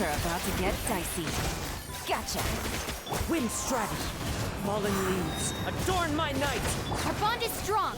are about to get dicey. Gotcha! Wind strategy. Fallen leaves. Adorn my night! Our bond is strong!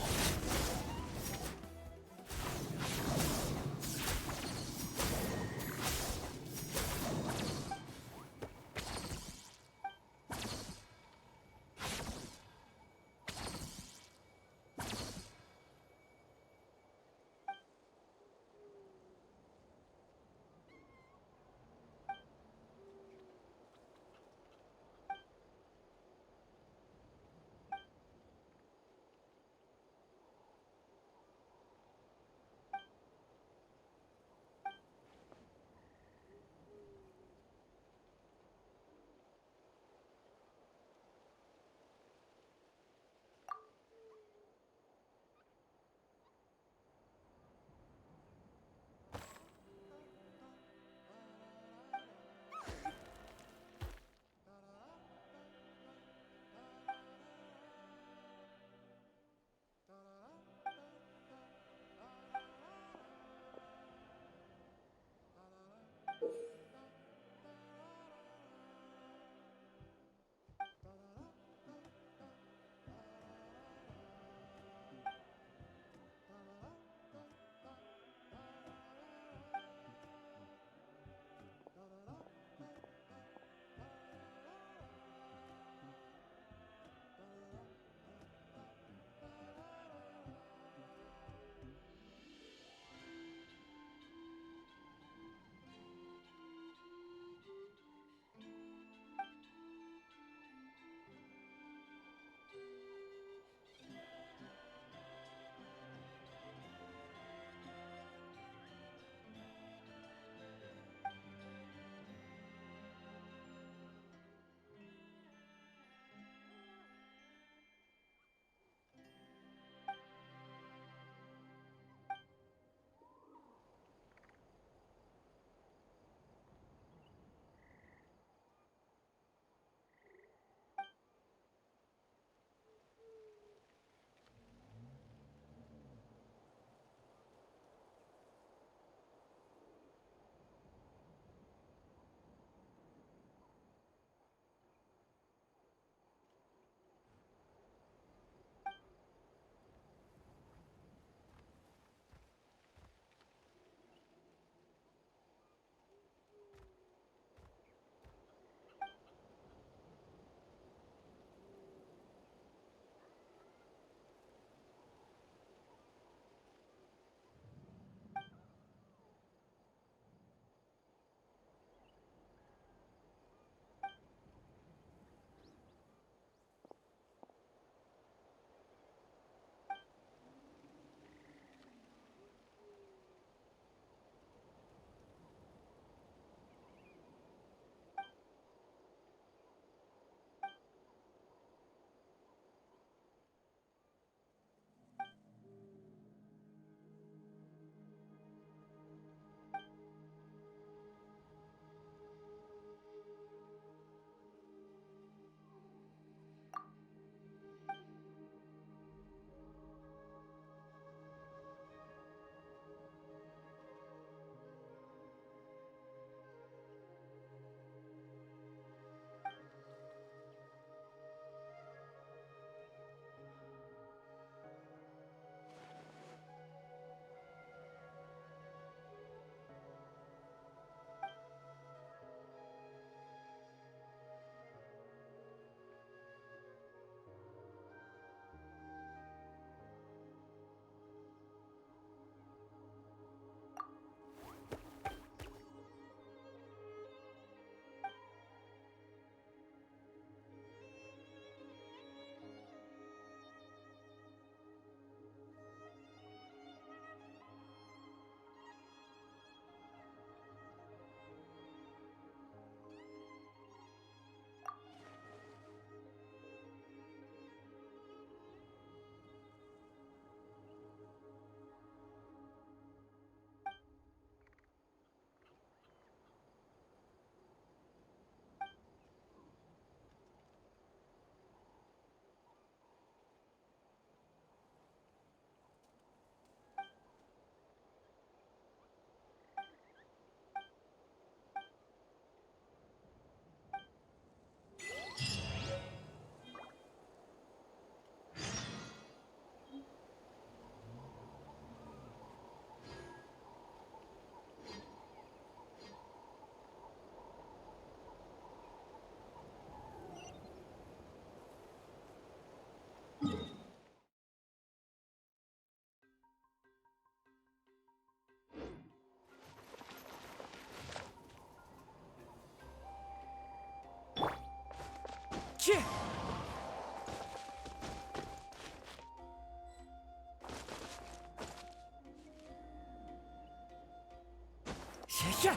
Yeah.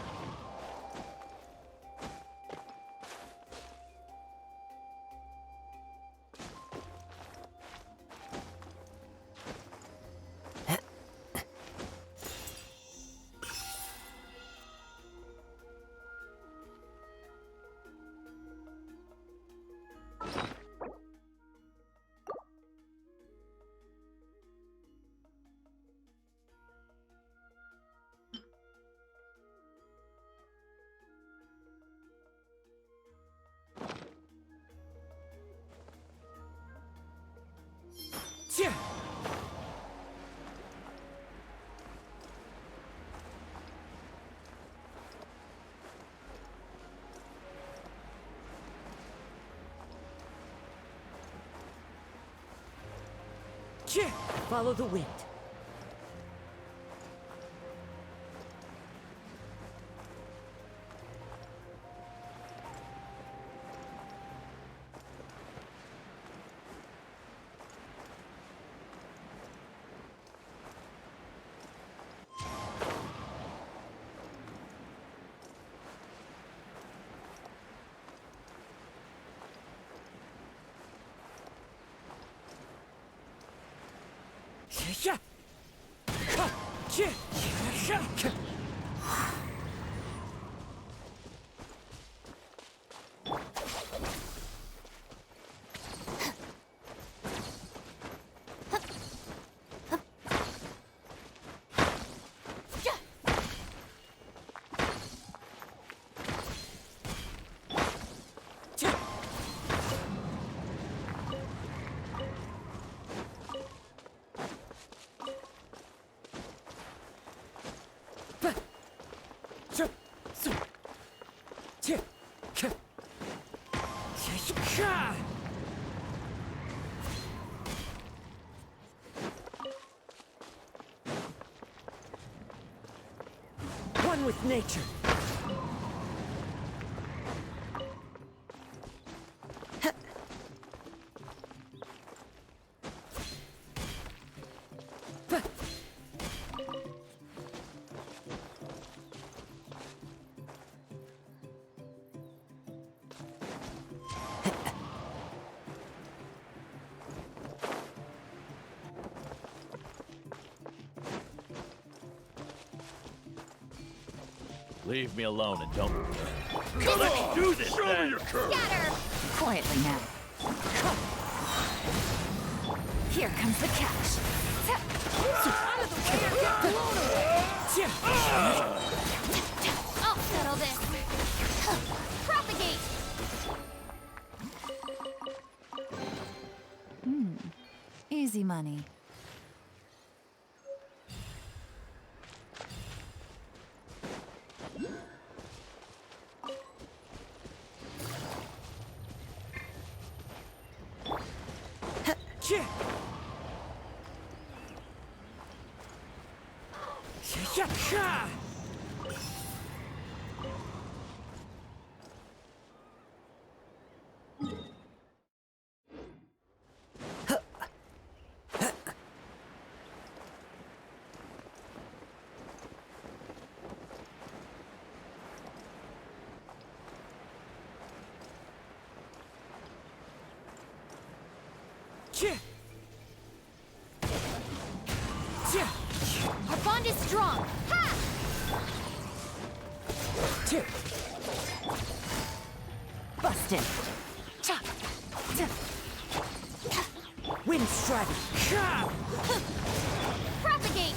Yeah. Yeah. Follow the wind. Yeah. One with nature. Leave me alone and don't... Let's do this then! Scatter! Quietly now. Here comes the catch. Out of the way or get blown away! I'll settle this. Propagate! Easy money. Our bond is strong. Ha! Busted. Wind strategy. Propagate.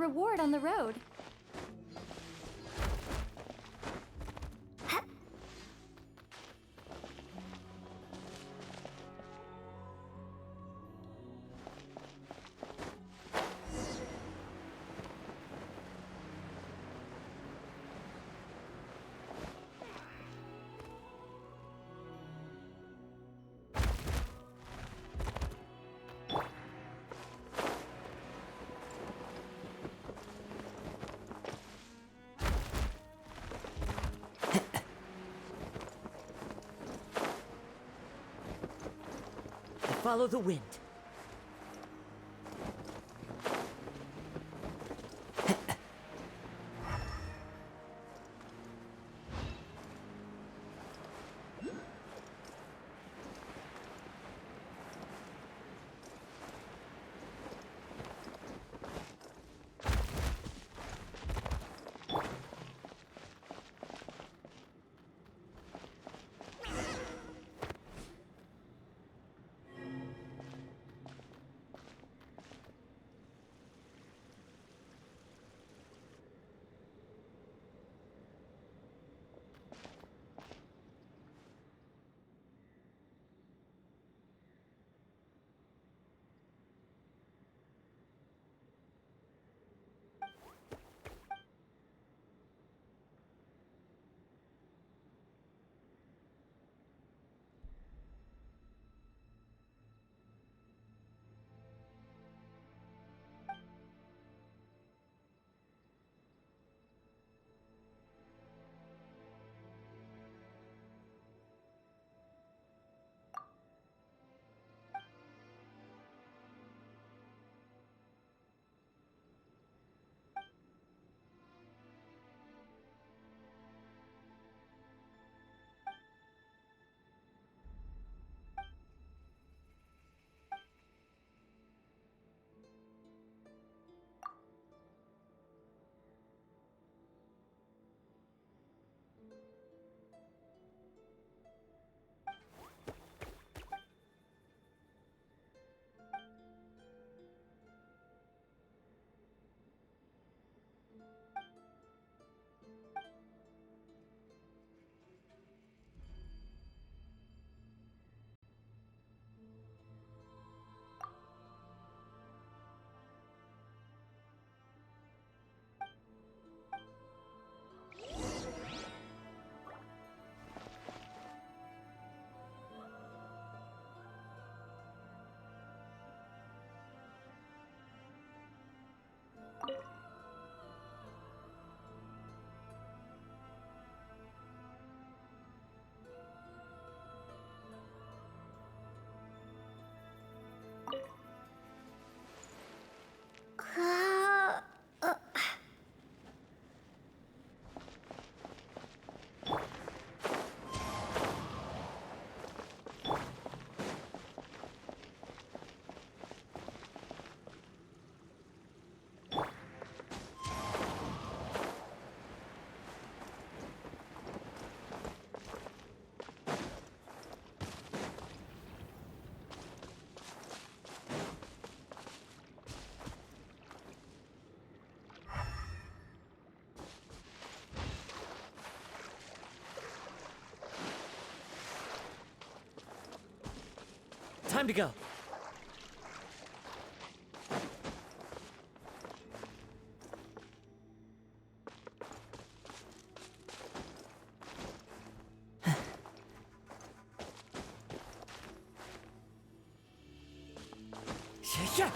reward on the road. Follow the wind. Time to go. Yeah.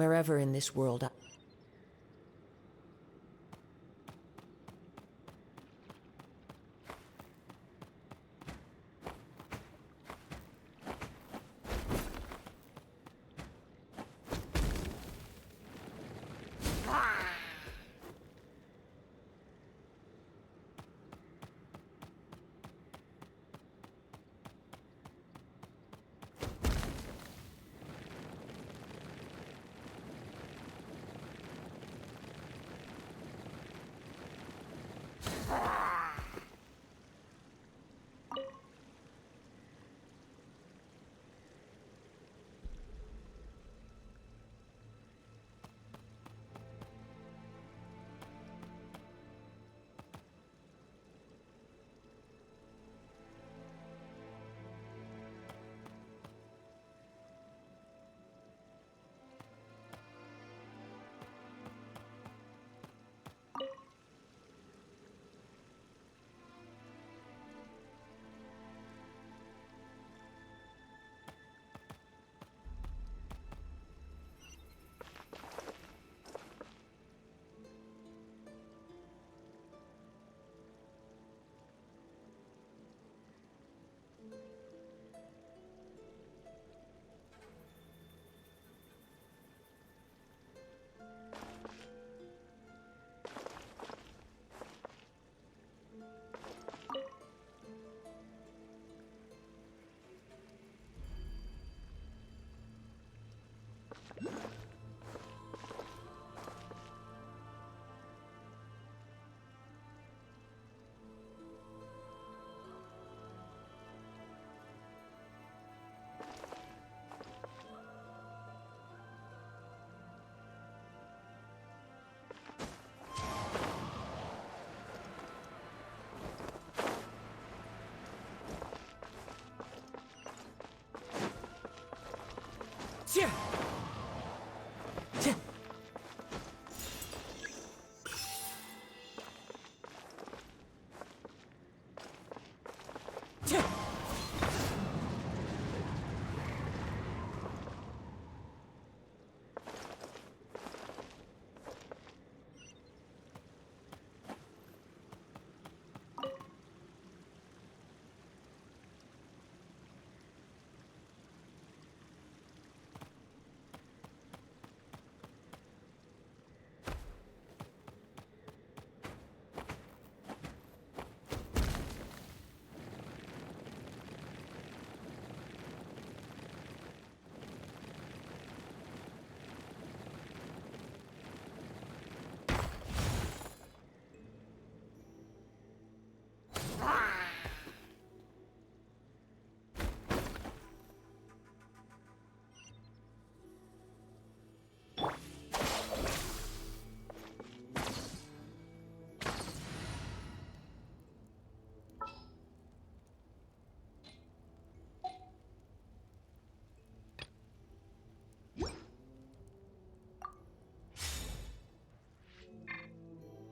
Wherever in this world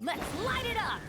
Let's light it up!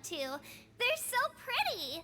to. They're so pretty.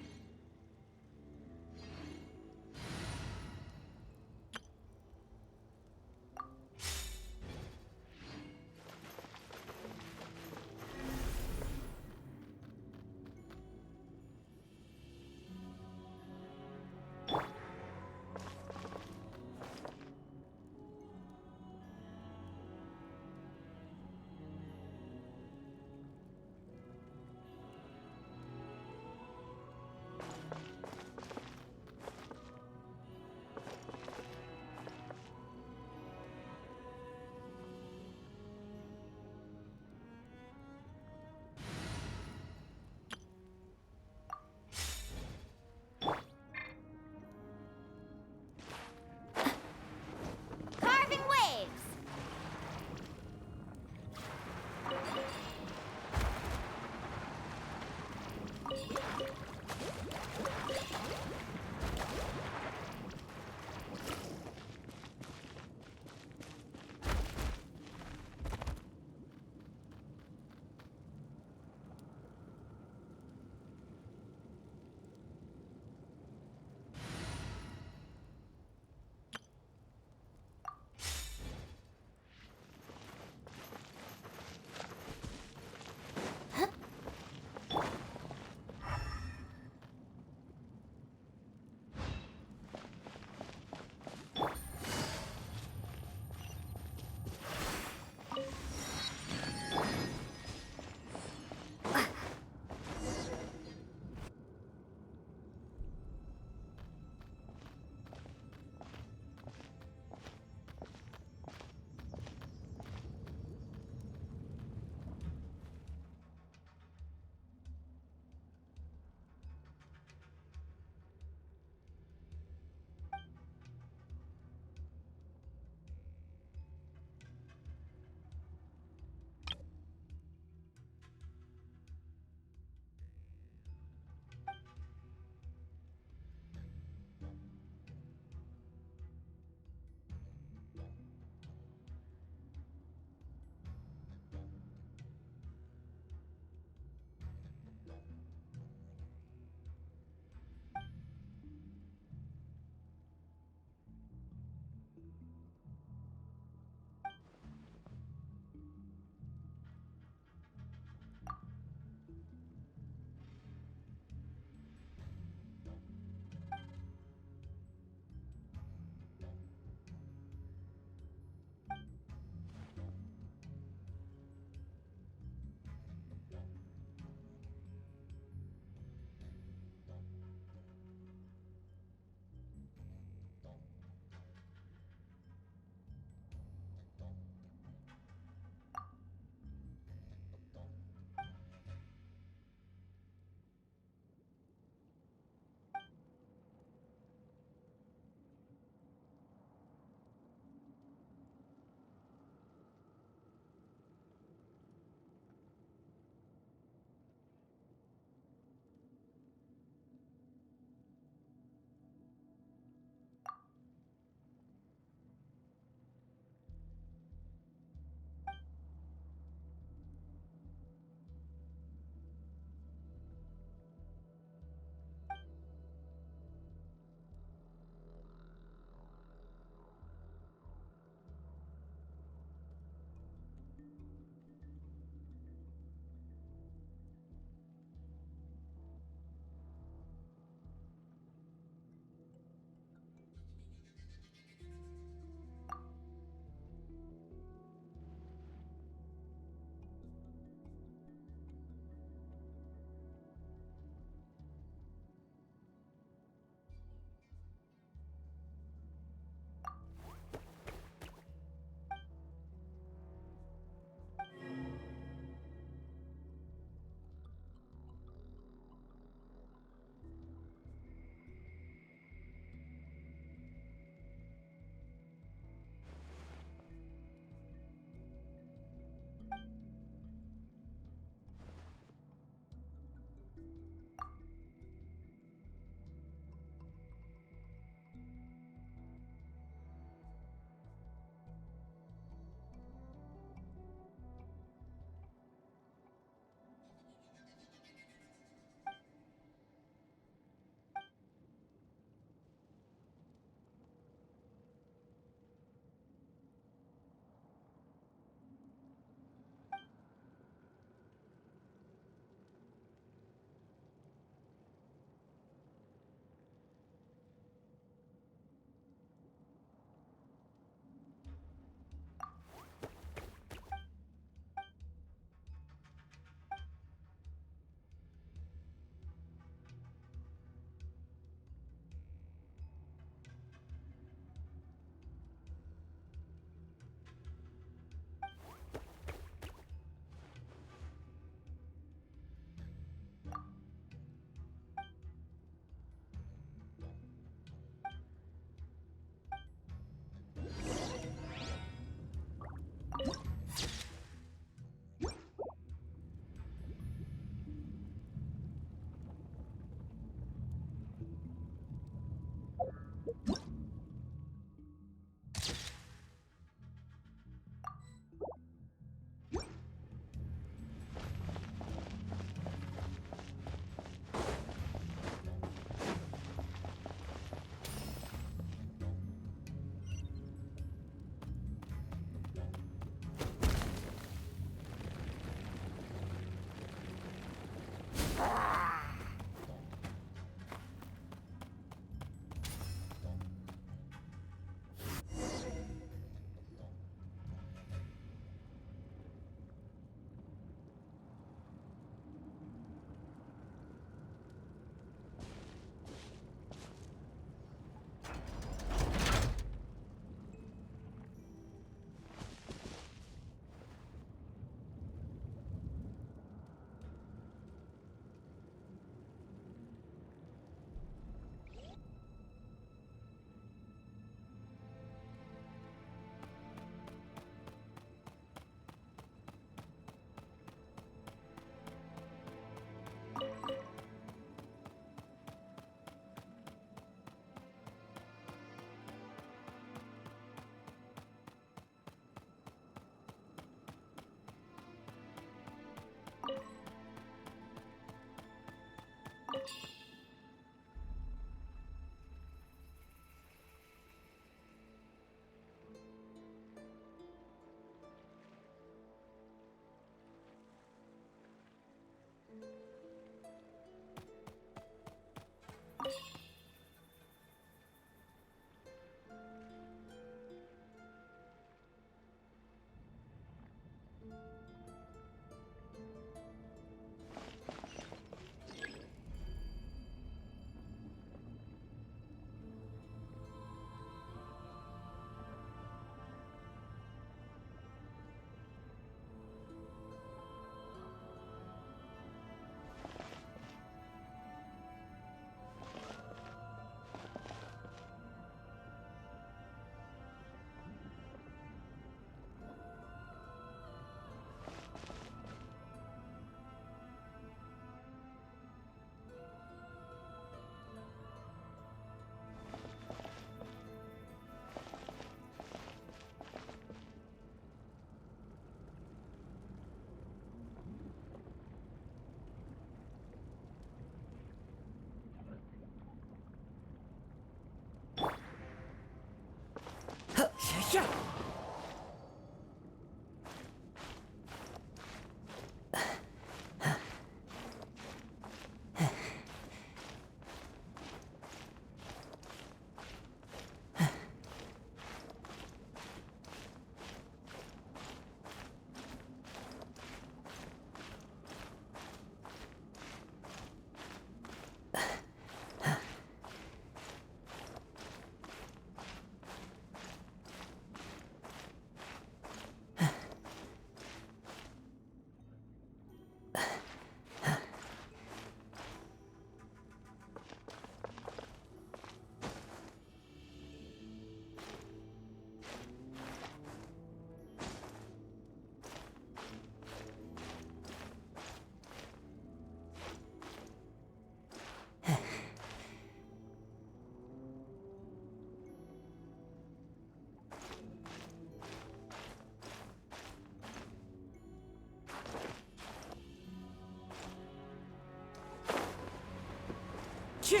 Cheer!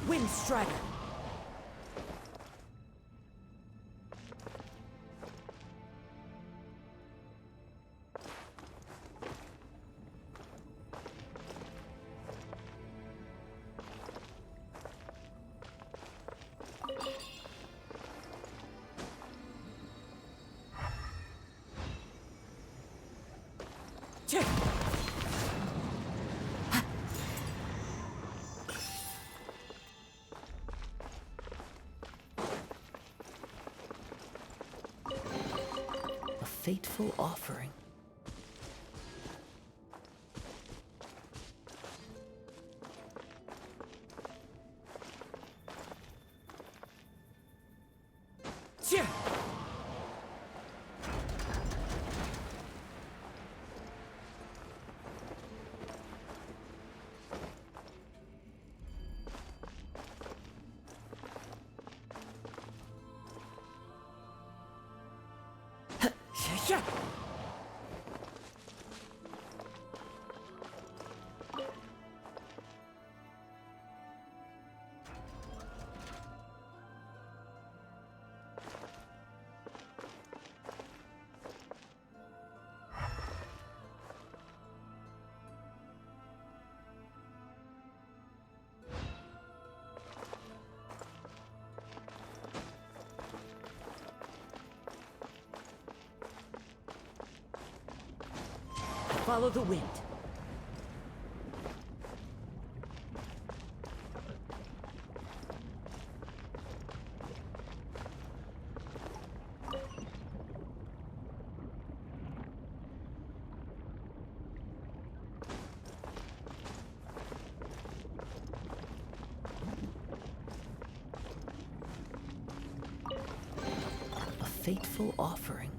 Wind Strider! Cheer! A fateful offering. Cheer! Yeah. Follow the wind. A fateful offering.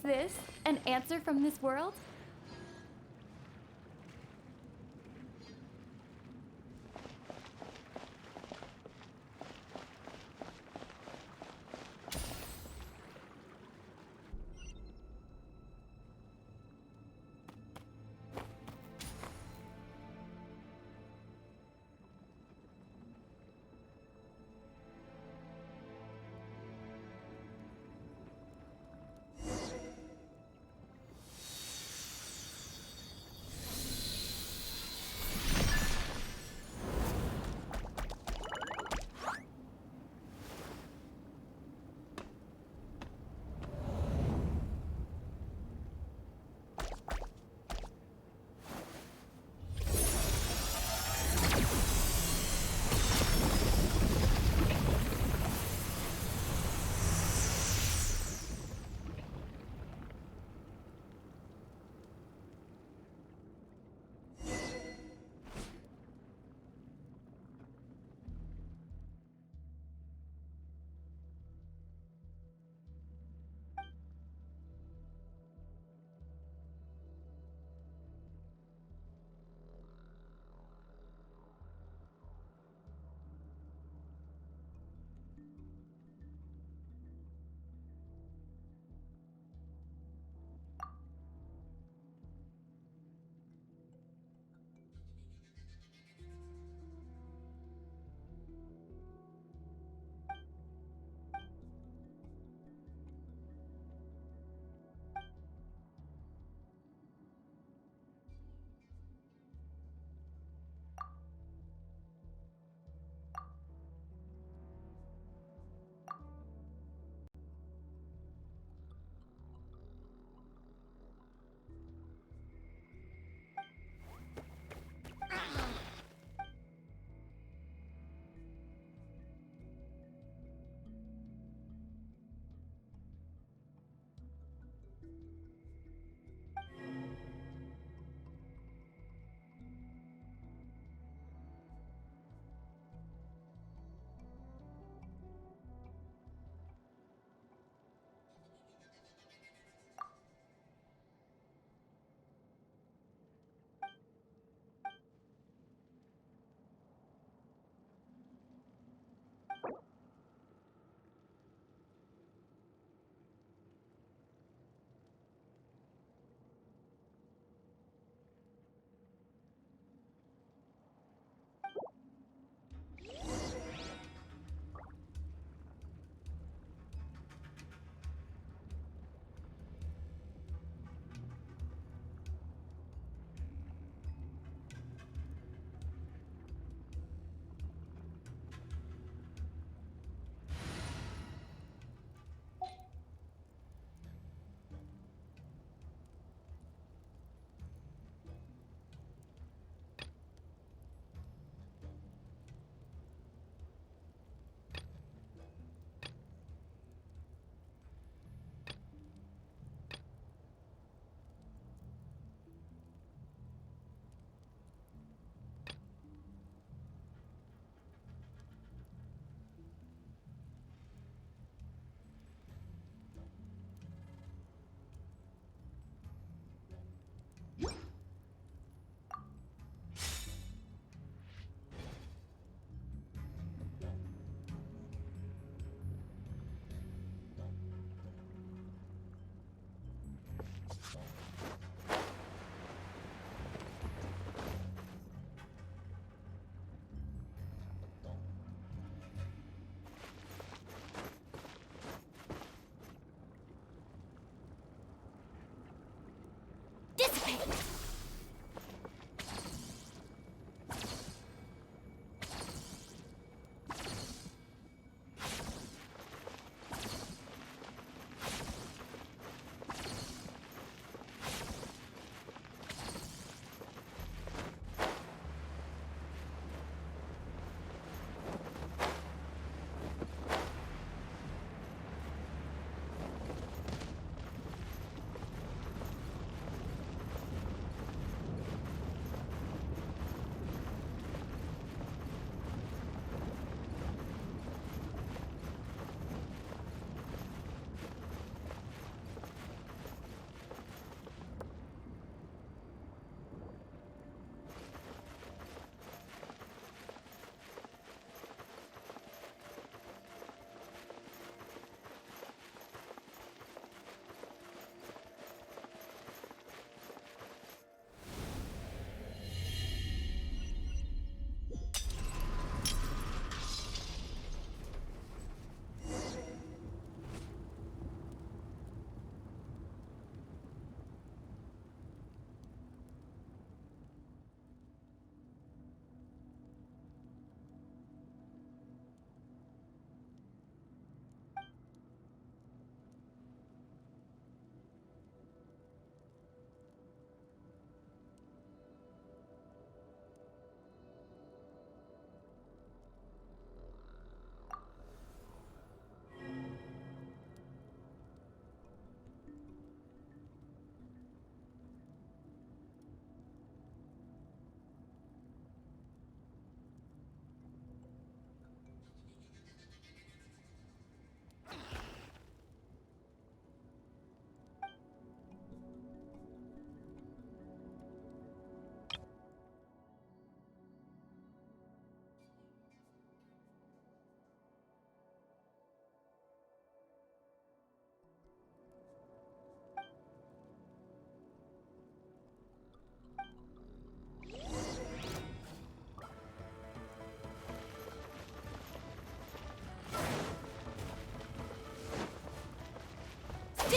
this an answer from this world?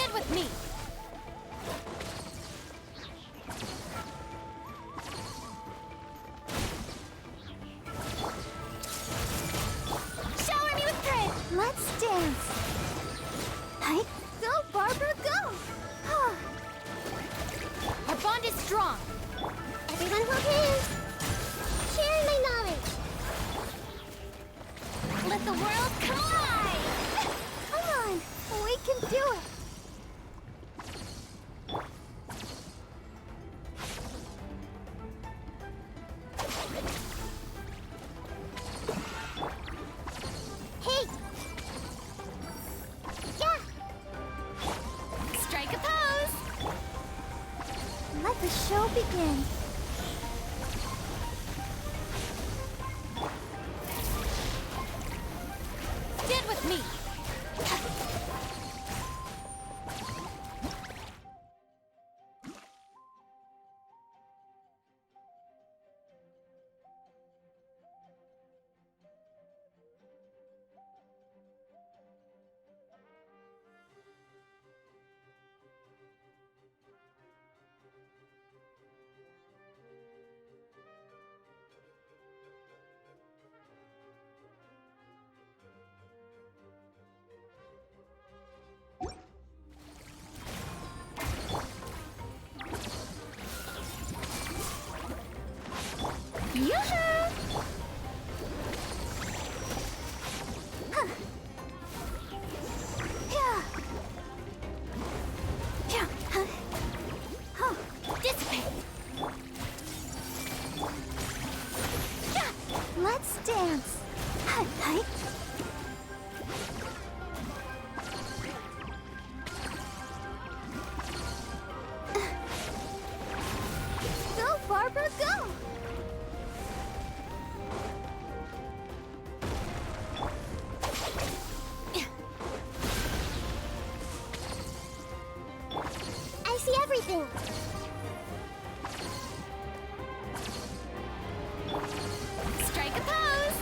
Stand with me! Shower me with grit! Let's dance. Hi. Go, Barbara, go! Our bond is strong! Everyone hold hands. Share my knowledge. Let the world collide! Come on, we can do it. Hey! Yeah! Strike a pose! Let the show begin. Stand with me! Yoo-hoo! Huh. Yeah. Yeah. Huh. Huh. Dissipate! Yeah. Let's dance. Hi, hi. Go, Barbara, go! I see everything. Strike a pose!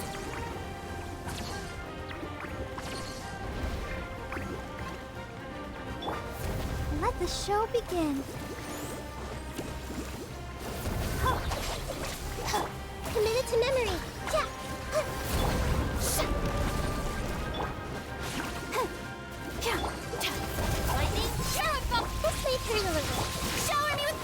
Let the show begin. Huh. Huh. Committed to memory. Yeah. Huh. Shut. Huh. Yeah. Lightning terrible! This may hurt a little. Shower me with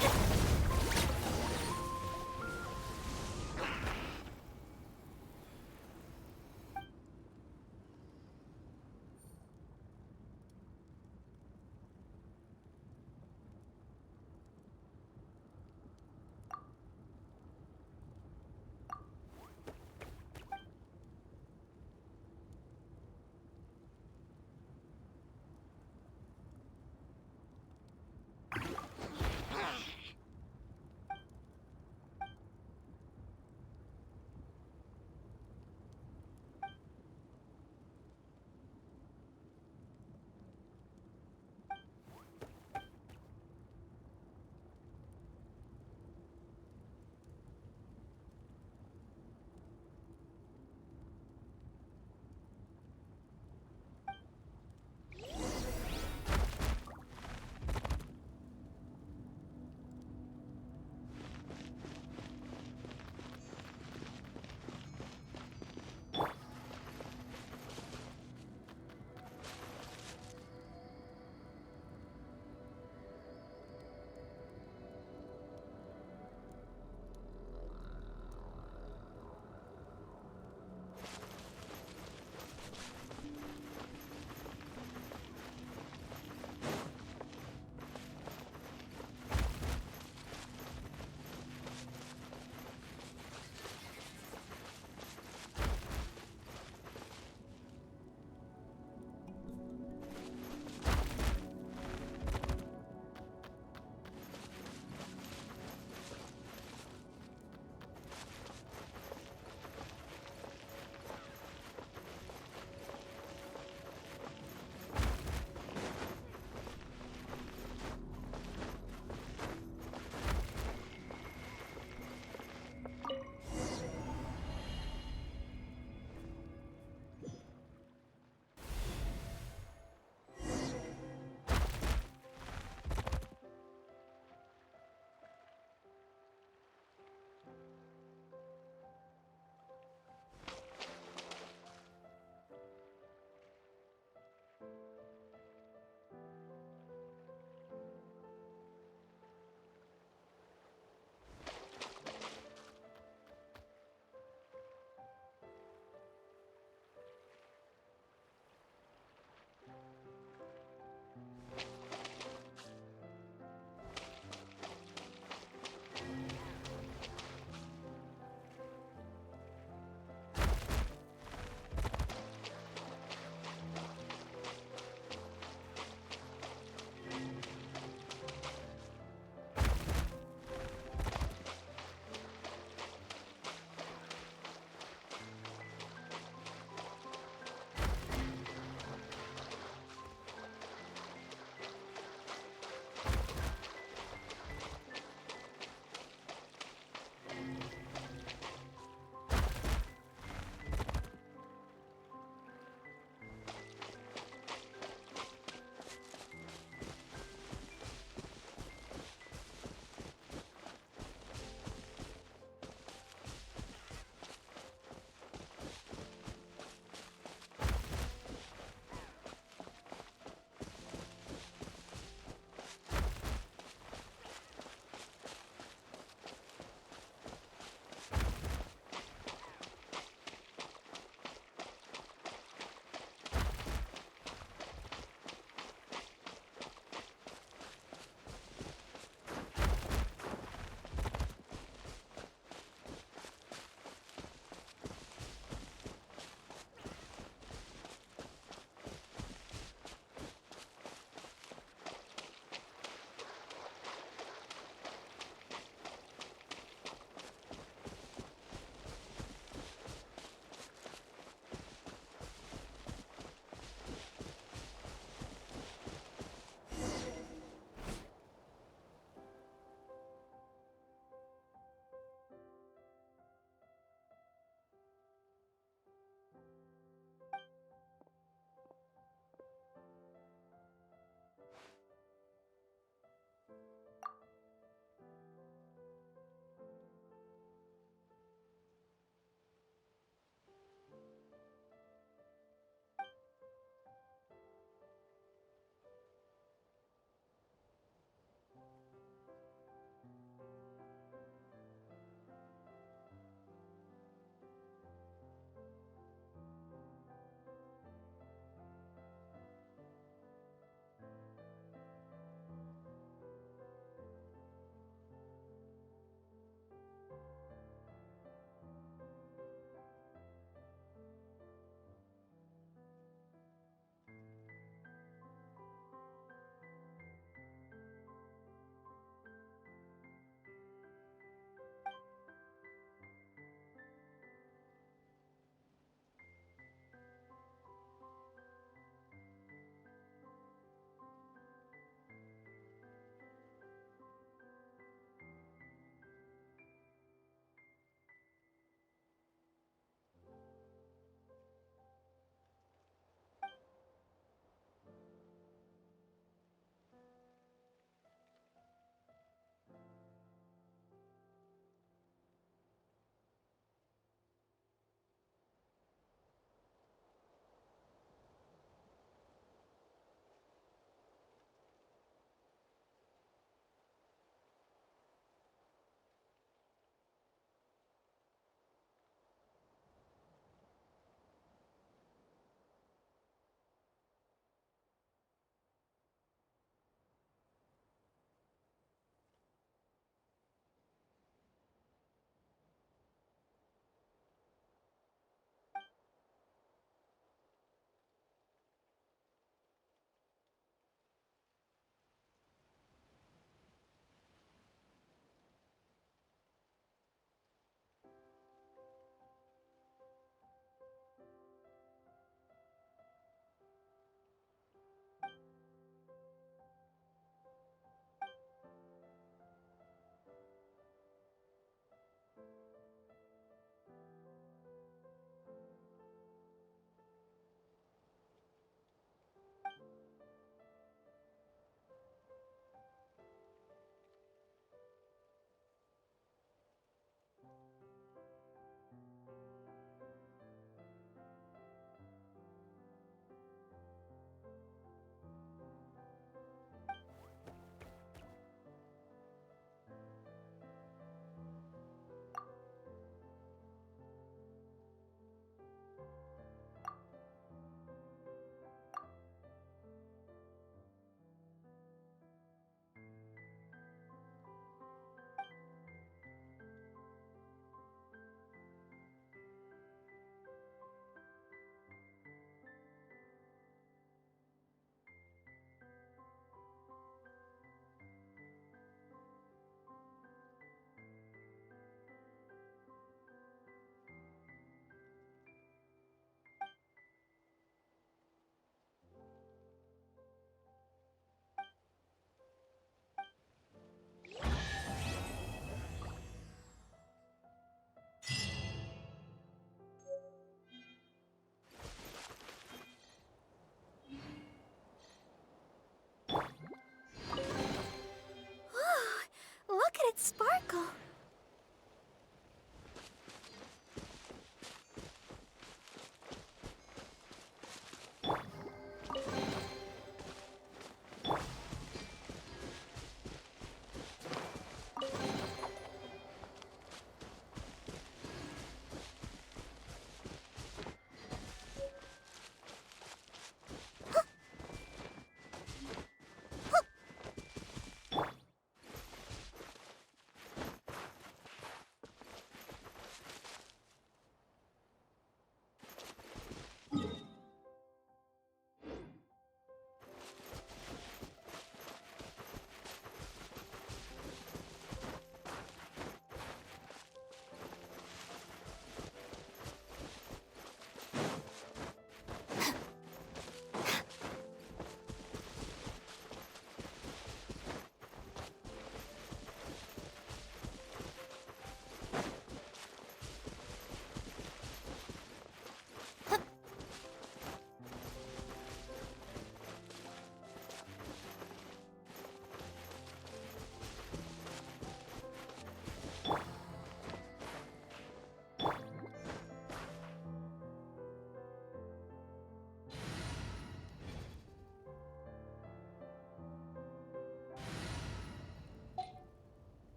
uncle.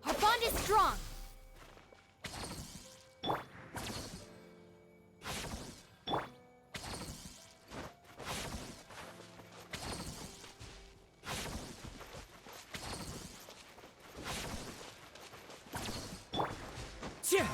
Our bond is strong. Yeah.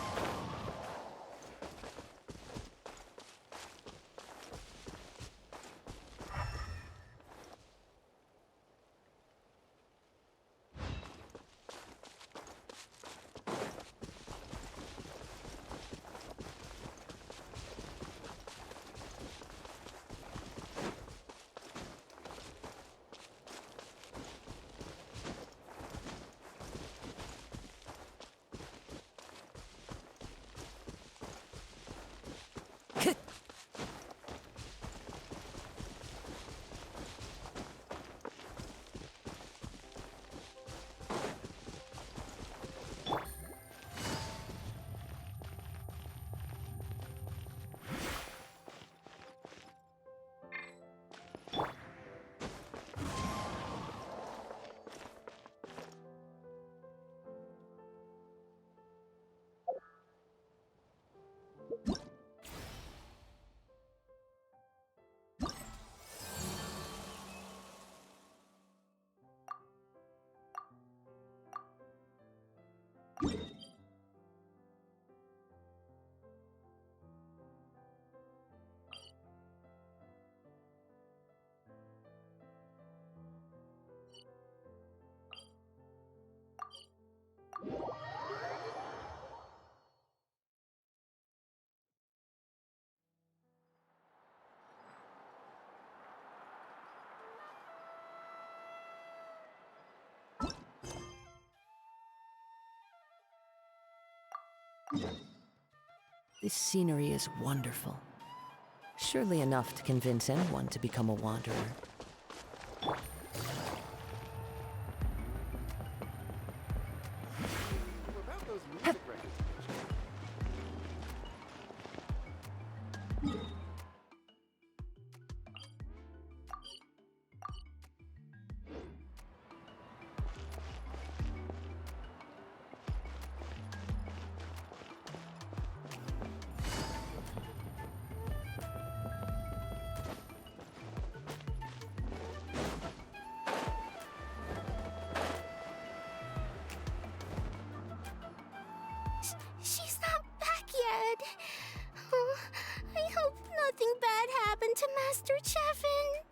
This scenery is wonderful. Surely enough to convince anyone to become a wanderer. About those music records. She's not back yet. Oh, I hope nothing bad happened to Master Cheffin.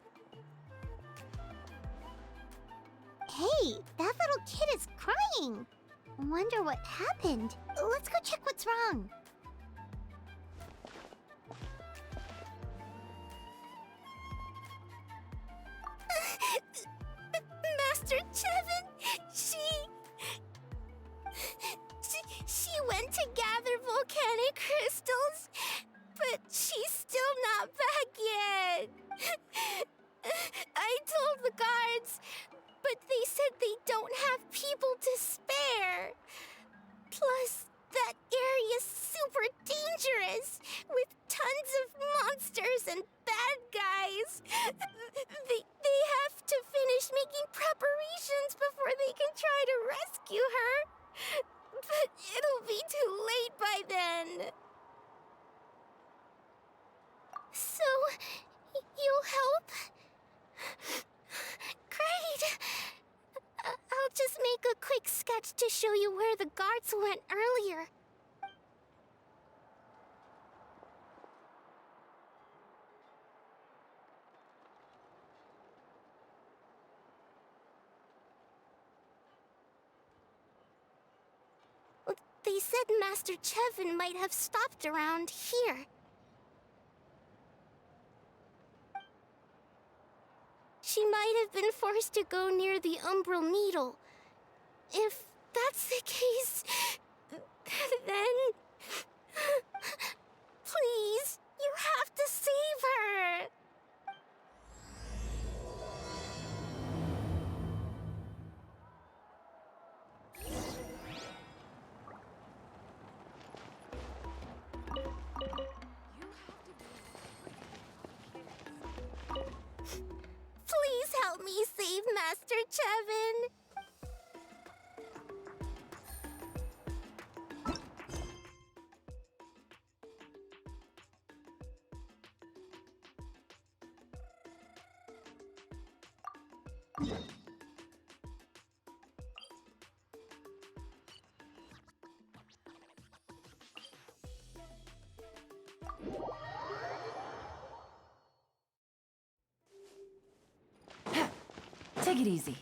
Hey, that little kid is crying. Wonder what happened. Let's go check what's wrong. Master Chevin, she went to gather volcanic crystals, but she's still not back yet. I told the guards, but they said they don't have people to spare. Plus, that area's super dangerous, with tons of monsters and bad guys. They have to finish making preparations before they can try to rescue her. But it'll be too late by then. So, you'll help? Great! I'll just make a quick sketch to show you where the guards went earlier. They said Master Chevin might have stopped around here. She might have been forced to go near the Umbral Needle. If that's the case, then... Please, you have to save her! Please help me save Master Chevin. Take it easy.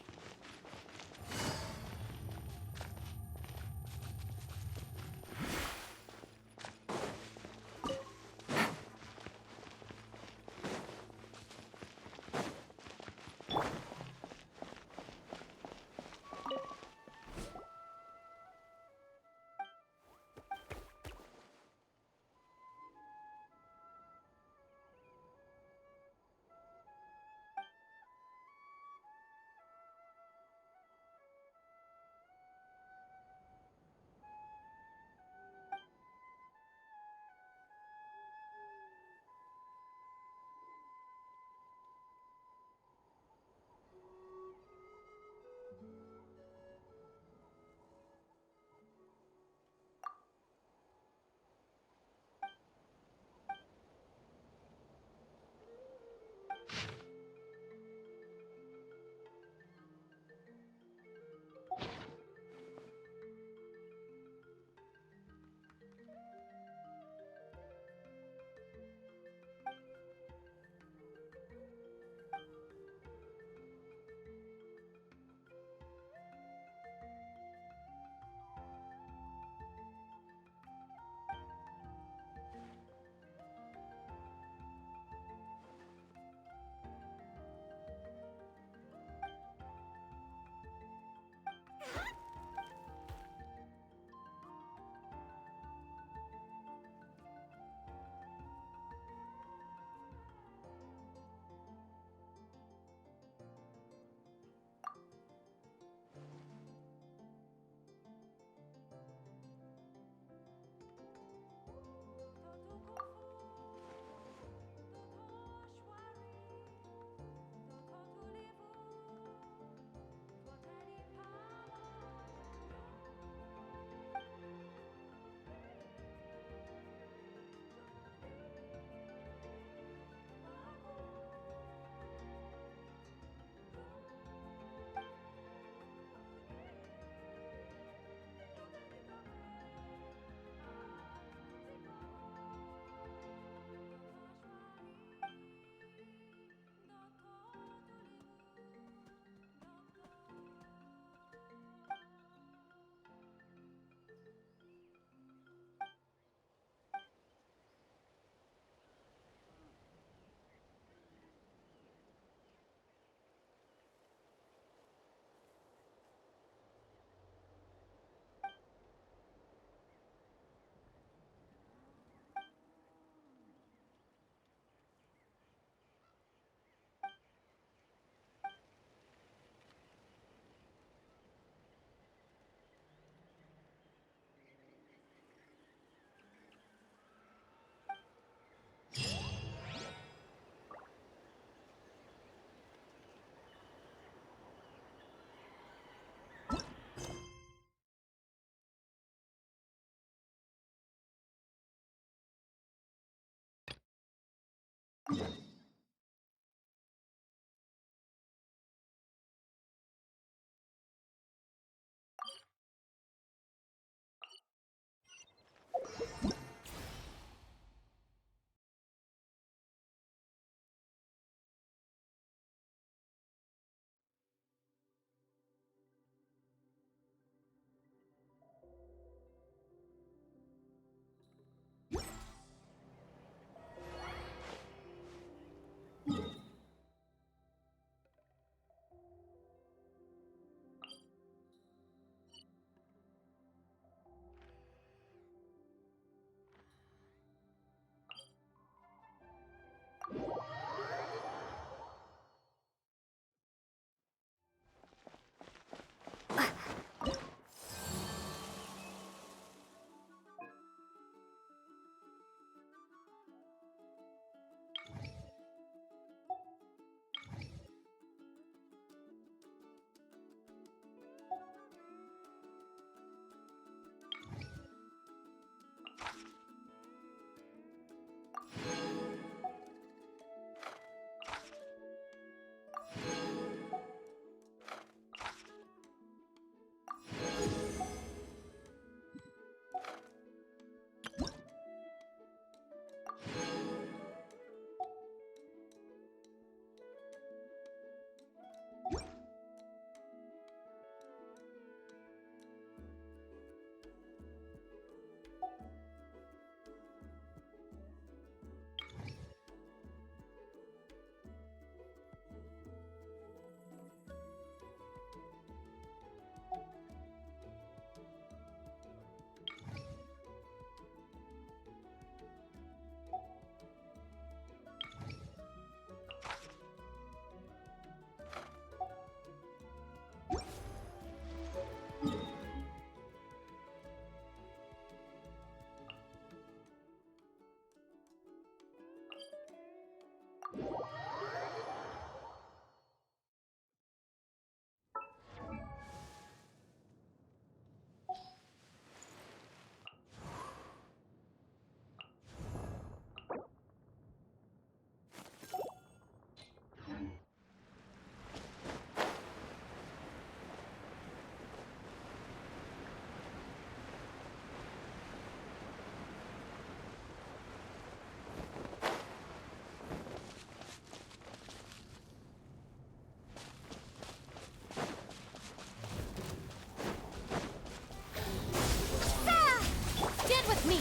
with me.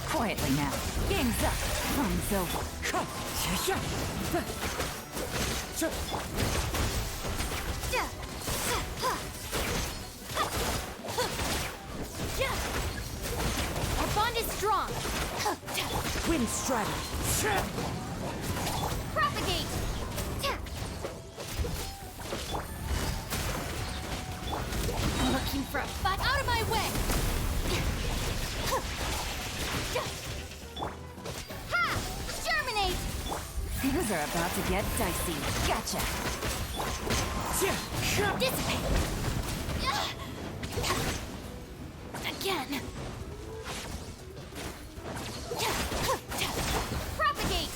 Quietly now. Game's up. Fun's over. Our bond is strong. Wind Strider. Propagate. Looking for a fight. Out of my way. Ha! Germinate. Things are about to get dicey. Gotcha. Dissipate. Again. Propagate.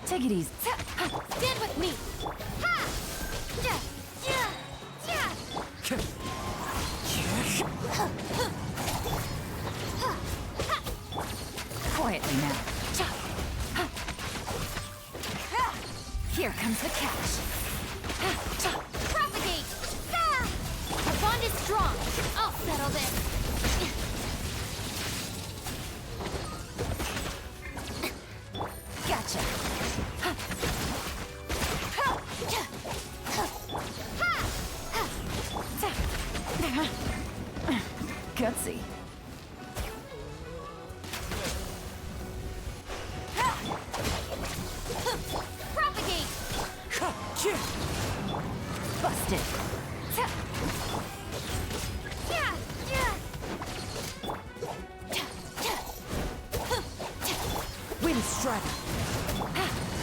Take it easy. Stand with me. Ha! Quietly now. Here comes the catch. Propagate. Our bond is strong. I'll settle this. Gotcha. Gutsy. Propagate. Busted. Wind Strider.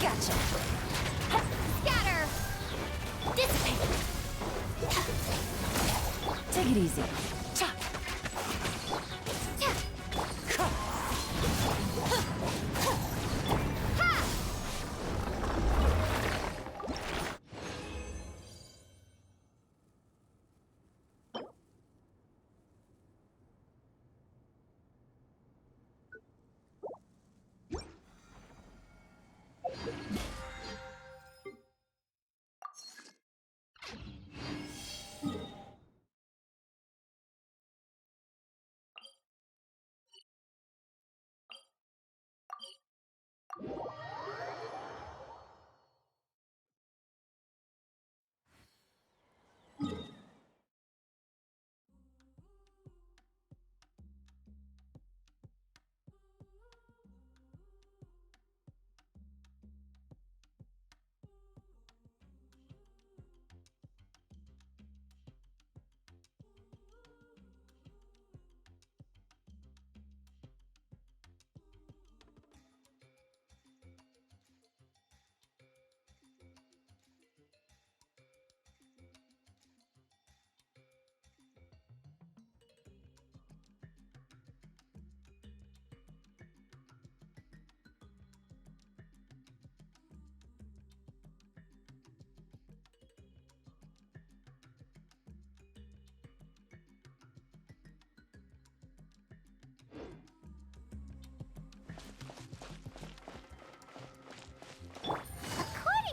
Gotcha. Scatter. Dissipate. Take it easy.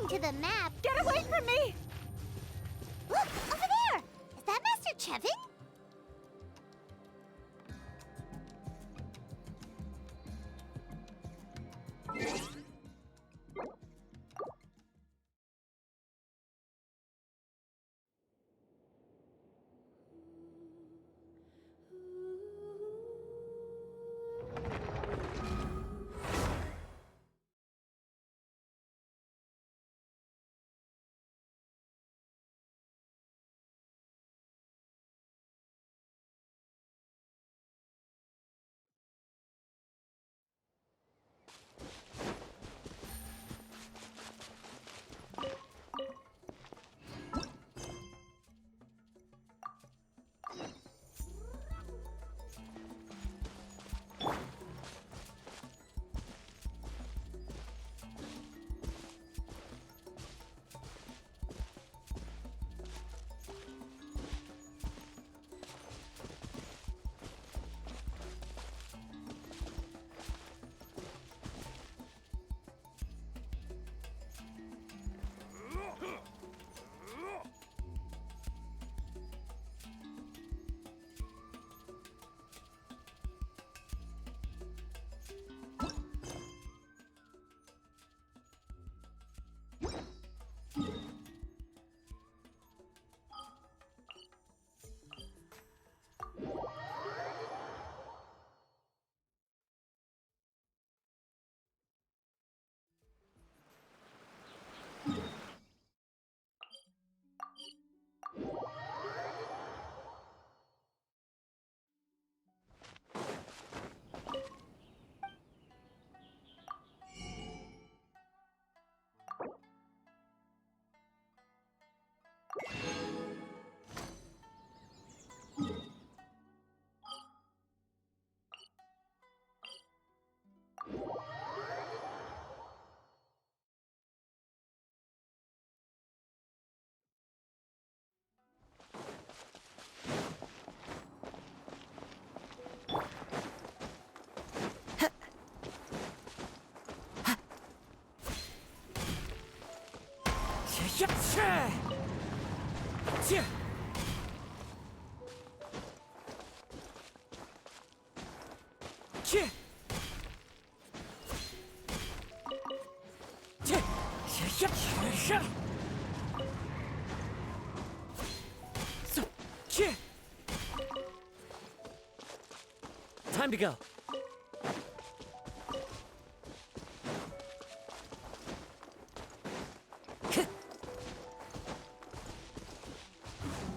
According to the map... Get away from me! Look, over there! Is that Master Chevin? Time to go.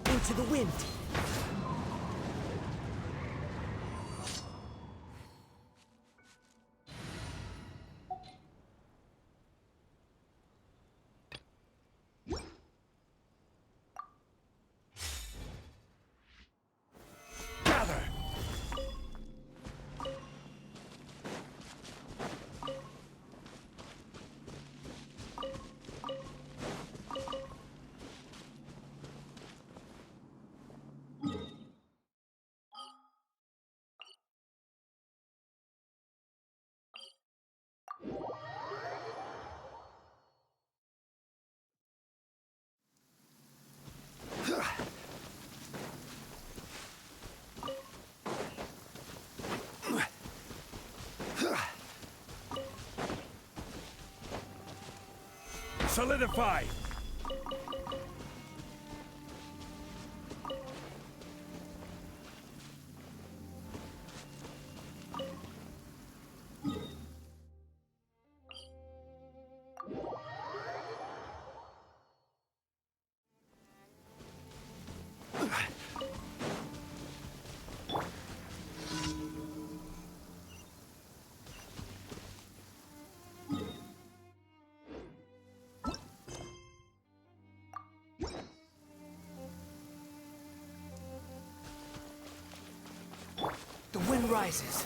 Into the wind. Gather! Solidify! The wind rises.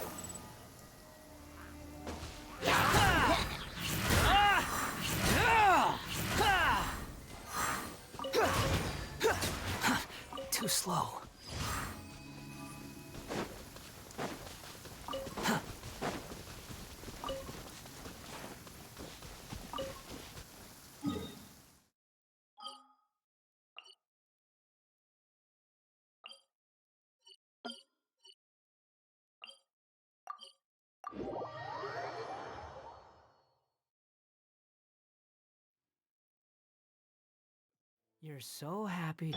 Too slow. You're so happy.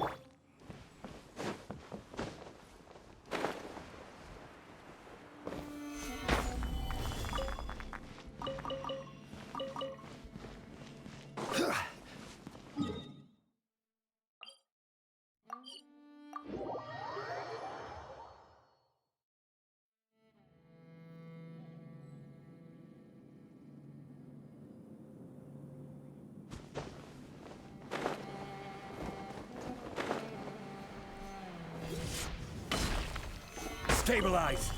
Stabilize!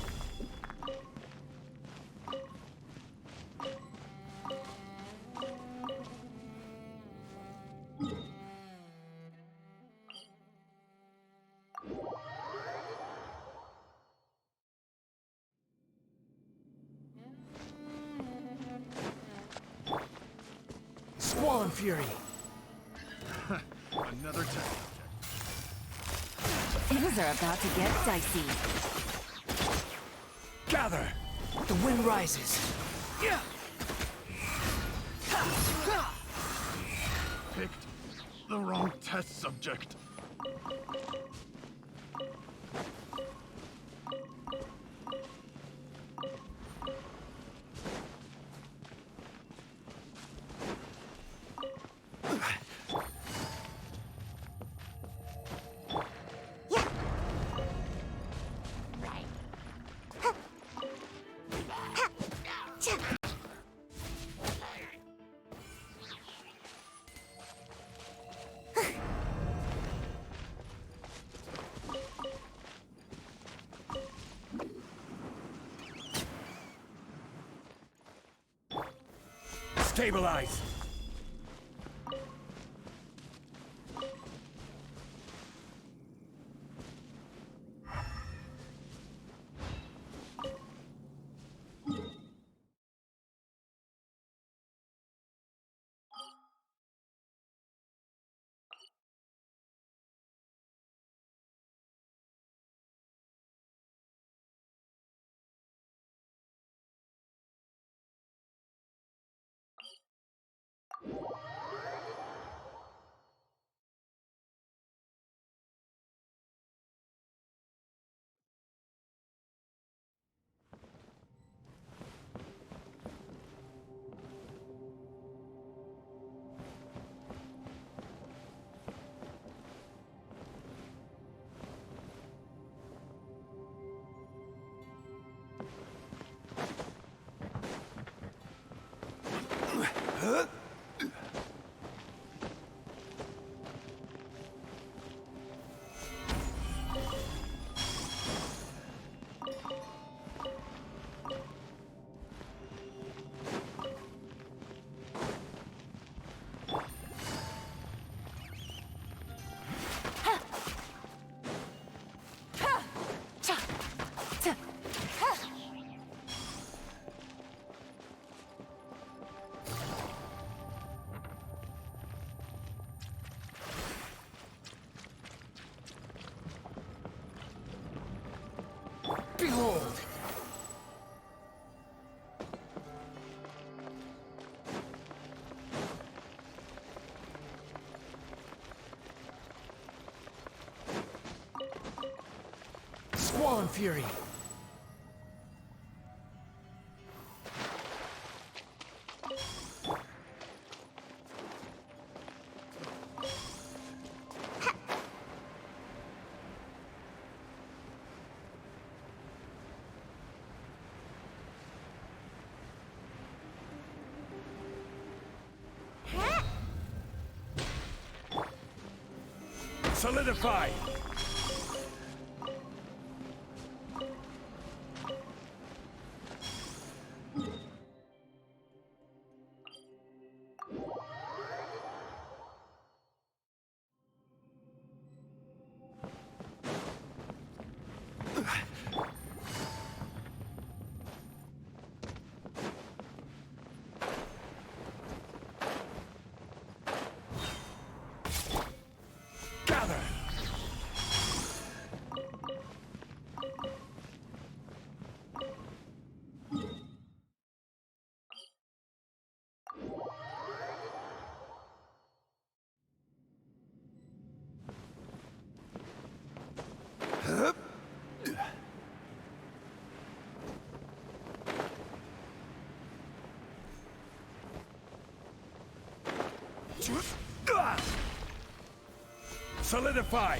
Squall and Fury. Another test. Things are about to get dicey. Gather! The wind rises. Picked the wrong test subject. Stabilize! Behold! Squall and fury! Solidify! Gather! Solidify!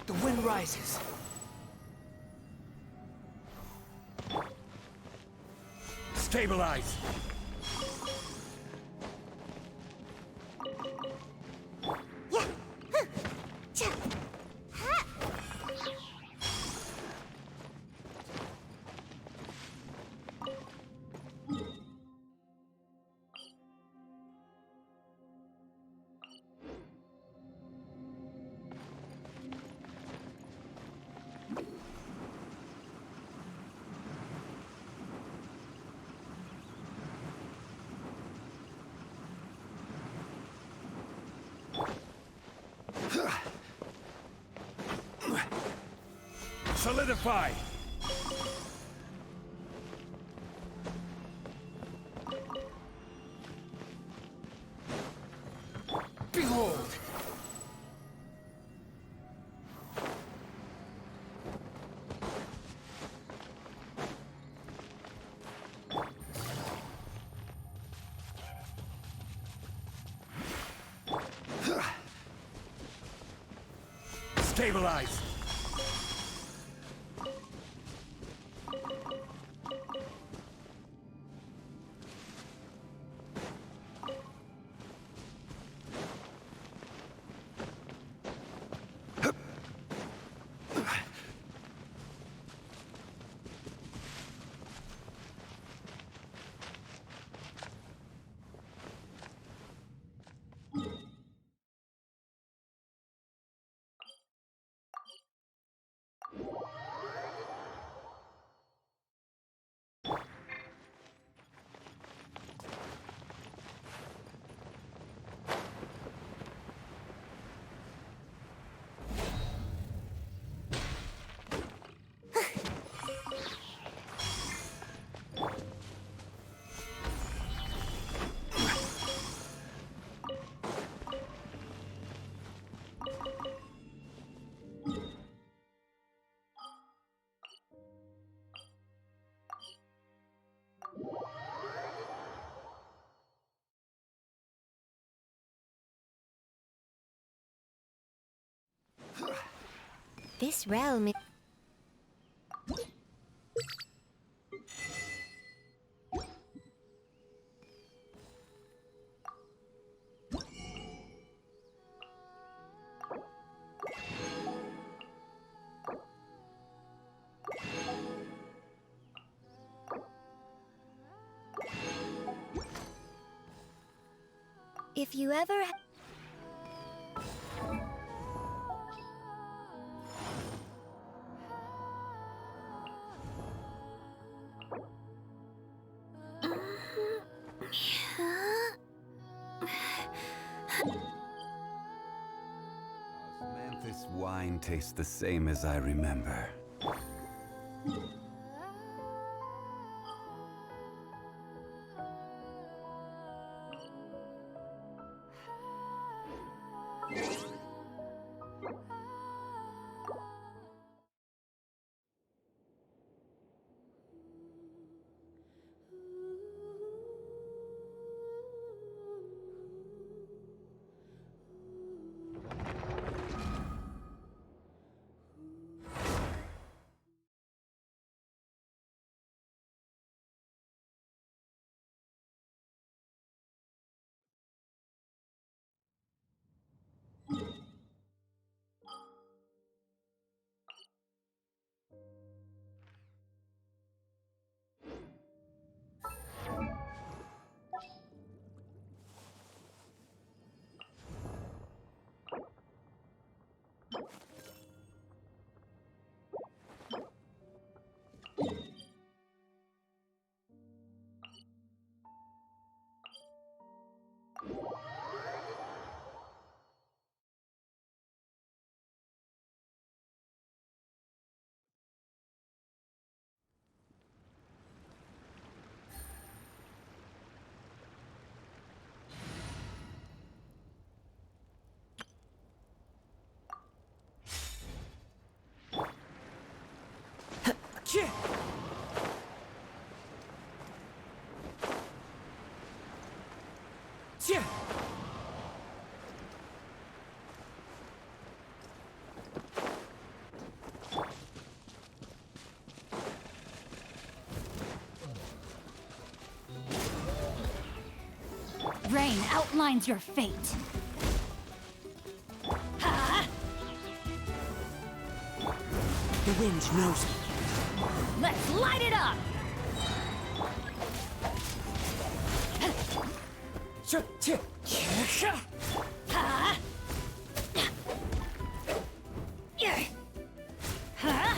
The wind rises. Stabilize! Solidify! Behold! Stabilize! This realm is... If you ever... This wine tastes the same as I remember. Rain outlines your fate. Ha! The wind knows me. Let's light it up! Ha! Ha!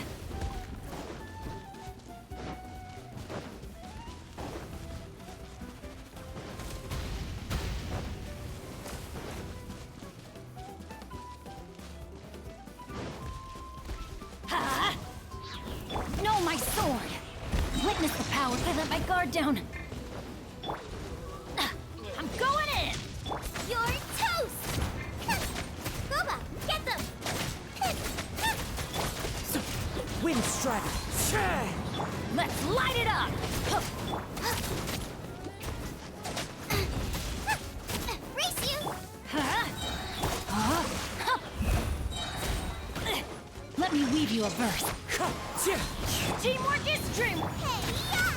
Ha! No, my sword! Witness the power that let my guard down. I'm going in! You're toast! Boba, get them! Wind's dragon. Let's light it up! Race you! Let me weave you a verse. Teamwork is dream. Hey, yeah!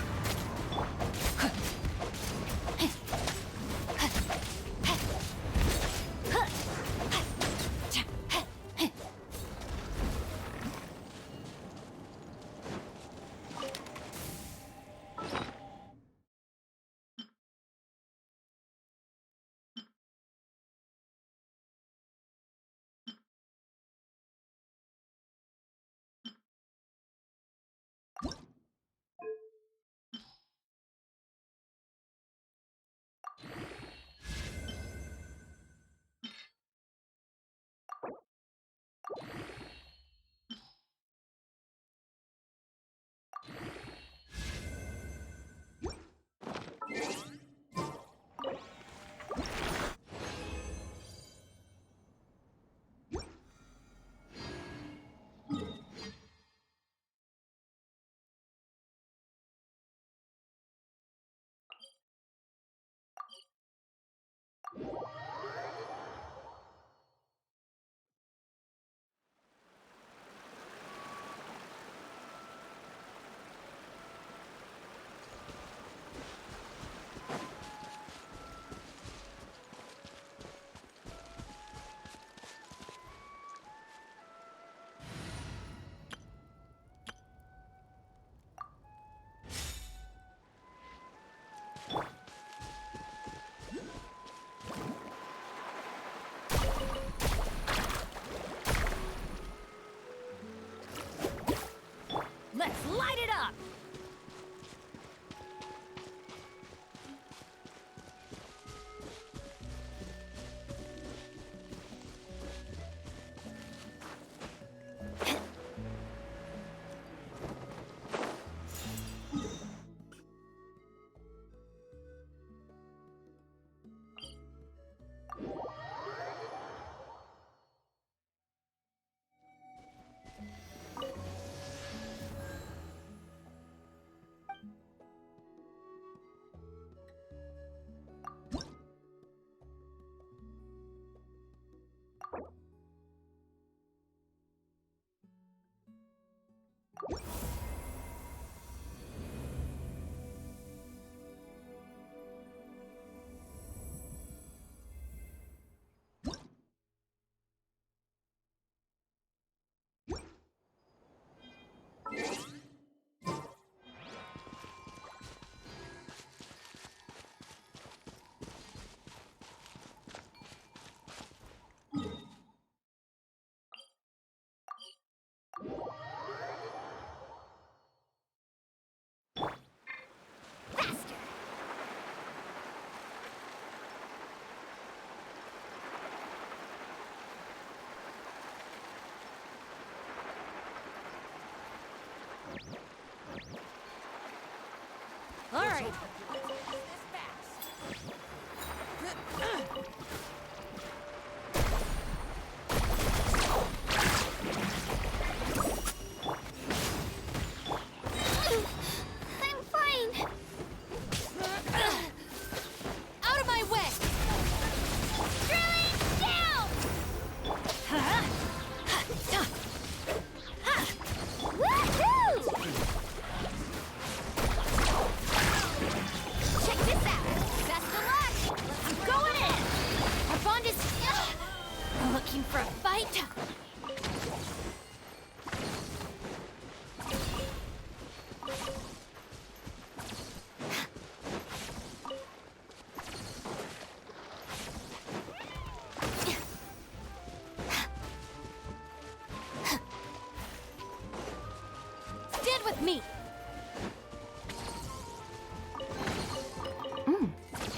Faster! All right. I'm fine! Out of my way! Druid, down! Woohoo! Check this out! Best of luck! I'm going in! Our bond is... looking for a fight? Stand with me!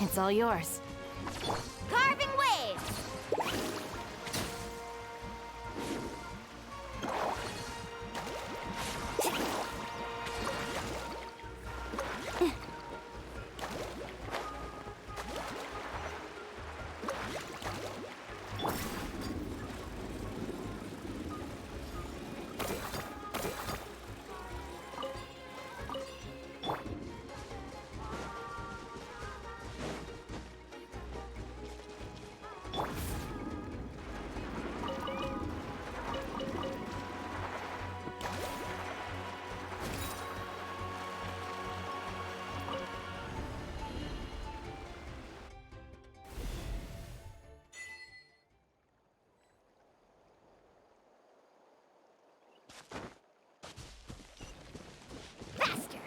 It's all yours. Carving waves! Faster!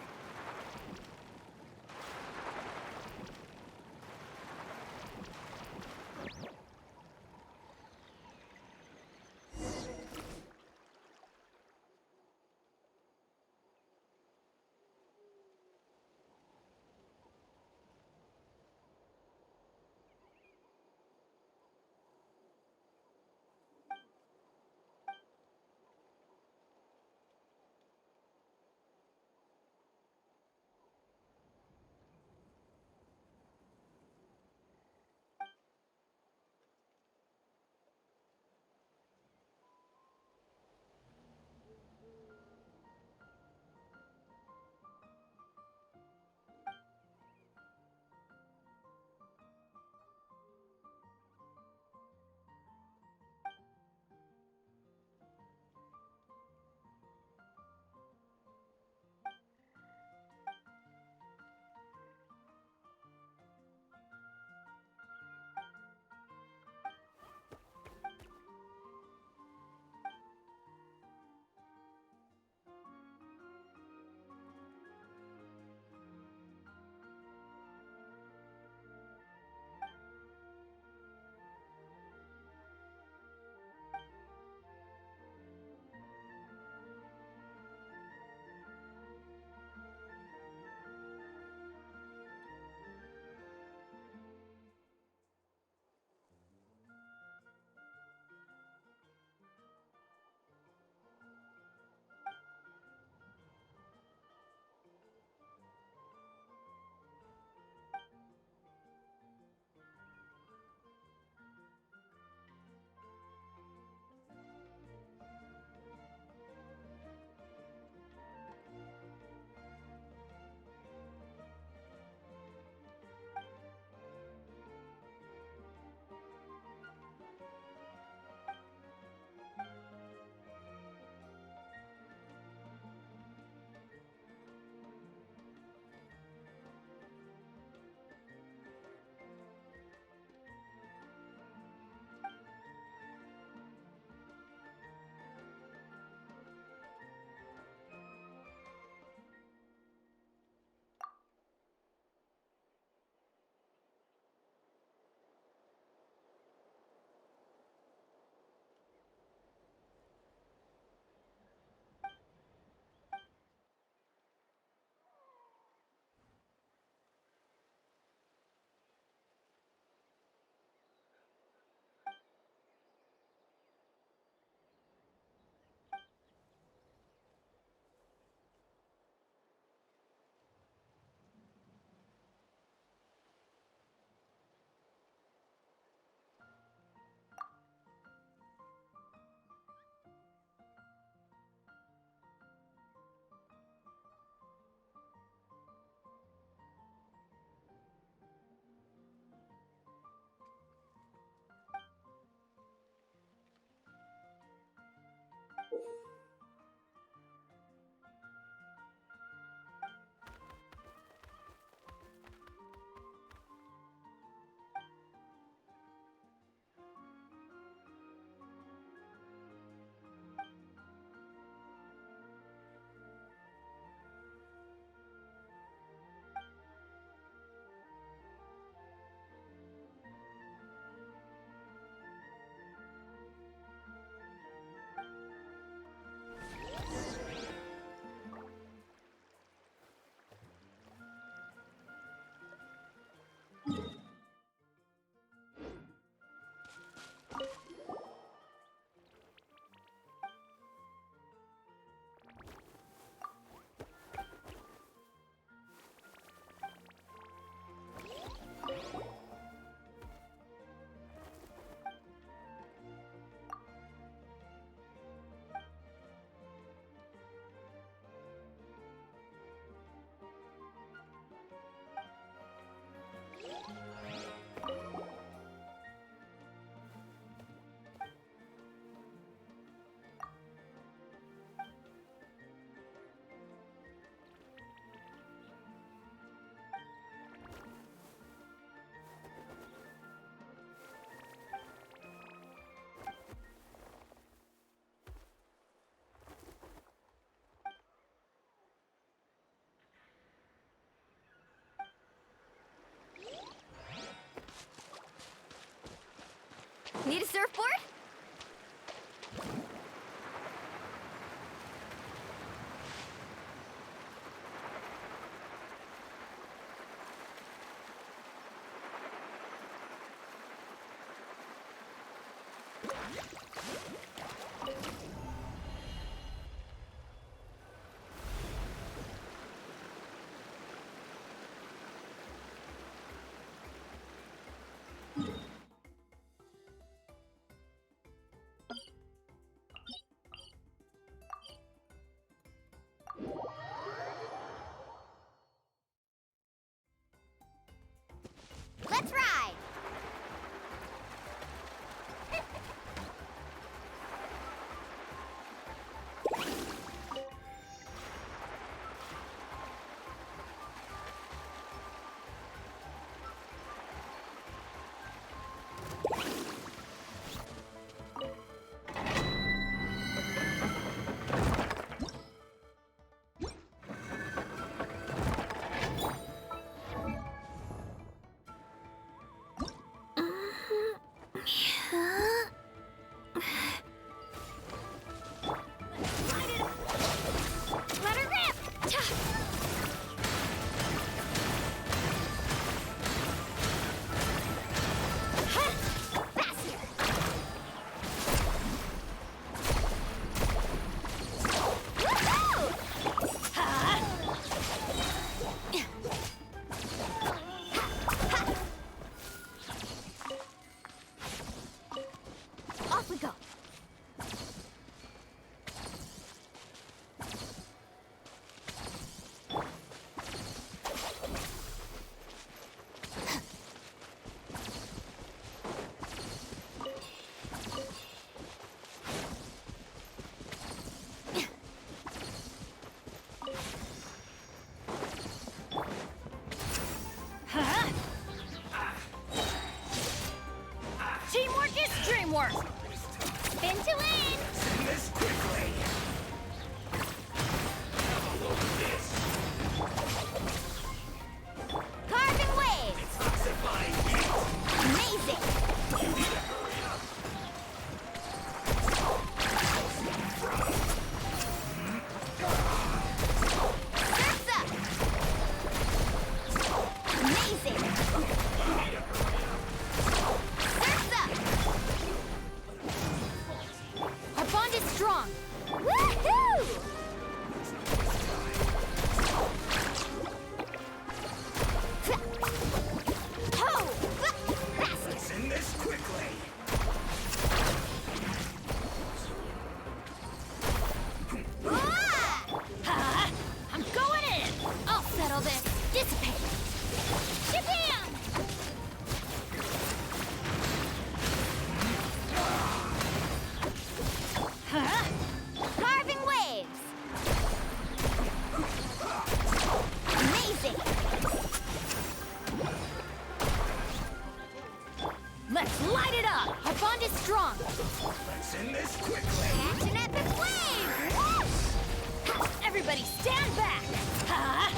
Stand back! Ha!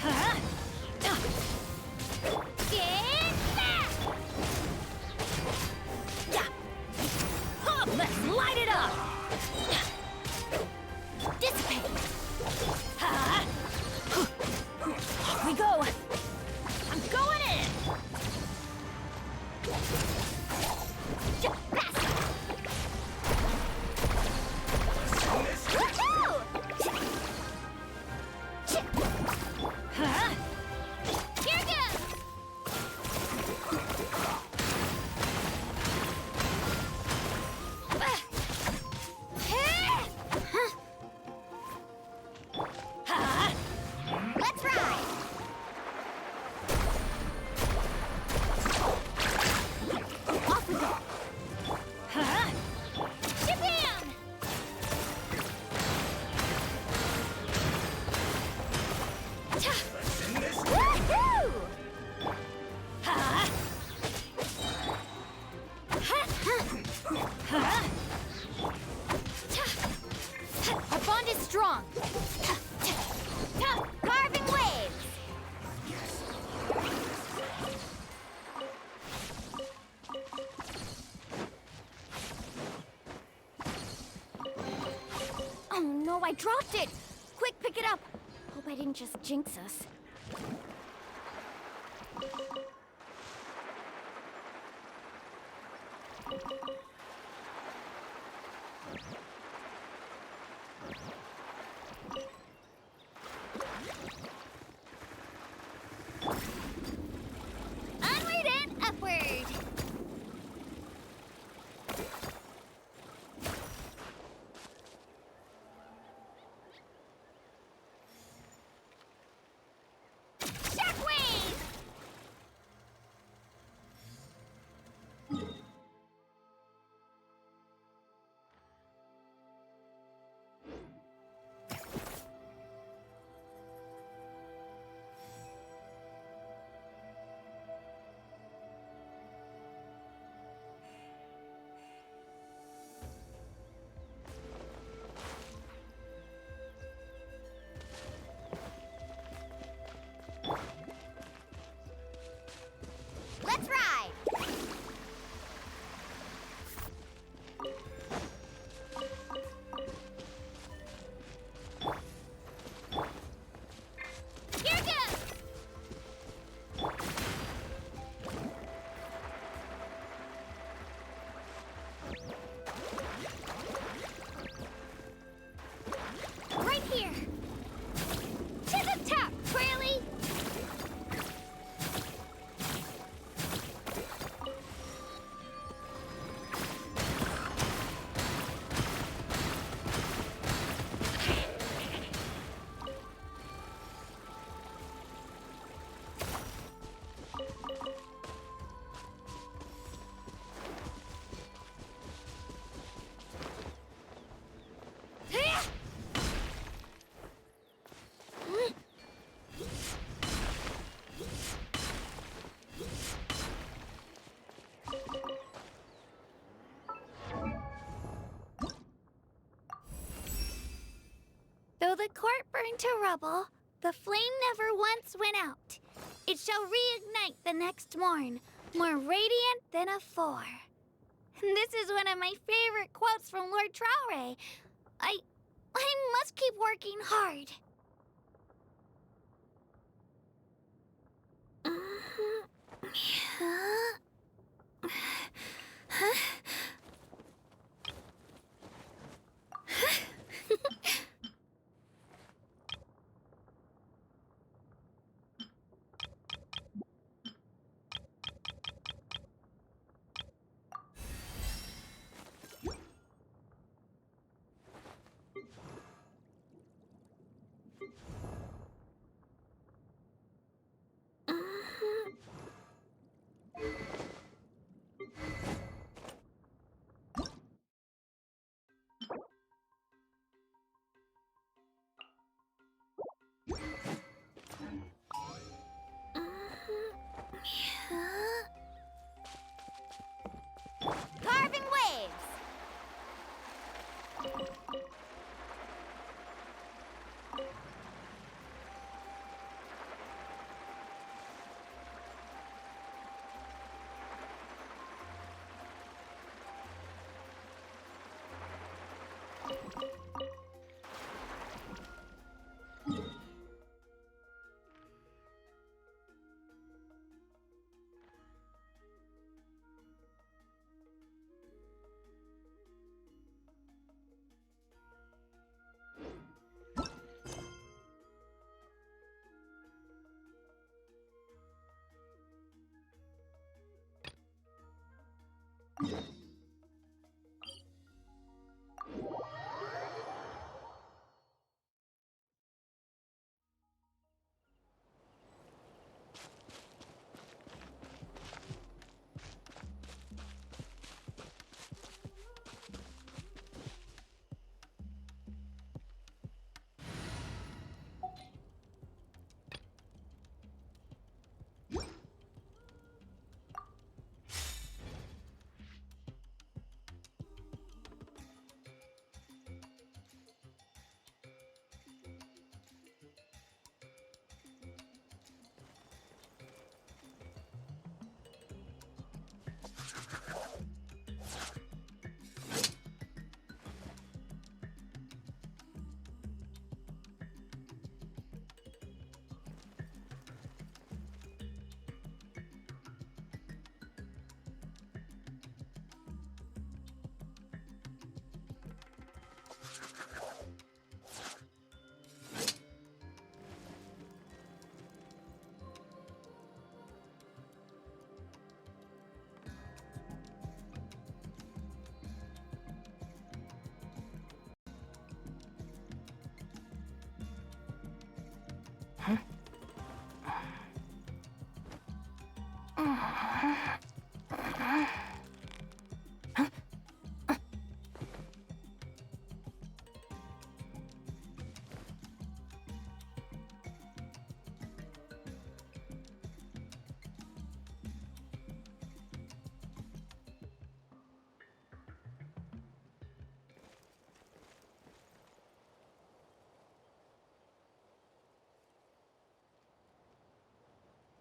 Ha! Get back! Yeah! Huh, let's light it up! Dissipate! Ha! Off we go! I'm going in! Huh? Here goes! Ha! Let's ride! Off we go! Ha! Shabam! Woohoo! Ha! Ha! Our bond is strong. Carving waves. Oh no, I dropped it. Quick, pick it up. Hope I didn't just jinx us. Onward and upward. Shockwave! Let's ride! Here goes! Right here! To the top, Twirly! Though the court burned to rubble, the flame never once went out. It shall reignite the next morn, more radiant than afore. This is one of my favorite quotes from Lord Traore. I must keep working hard.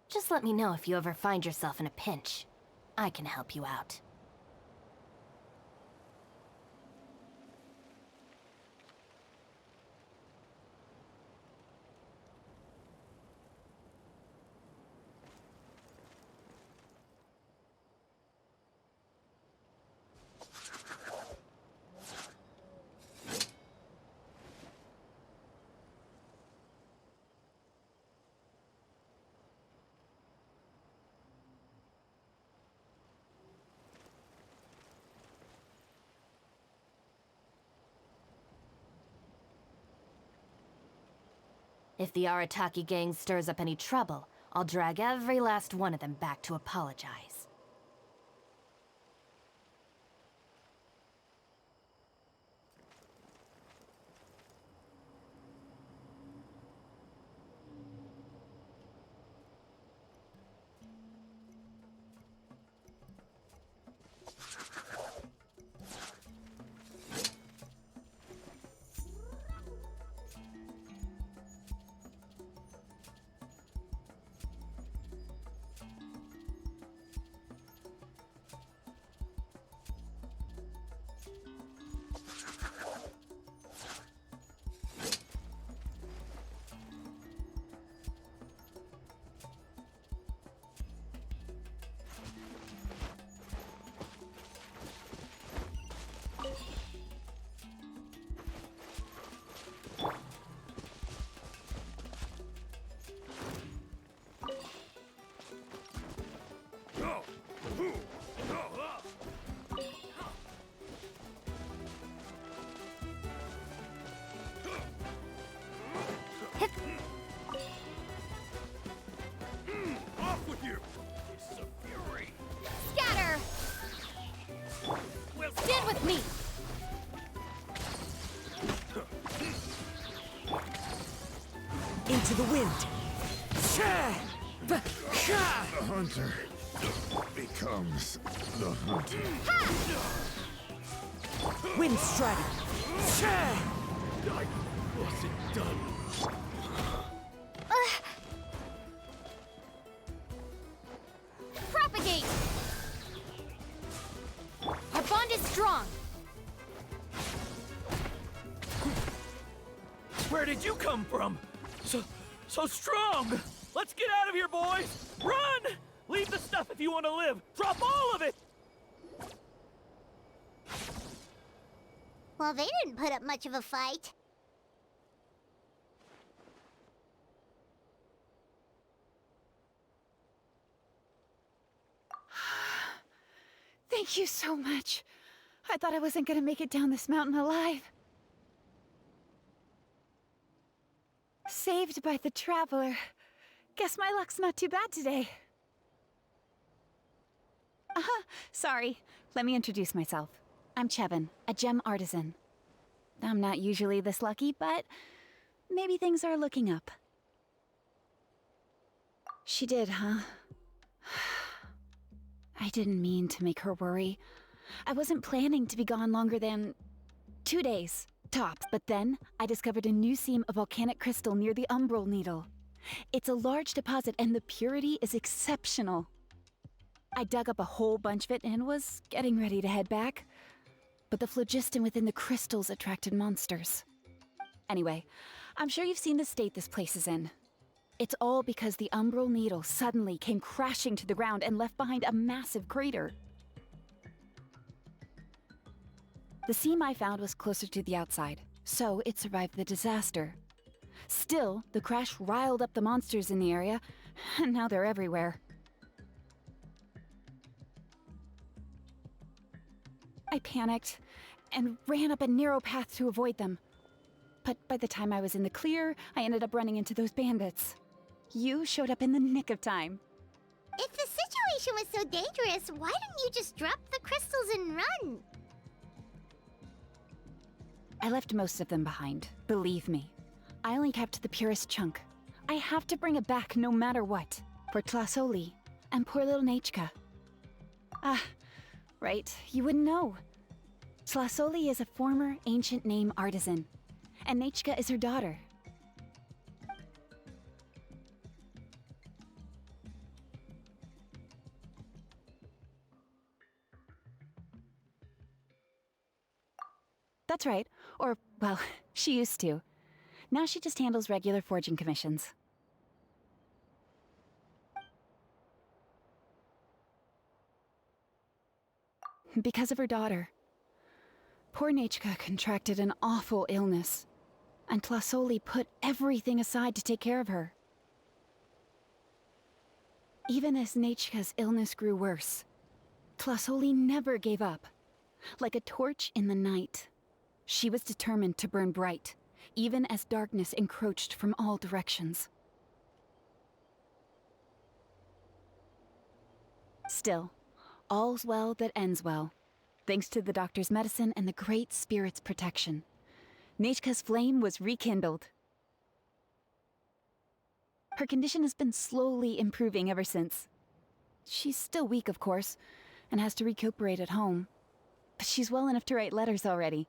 Just let me know if you ever find yourself in a pinch. I can help you out. If the Arataki gang stirs up any trouble, I'll drag every last one of them back to apologize. Off with you! It's a fury! Scatter! Stand with me! Into the wind! The hunter becomes the hunter. Wind strider! I wasn't done. Propagate! Our bond is strong. Where did you come from? So strong! Let's get out of here, boys! Run! Leave the stuff if you want to live! Drop all of it! Well, they didn't put up much of a fight. Thank Thank you so much. I thought I wasn't gonna make it down this mountain alive. Saved by the Traveler. Guess my luck's not too bad today. Sorry. Let me introduce myself. I'm Chevin, a gem artisan. I'm not usually this lucky, but maybe things are looking up. She did, huh? I didn't mean to make her worry. I wasn't planning to be gone longer than 2 days, tops. But then, I discovered a new seam of volcanic crystal near the Umbral Needle. It's a large deposit and the purity is exceptional. I dug up a whole bunch of it and was getting ready to head back. But the phlogiston within the crystals attracted monsters. Anyway, I'm sure you've seen the state this place is in. It's all because the Umbral Needle suddenly came crashing to the ground and left behind a massive crater. The seam I found was closer to the outside, so it survived the disaster. Still, the crash riled up the monsters in the area, and now they're everywhere. I panicked and ran up a narrow path to avoid them. But by the time I was in the clear, I ended up running into those bandits. You showed up in the nick of time. If the situation was so dangerous, why didn't you just drop the crystals and run? I left most of them behind, believe me. I only kept the purest chunk. I have to bring it back no matter what. For Tlasoli and poor little Nachka. Right, you wouldn't know. Tlasoli is a former ancient name artisan, and Nachka is her daughter. That's right. Or, well, she used to. Now she just handles regular forging commissions. Because of her daughter. Poor Nachka contracted an awful illness, and Tlasoli put everything aside to take care of her. Even as Nachka's illness grew worse, Tlasoli never gave up. Like a torch in the night, she was determined to burn bright, even as darkness encroached from all directions. Still, all's well that ends well. Thanks to the doctor's medicine and the Great Spirit's protection, Nachka's flame was rekindled. Her condition has been slowly improving ever since. She's still weak, of course, and has to recuperate at home. But she's well enough to write letters already.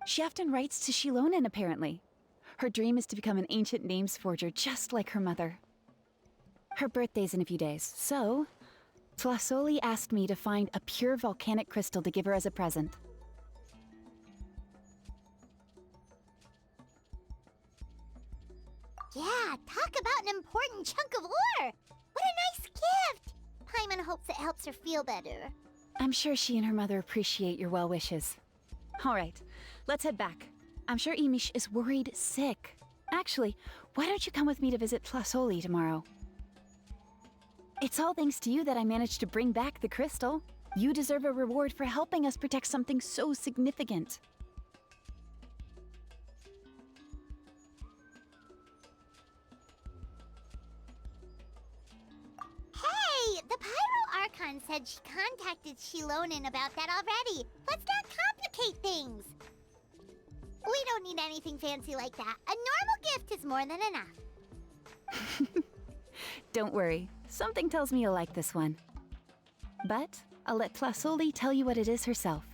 She often writes to Shilonen, apparently. Her dream is to become an ancient names forger, just like her mother. Her birthday's in a few days, so Tlasoli asked me to find a pure volcanic crystal to give her as a present. Yeah, talk about an important chunk of ore! What a nice gift! Paimon hopes it helps her feel better. I'm sure she and her mother appreciate your well wishes. All right, let's head back. I'm sure Imish is worried sick. Actually, why don't you come with me to visit Tlasoli tomorrow? It's all thanks to you that I managed to bring back the crystal. You deserve a reward for helping us protect something so significant. Hey, the Pyro Archon said she contacted Shilonen about that already. Let's not complicate things. We don't need anything fancy like that. A normal gift is more than enough. Don't worry, something tells me you'll like this one. But I'll let Tlasoli tell you what it is herself.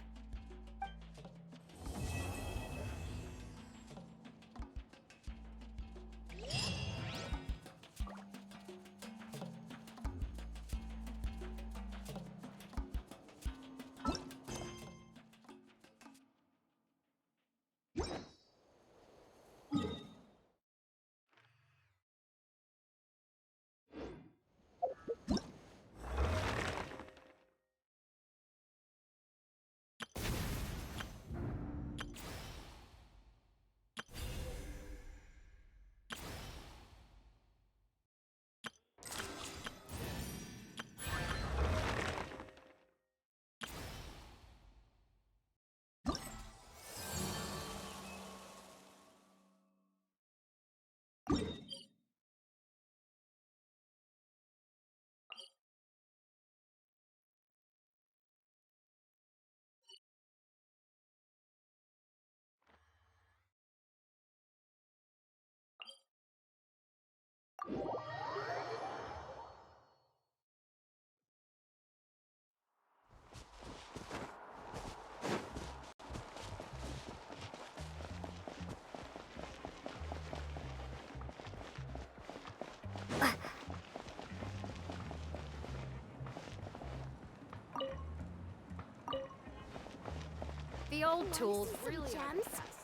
The old tools See some really are. gems?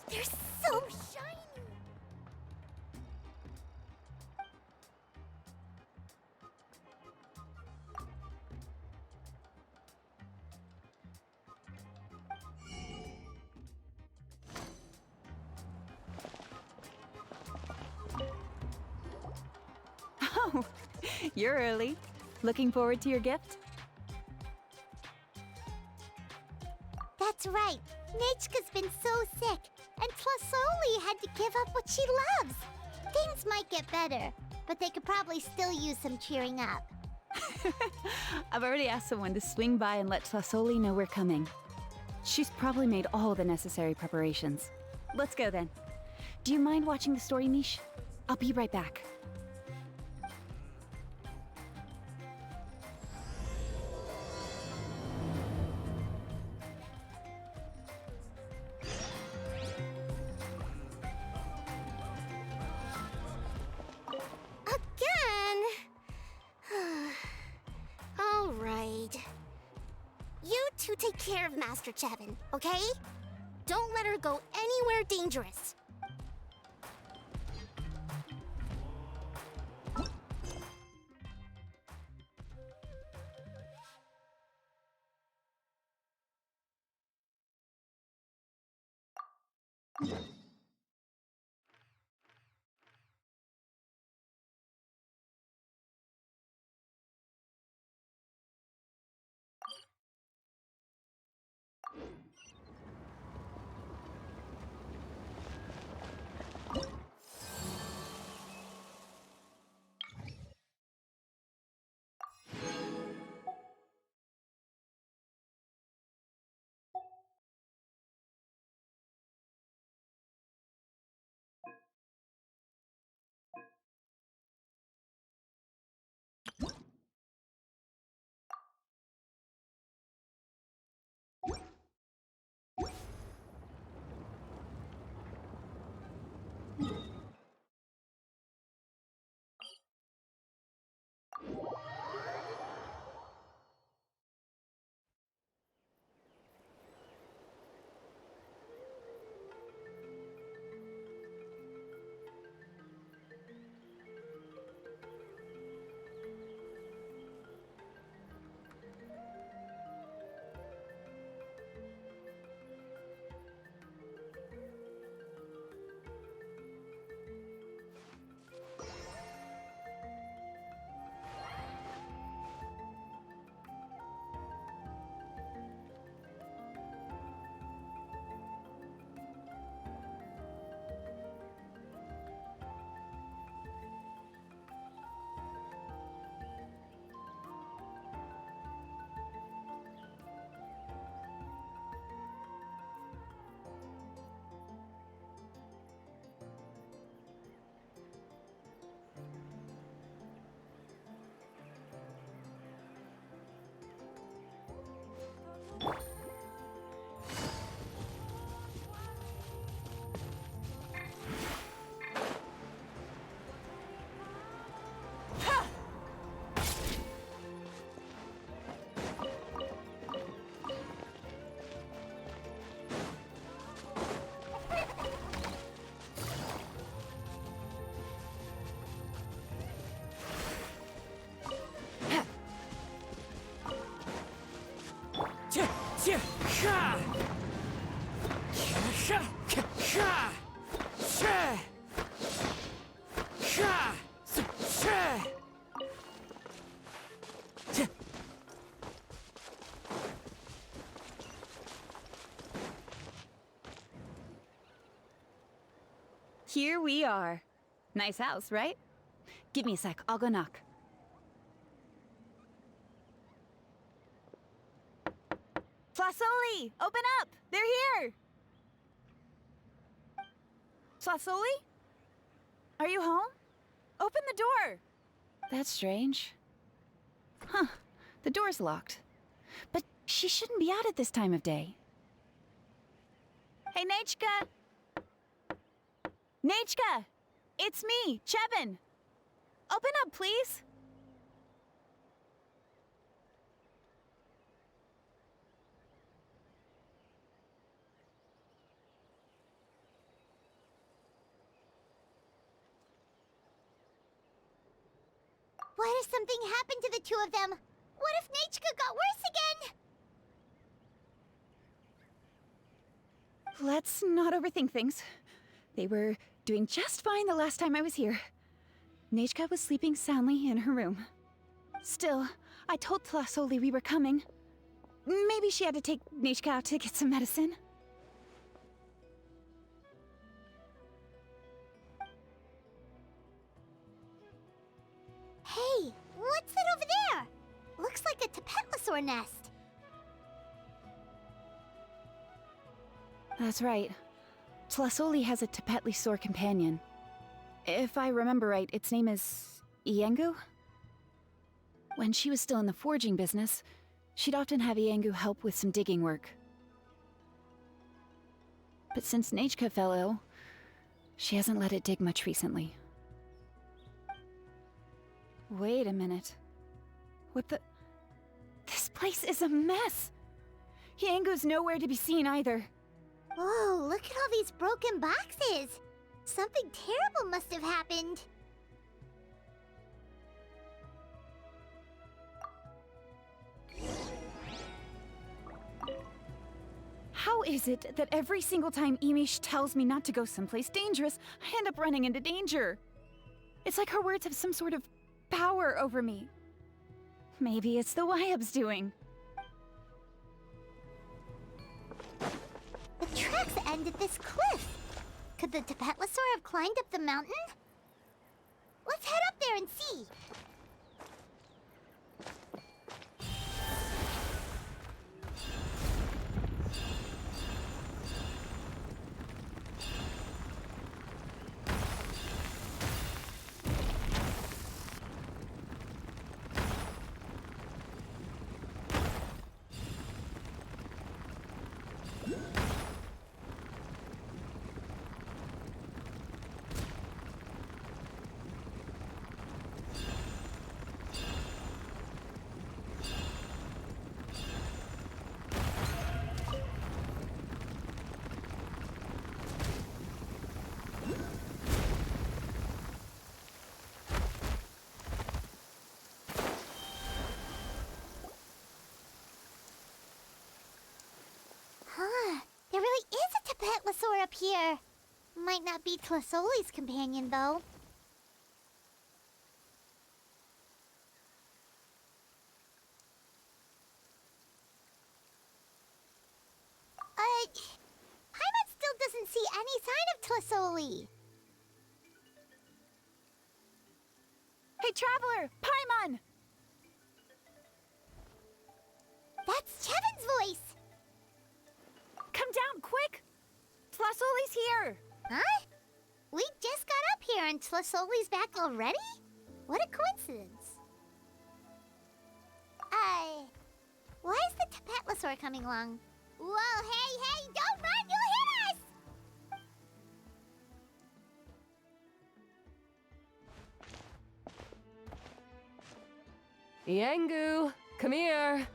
They're so shiny. Oh, you're early. Looking forward to your gift? That's right. Nechka's been so sick, and Tlasoli had to give up what she loves. Things might get better, but they could probably still use some cheering up. I've already asked someone to swing by and let Tlasoli know we're coming. She's probably made all the necessary preparations. Let's go then. Do you mind watching the story niche? I'll be right back. Again? All right. You two take care of Master Chevin, okay? Don't let her go anywhere dangerous. Here we are. Nice house, right? Give me a sec, I'll go knock. Tlasoli! Open up! They're here! Tlasoli? Are you home? Open the door! That's strange. Huh, the door's locked. But she shouldn't be out at this time of day. Hey, Nechka! Nechka! It's me, Chevin! Open up, please! What if something happened to the two of them? What if Nachka got worse again? Let's not overthink things. They were doing just fine the last time I was here. Nachka was sleeping soundly in her room. Still, I told Tlasoli we were coming. Maybe she had to take Nachka out to get some medicine. Hey, what's that over there? Looks like a Tapetlosaur nest. That's right. Tlasoli has a Tapetlosaur companion. If I remember right, its name is Iengu? When she was still in the forging business, she'd often have Iengu help with some digging work. But since Nachka fell ill, she hasn't let it dig much recently. Wait a minute. What the... This place is a mess! Iengu's nowhere to be seen either. Whoa, look at all these broken boxes! Something terrible must have happened. How is it that every single time Imish tells me not to go someplace dangerous, I end up running into danger? It's like her words have some sort of power over me. Maybe it's the Wyab's doing. The tracks end at this cliff. Could the Tapetlosaur have climbed up the mountain? Let's head up there and see. Huh, there really is a Tapetlosaur up here. Might not be Tlasoli's companion, though. Paimon still doesn't see any sign of Tlasoli. Hey, Traveler! Paimon! That's Chevin's voice! Come down, quick! Tlasoli's here! Huh? We just got up here and Tlasoli's back already? What a coincidence. Why is the Tapetlosaur coming along? Whoa, hey, don't run, you'll hit us! Iengu, come here.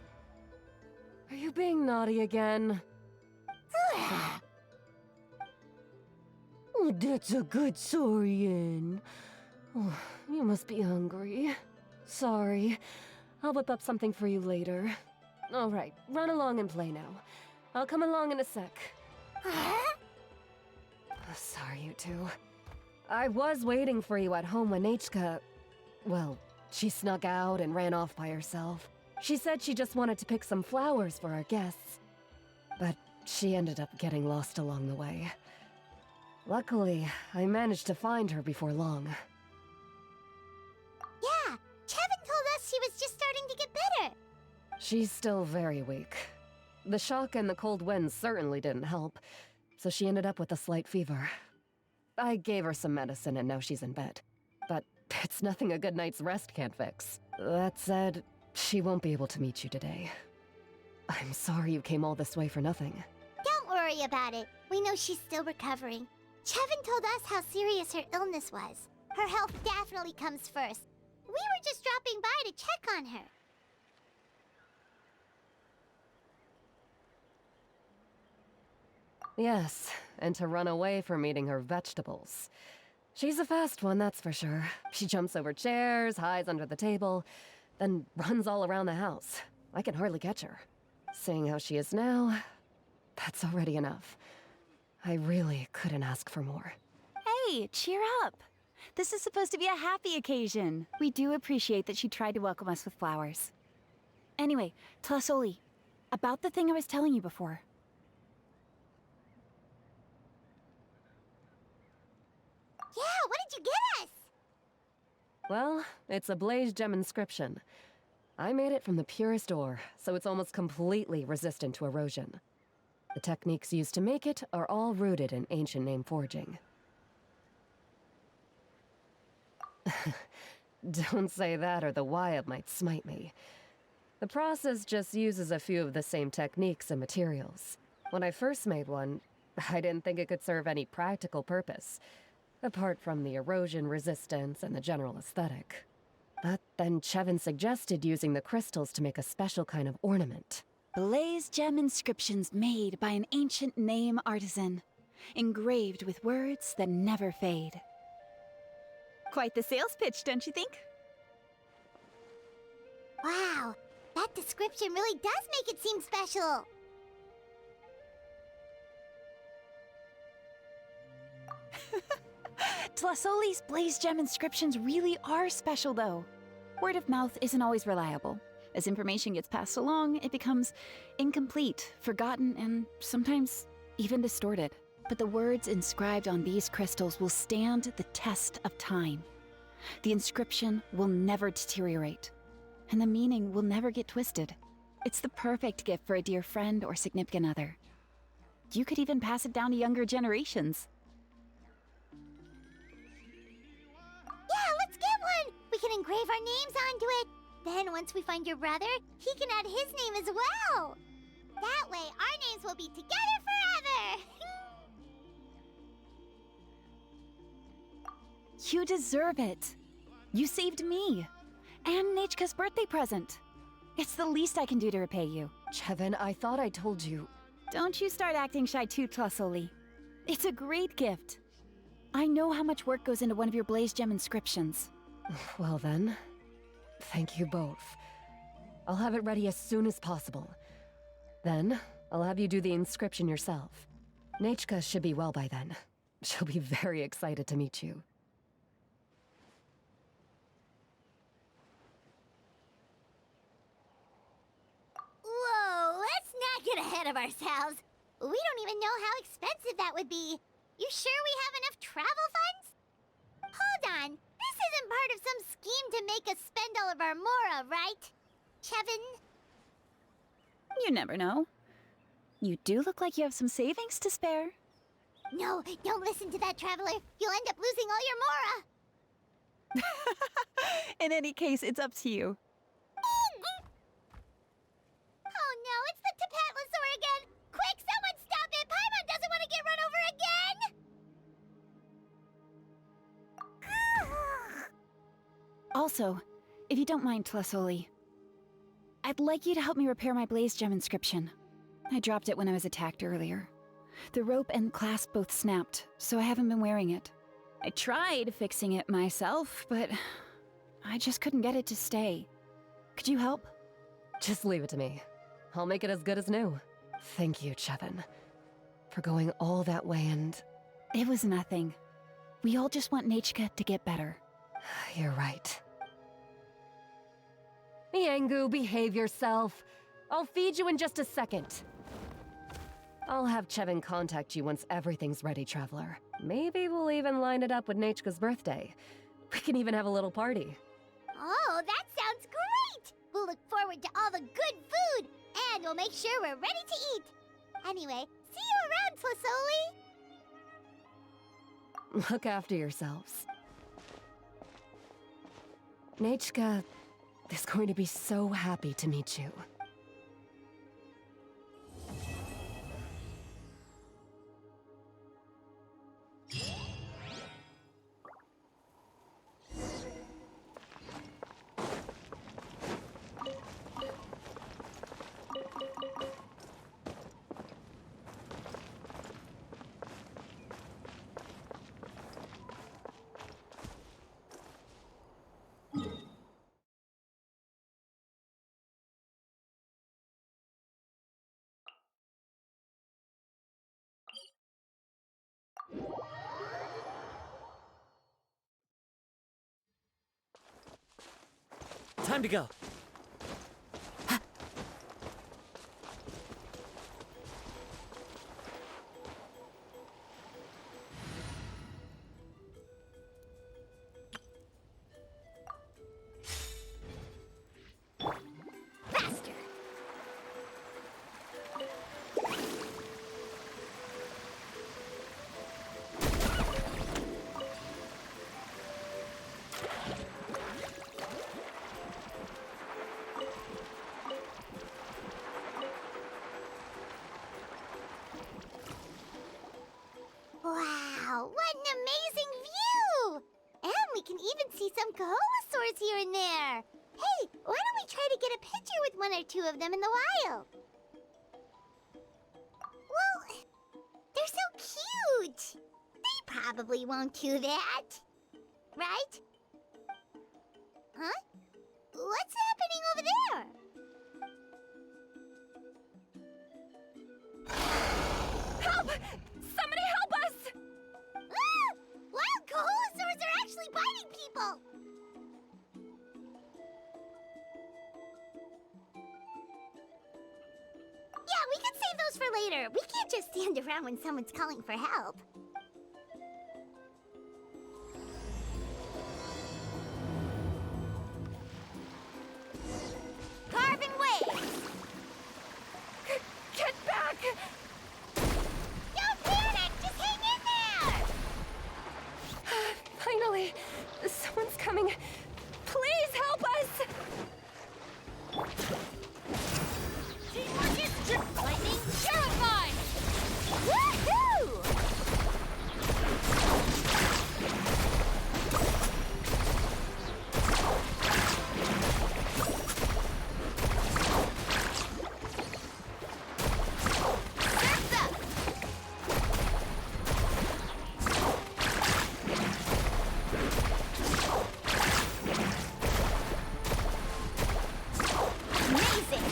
Are you being naughty again? Oh, that's a good saurian. Oh, you must be hungry. Sorry. I'll whip up something for you later. All right, run along and play now. I'll come along in a sec. Huh? Sorry, you two. I was waiting for you at home when Nachka... Well, she snuck out and ran off by herself. She said she just wanted to pick some flowers for our guests. But she ended up getting lost along the way. Luckily, I managed to find her before long. Yeah, Chevin told us she was just starting to get better. She's still very weak. The shock and the cold winds certainly didn't help, so she ended up with a slight fever. I gave her some medicine and now she's in bed. But it's nothing a good night's rest can't fix. That said, she won't be able to meet you today. I'm sorry you came all this way for nothing. Don't worry about it. We know she's still recovering. Chevin told us how serious her illness was. Her health definitely comes first. We were just dropping by to check on her. Yes, and to run away from eating her vegetables. She's a fast one, that's for sure. She jumps over chairs, hides under the table, then runs all around the house. I can hardly catch her. Seeing how she is now, that's already enough. I really couldn't ask for more. Hey, cheer up. This is supposed to be a happy occasion. We do appreciate that she tried to welcome us with flowers. Anyway, Tlasoli, about the thing I was telling you before. Yeah, what did you get us? Well, it's a blaze gem inscription. I made it from the purest ore, so it's almost completely resistant to erosion. The techniques used to make it are all rooted in ancient name forging. Don't say that or the Wyatt might smite me. The process just uses a few of the same techniques and materials. When I first made one, I didn't think it could serve any practical purpose, apart from the erosion resistance and the general aesthetic. But then Chevin suggested using the crystals to make a special kind of ornament. Blaze gem inscriptions made by an ancient name artisan, engraved with words that never fade. Quite the sales pitch, don't you think? Wow, that description really does make it seem special. Tlasoli's blaze gem inscriptions really are special, though. Word of mouth isn't always reliable. As information gets passed along, it becomes incomplete, forgotten, and sometimes even distorted. But the words inscribed on these crystals will stand the test of time. The inscription will never deteriorate, and the meaning will never get twisted. It's the perfect gift for a dear friend or significant other. You could even pass it down to younger generations. Yeah, let's get one! We can engrave our names onto it. Then once we find your brother, he can add his name as well. That way, our names will be together forever! You deserve it. You saved me. And Nechka's birthday present. It's the least I can do to repay you. Chevin, I thought I told you. Don't you start acting shy too, Tlasoli. It's a great gift. I know how much work goes into one of your blaze gem inscriptions. Well then, thank you both. I'll have it ready as soon as possible. Then, I'll have you do the inscription yourself. Nechka should be well by then. She'll be very excited to meet you. Whoa, let's not get ahead of ourselves. We don't even know how expensive that would be. You sure we have enough travel funds? Hold on, this isn't part of some scheme to make us spend all of our mora, right? Chevin? You never know. You do look like you have some savings to spare. No, don't listen to that traveler. You'll end up losing all your mora. In any case, it's up to you. Oh no, it's the Tapatlosaur again! Quick, someone stop it! Paimon doesn't want to get run over again! Also, if you don't mind, Tlasoli, I'd like you to help me repair my blaze gem inscription. I dropped it when I was attacked earlier. The rope and clasp both snapped, so I haven't been wearing it. I tried fixing it myself, but I just couldn't get it to stay. Could you help? Just leave it to me. I'll make it as good as new. Thank you, Chevin, for going all that way and... It was nothing. We all just want Nechka to get better. You're right. Miangu, behave yourself. I'll feed you in just a second. I'll have Chevin contact you once everything's ready, Traveler. Maybe we'll even line it up with Nechka's birthday. We can even have a little party. Oh, that sounds great! We'll look forward to all the good food, and we'll make sure we're ready to eat. Anyway, see you around, Tlasoli! Look after yourselves. Nechka is going to be so happy to meet you. Time to go. Faster! Wow, what an amazing view! And we can even see some Kaholosaurs here and there. Hey, why don't we try to get a picture with one or two of them in the wild? Well, they're so cute. They probably won't do that. Right? Huh? What's happening over there? Help! Somebody help us! Ah! Wild Kaholosaurs are actually biting people! Yeah, we can save those for later. We can't just stand around when someone's calling for help. Carving waves! Get back! Don't panic! Just hang in there! Finally, someone's coming. Please help us! Teamwork is true! Lightning terrified! Woohoo! Surf's up! Amazing!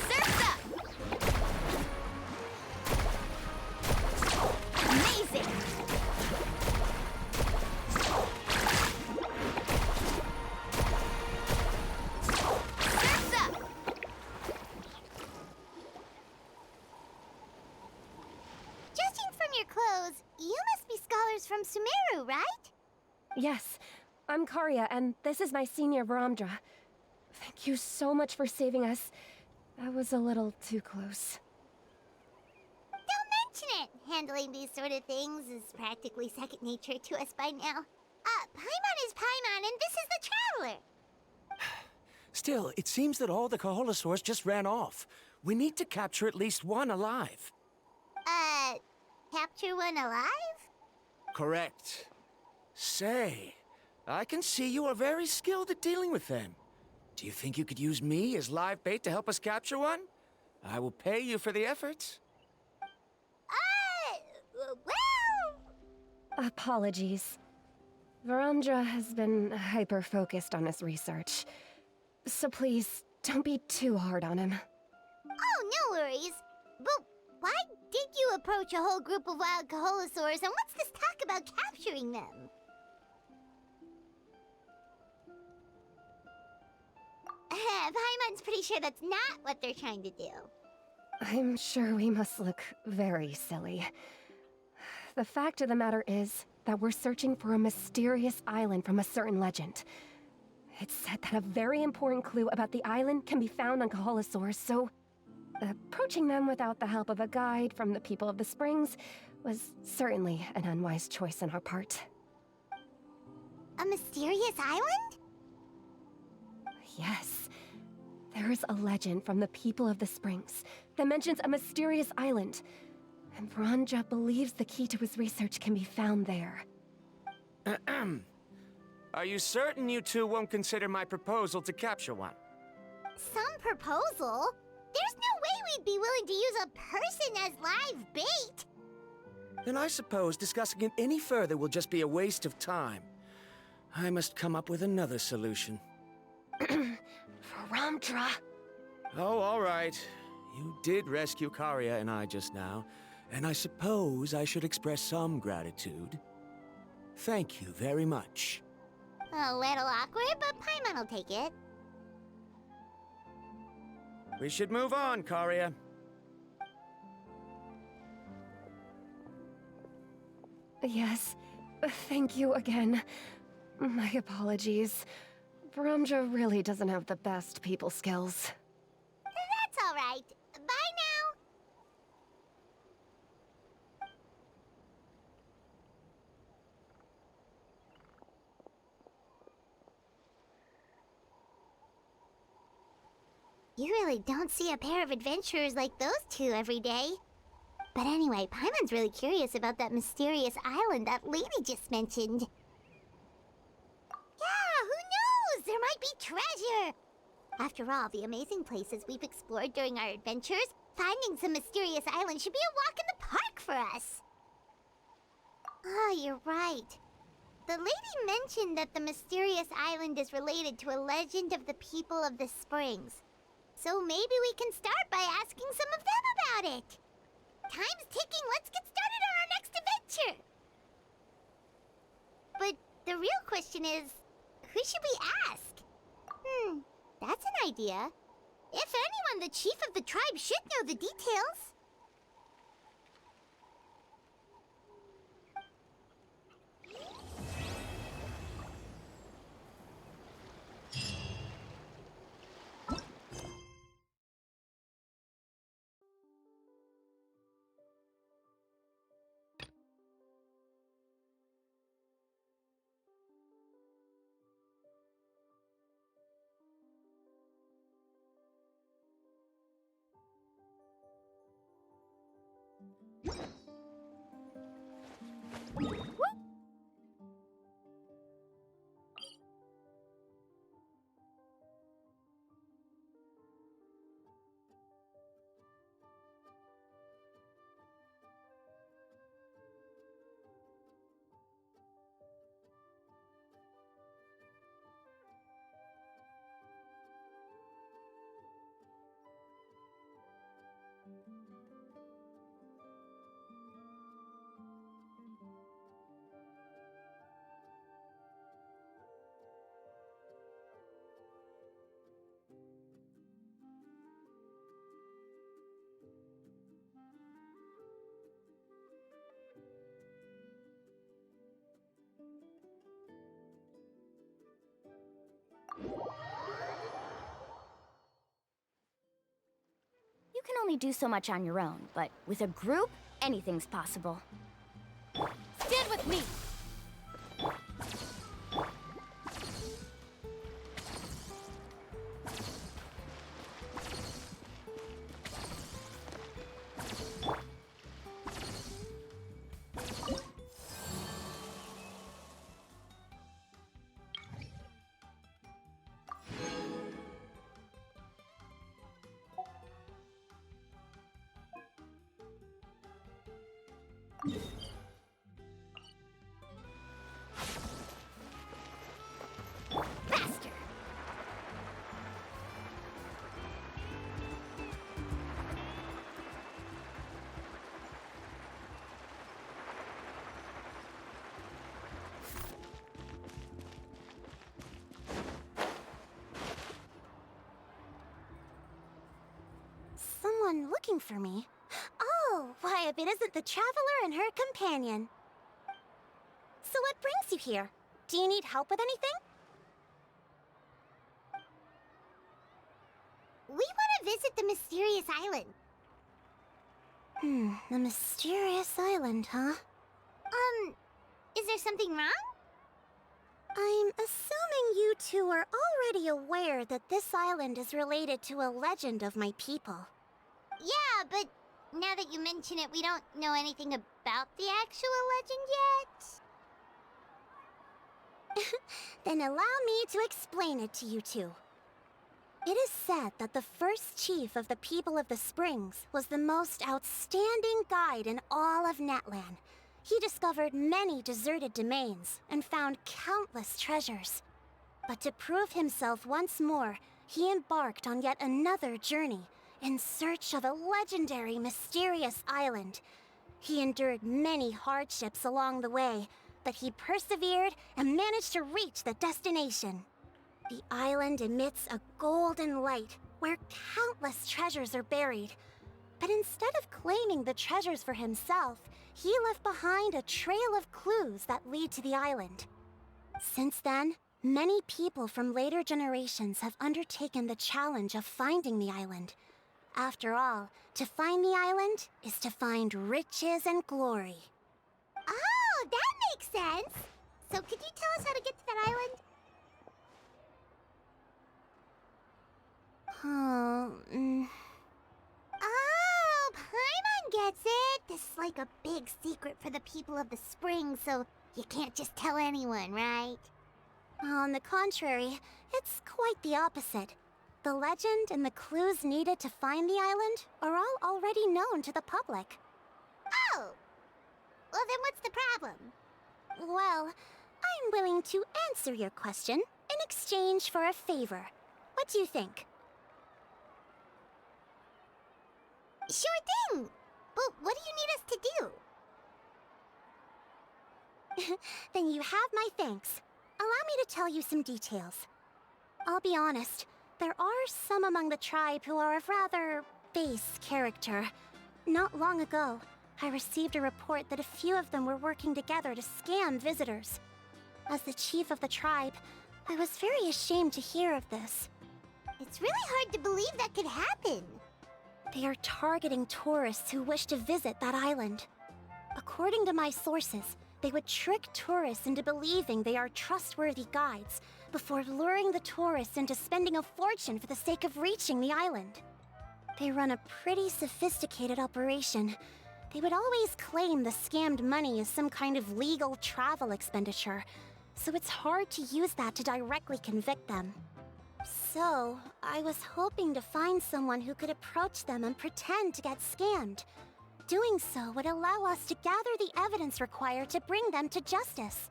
Surf's up! Amazing! Surf's up! Judging from your clothes, you must be scholars from Sumeru, right? Yes, I'm Karya, and this is my senior Varamdra. Thank you so much for saving us. That was a little too close. Don't mention it! Handling these sort of things is practically second nature to us by now. Paimon is Paimon, and this is the Traveler! Still, it seems that all the Kaholosaurs just ran off. We need to capture at least one alive. Capture one alive? Correct. Say, I can see you are very skilled at dealing with them. Do you think you could use me as live bait to help us capture one? I will pay you for the effort. Well... Apologies. Varamdra has been hyper-focused on his research. So please, don't be too hard on him. Oh, no worries. But why did you approach a whole group of wild Kaholosaurs, and what's this talk about capturing them? Paimon's pretty sure that's not what they're trying to do. I'm sure we must look very silly. The fact of the matter is that we're searching for a mysterious island from a certain legend. It's said that a very important clue about the island can be found on Kaholosaurs, so approaching them without the help of a guide from the people of the Springs was certainly an unwise choice on our part. A mysterious island? Yes. There is a legend from the people of the Springs that mentions a mysterious island, and Varamdra believes the key to his research can be found there. Are you certain you two won't consider my proposal to capture one? Some proposal? There's no way we'd be willing to use a person as live bait! Then I suppose discussing it any further will just be a waste of time. I must come up with another solution. Varamdra! Oh, all right. You did rescue Karya and I just now, and I suppose I should express some gratitude. Thank you very much. A little awkward, but Paimon will take it. We should move on, Karia. Yes, thank you again. My apologies. Bromja really doesn't have the best people skills. That's all right. Bye now. You really don't see a pair of adventurers like those two every day. But anyway, Paimon's really curious about that mysterious island that lady just mentioned. Yeah, who knows? There might be treasure! After all the amazing places we've explored during our adventures, finding some mysterious island should be a walk in the park for us. Oh, you're right. The lady mentioned that the mysterious island is related to a legend of the people of the springs. So maybe we can start by asking some of them about it. Time's ticking, let's get started on our next adventure! But the real question is, who should we ask? That's an idea. If anyone, the chief of the tribe should know the details. You can only do so much on your own, but with a group, anything's possible. Stand with me! Faster! Someone looking for me? Oh, why, if it isn't the Traveler and her companion. So what brings you here? Do you need help with anything? We want to visit the mysterious island. The mysterious island, huh? Is there something wrong? I'm assuming you two are already aware that this island is related to a legend of my people. Yeah, but now that you mention it, we don't know anything about the actual legend yet. Then allow me to explain it to you two. It is said that the first chief of the people of the Springs was the most outstanding guide in all of Natlan. He discovered many deserted domains and found countless treasures. But to prove himself once more, he embarked on yet another journey in search of a legendary, mysterious island. He endured many hardships along the way, but he persevered and managed to reach the destination. The island emits a golden light where countless treasures are buried. But instead of claiming the treasures for himself, he left behind a trail of clues that lead to the island. Since then, many people from later generations have undertaken the challenge of finding the island. After all, to find the island is to find riches and glory. Oh, that makes sense. So could you tell us how to get to that island? Oh, Paimon gets it. This is like a big secret for the people of the spring, so you can't just tell anyone, right? On the contrary, it's quite the opposite. The legend and the clues needed to find the island are all already known to the public. Oh! Well, then what's the problem? Well, I'm willing to answer your question in exchange for a favor. What do you think? Sure thing! But what do you need us to do? Then you have my thanks. Allow me to tell you some details. I'll be honest, there are some among the tribe who are of rather base character. Not long ago, I received a report that a few of them were working together to scam visitors. As the chief of the tribe, I was very ashamed to hear of this. It's really hard to believe that could happen. They are targeting tourists who wish to visit that island. According to my sources, they would trick tourists into believing they are trustworthy guides before luring the tourists into spending a fortune for the sake of reaching the island. They run a pretty sophisticated operation. They would always claim the scammed money is some kind of legal travel expenditure, so it's hard to use that to directly convict them. So, I was hoping to find someone who could approach them and pretend to get scammed. Doing so would allow us to gather the evidence required to bring them to justice.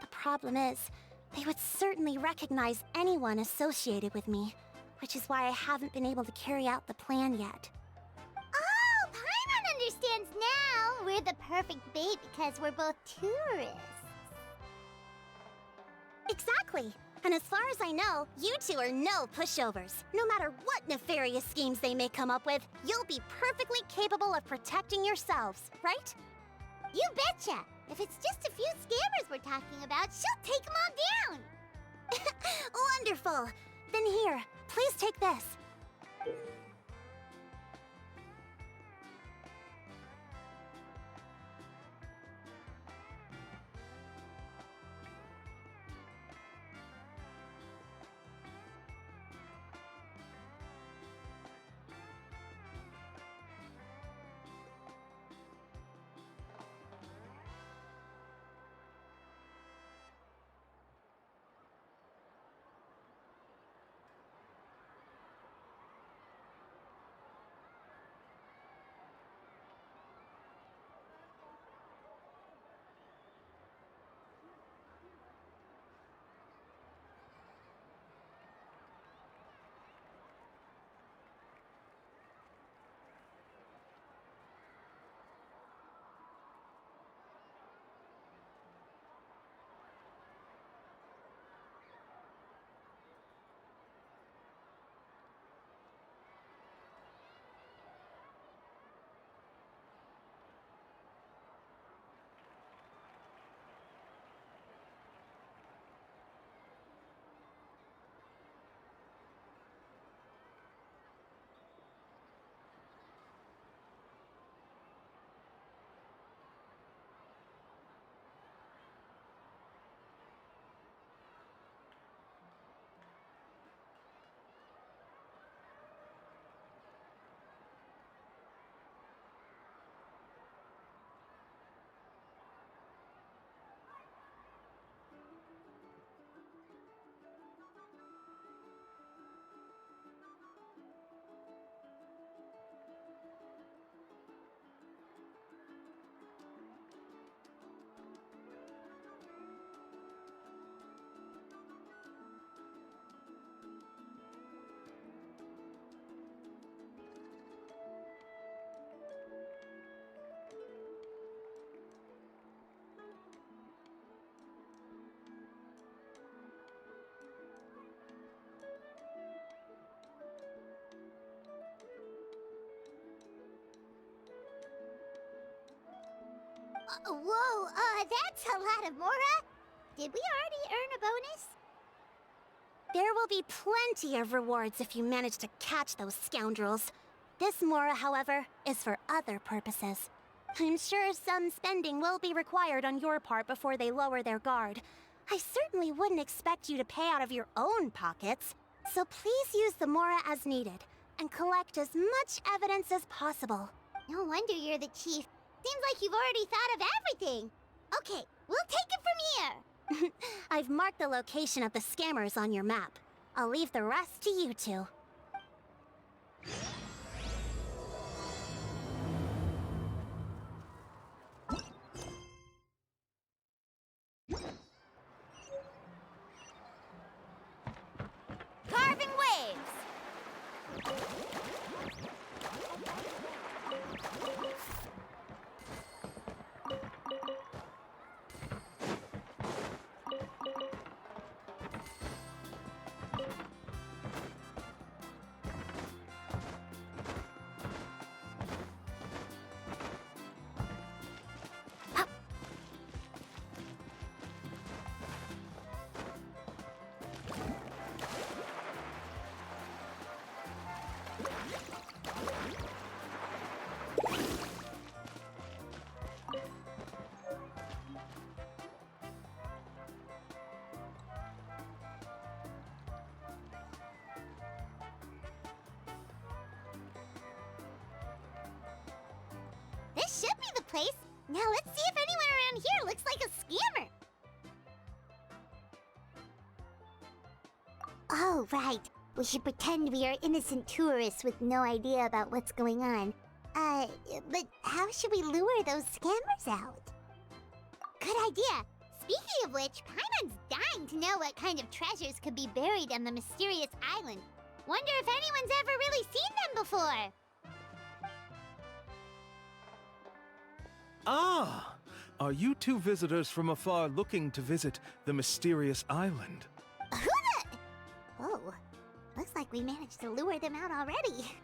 The problem is, they would certainly recognize anyone associated with me, which is why I haven't been able to carry out the plan yet. Oh, Paimon understands now! We're the perfect bait because we're both tourists. Exactly! And as far as I know, you two are no pushovers. No matter what nefarious schemes they may come up with, you'll be perfectly capable of protecting yourselves, right? You betcha! If it's just a few scammers we're talking about, she'll take them all down! Wonderful! Then here, please take this. Whoa, that's a lot of Mora. Did we already earn a bonus? There will be plenty of rewards if you manage to catch those scoundrels. This Mora, however, is for other purposes. I'm sure some spending will be required on your part before they lower their guard. I certainly wouldn't expect you to pay out of your own pockets, so please use the Mora as needed, and collect as much evidence as possible. No wonder you're the chief. Seems like you've already thought of everything. Okay, we'll take it from here. I've marked the location of the scammers on your map. I'll leave the rest to you two. Carving waves! This should be the place. Now let's see if anyone around here looks like a scammer. Oh, right. We should pretend we are innocent tourists with no idea about what's going on. But how should we lure those scammers out? Good idea. Speaking of which, Paimon's dying to know what kind of treasures could be buried on the mysterious island. Wonder if anyone's ever really seen them before. Ah! Are you two visitors from afar looking to visit the mysterious island? Who the... Oh, looks like we managed to lure them out already.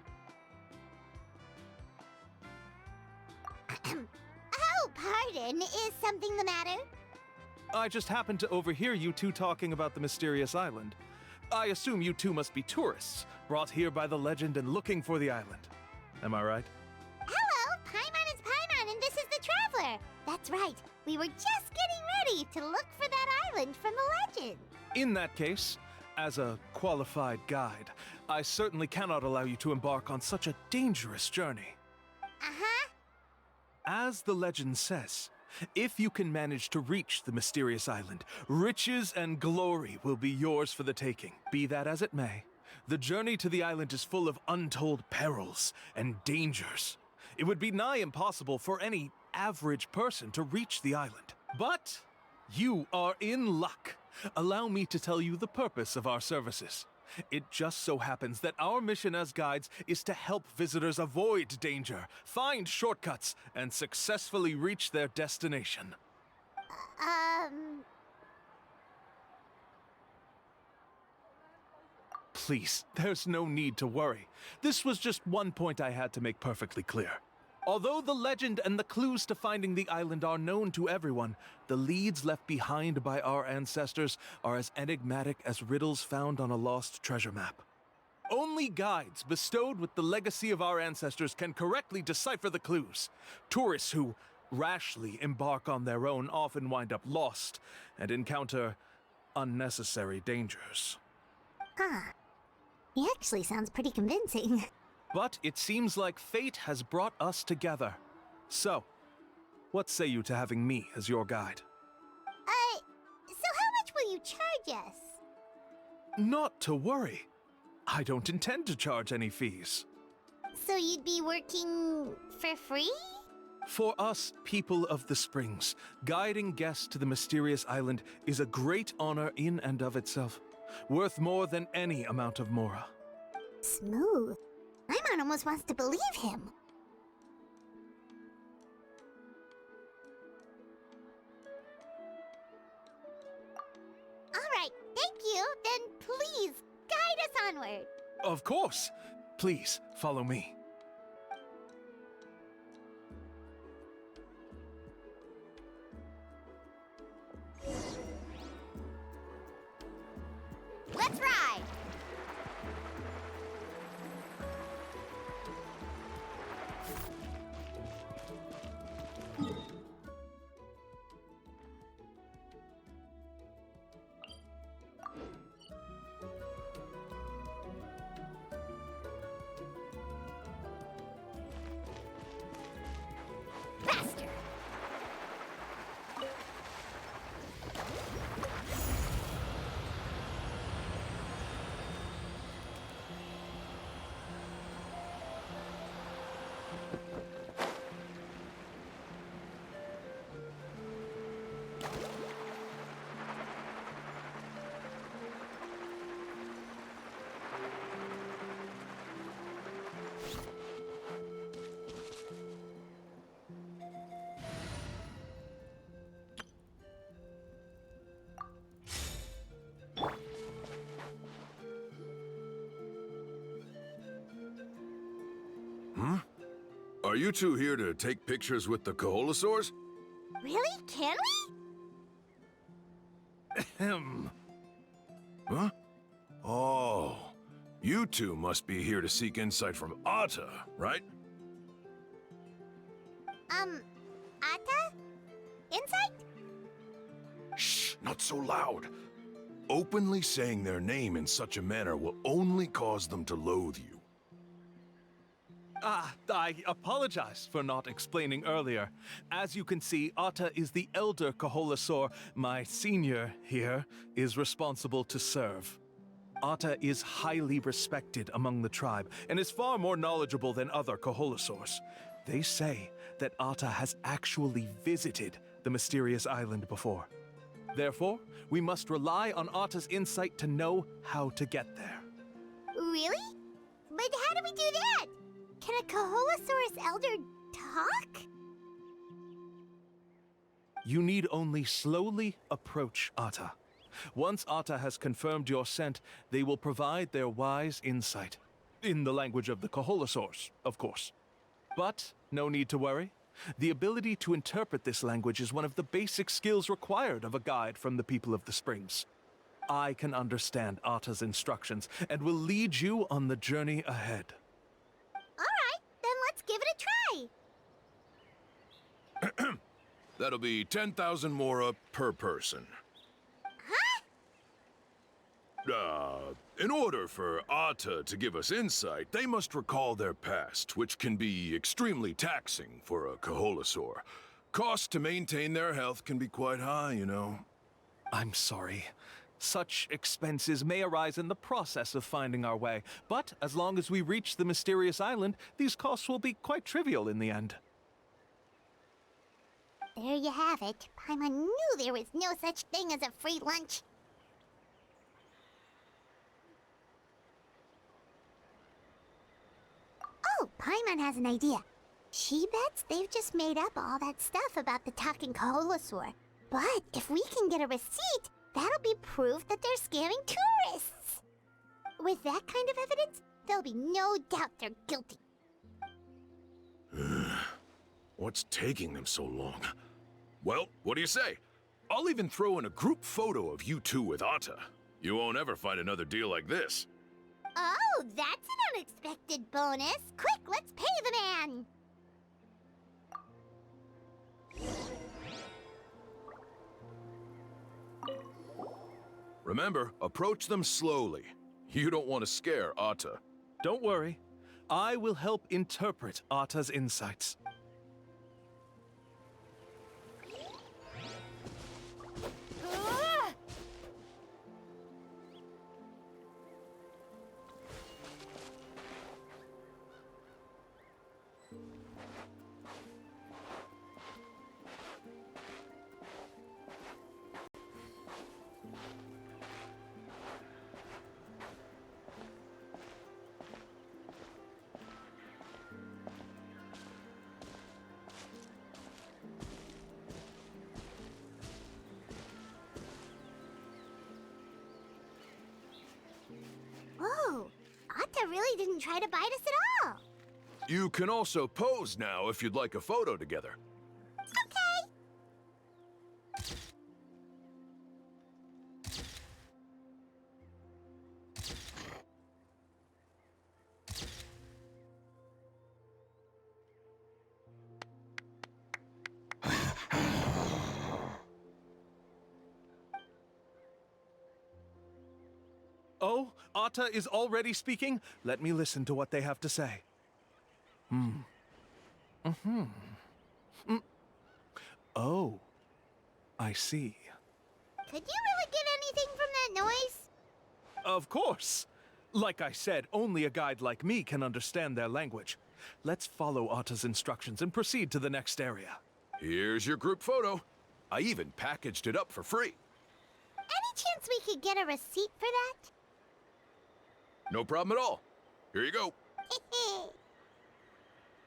Oh, pardon. Is something the matter? I just happened to overhear you two talking about the mysterious island. I assume you two must be tourists, brought here by the legend and looking for the island. Am I right? Hello, Paimon is Paimon, and this is the Traveler. That's right. We were just getting ready to look for that island from the legend. In that case, as a qualified guide, I certainly cannot allow you to embark on such a dangerous journey. Uh-huh. As the legend says, if you can manage to reach the mysterious island, riches and glory will be yours for the taking. Be that as it may, the journey to the island is full of untold perils and dangers. It would be nigh impossible for any average person to reach the island. But you are in luck. Allow me to tell you the purpose of our services. It just so happens that our mission as guides is to help visitors avoid danger, find shortcuts, and successfully reach their destination. Please, there's no need to worry. This was just one point I had to make perfectly clear. Although the legend and the clues to finding the island are known to everyone, the leads left behind by our ancestors are as enigmatic as riddles found on a lost treasure map. Only guides bestowed with the legacy of our ancestors can correctly decipher the clues. Tourists who rashly embark on their own often wind up lost and encounter unnecessary dangers. Huh. He actually sounds pretty convincing. But it seems like fate has brought us together. So, what say you to having me as your guide? So how much will you charge us? Not to worry. I don't intend to charge any fees. So you'd be working for free? For us, people of the Springs, guiding guests to the mysterious island is a great honor in and of itself, worth more than any amount of Mora. Smooth. Paimon almost wants to believe him. All right, thank you. Then please, guide us onward. Of course. Please, follow me. Are you two here to take pictures with the Koholosaurs? Really? Can we? Ahem. Huh? Oh, you two must be here to seek insight from Atta, right? Atta? Insight? Shh, not so loud. Openly saying their name in such a manner will only cause them to loathe you. I apologize for not explaining earlier. As you can see, Atta is the elder Koholosaur. My senior here is responsible to serve. Atta is highly respected among the tribe and is far more knowledgeable than other Koholosaurs. They say that Atta has actually visited the mysterious island before. Therefore, we must rely on Atta's insight to know how to get there. Really? But how do we do that? Can a Koholosaurus elder talk? You need only slowly approach Atta. Once Atta has confirmed your scent, they will provide their wise insight. In the language of the Koholosaurs, of course. But no need to worry. The ability to interpret this language is one of the basic skills required of a guide from the people of the Springs. I can understand Atta's instructions and will lead you on the journey ahead. Alright, then let's give it a try. That'll be 10,000 mora per person. In order for Atta to give us insight, they must recall their past, which can be extremely taxing for a Koholosaur. Cost to maintain their health can be quite high, you know. I'm sorry. Such expenses may arise in the process of finding our way, but as long as we reach the mysterious island, these costs will be quite trivial in the end. There you have it. Paimon knew there was no such thing as a free lunch. Oh, Paimon has an idea. She bets they've just made up all that stuff about the talking Koholosaur. But if we can get a receipt, that'll be proof that they're scamming tourists. With that kind of evidence, there'll be no doubt they're guilty. What's taking them so long? Well, what do you say? I'll even throw in a group photo of you two with Atta. You won't ever find another deal like this. Oh, that's an unexpected bonus. Quick, let's pay the man. Remember, approach them slowly. You don't want to scare Atta. Don't worry. I will help interpret Atta's insights. Whoa, Atta really didn't try to bite us at all. You can also pose now if you'd like a photo together. Okay. Oh, Atta is already speaking? Let me listen to what they have to say. Oh, I see. Could you really get anything from that noise? Of course. Like I said, only a guide like me can understand their language. Let's follow Atta's instructions and proceed to the next area. Here's your group photo. I even packaged it up for free. Any chance we could get a receipt for that? No problem at all. Here you go.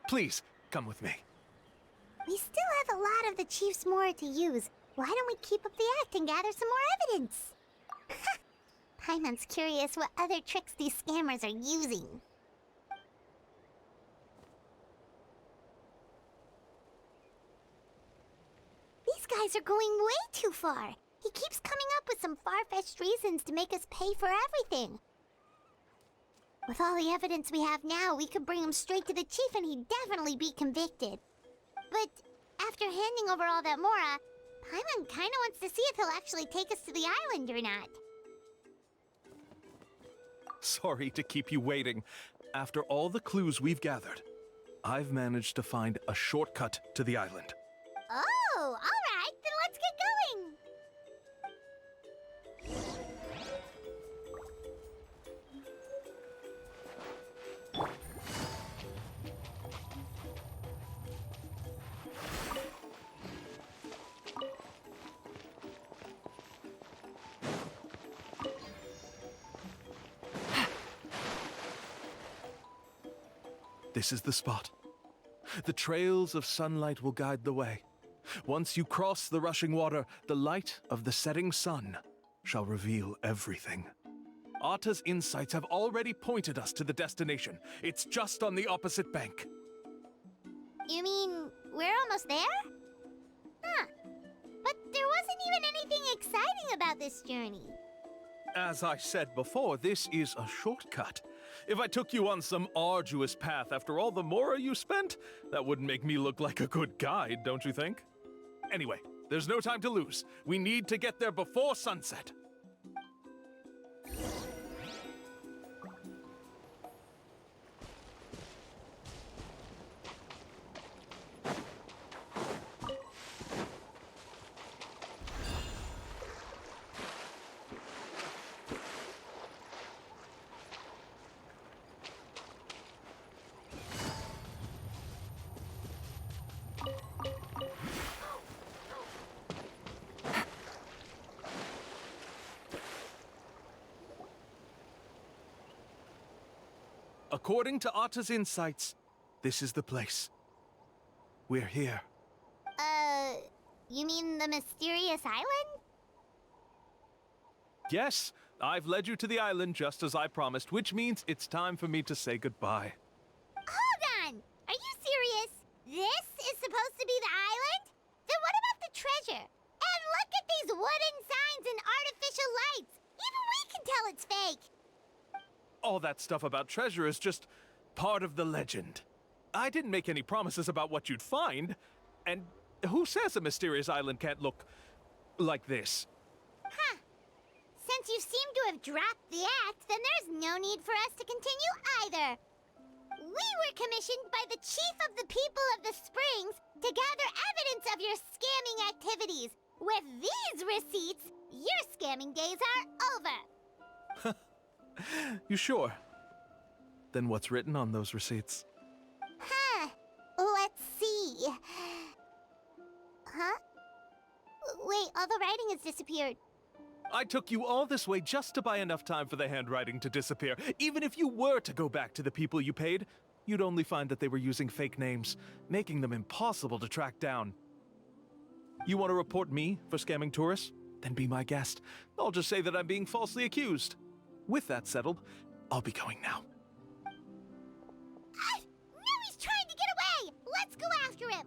Please, come with me. We still have a lot of the Chief's Mora to use. Why don't we keep up the act and gather some more evidence? Paimon's curious what other tricks these scammers are using. guys are going way too far. He keeps coming up with some far-fetched reasons to make us pay for everything. With all the evidence we have now, we could bring him straight to the chief and he'd definitely be convicted. But after handing over all that Mora, Paimon kinda wants to see if he'll actually take us to the island or not. Sorry to keep you waiting. After all the clues we've gathered, I've managed to find a shortcut to the island. Oh, alright, then let's get going! This is the spot. The trails of sunlight will guide the way. Once you cross the rushing water, the light of the setting sun shall reveal everything. Atta's insights have already pointed us to the destination. It's just on the opposite bank. You mean, we're almost there? Huh. But there wasn't even anything exciting about this journey. As I said before, this is a shortcut. If I took you on some arduous path after all the Mora you spent, that wouldn't make me look like a good guide, don't you think? Anyway, there's no time to lose. We need to get there before sunset. According to Atta's insights, this is the place. We're here. You mean the mysterious island? Yes, I've led you to the island just as I promised, which means it's time for me to say goodbye. Hold on! Are you serious? This is supposed to be the island? Then what about the treasure? And look at these wooden signs and artificial lights! Even we can tell it's fake! All that stuff about treasure is just part of the legend. I didn't make any promises about what you'd find. And who says a mysterious island can't look like this? Huh. Since you seem to have dropped the act, then there's no need for us to continue either. We were commissioned by the chief of the people of the Springs to gather evidence of your scamming activities. With these receipts, your scamming days are over. You sure? Then what's written on those receipts? Huh. Let's see. Huh? Wait, all the writing has disappeared. I took you all this way just to buy enough time for the handwriting to disappear. Even if you were to go back to the people you paid, you'd only find that they were using fake names, making them impossible to track down. You want to report me for scamming tourists? Then be my guest. I'll just say that I'm being falsely accused. With that settled, I'll be going now. Now he's trying to get away! Let's go after him!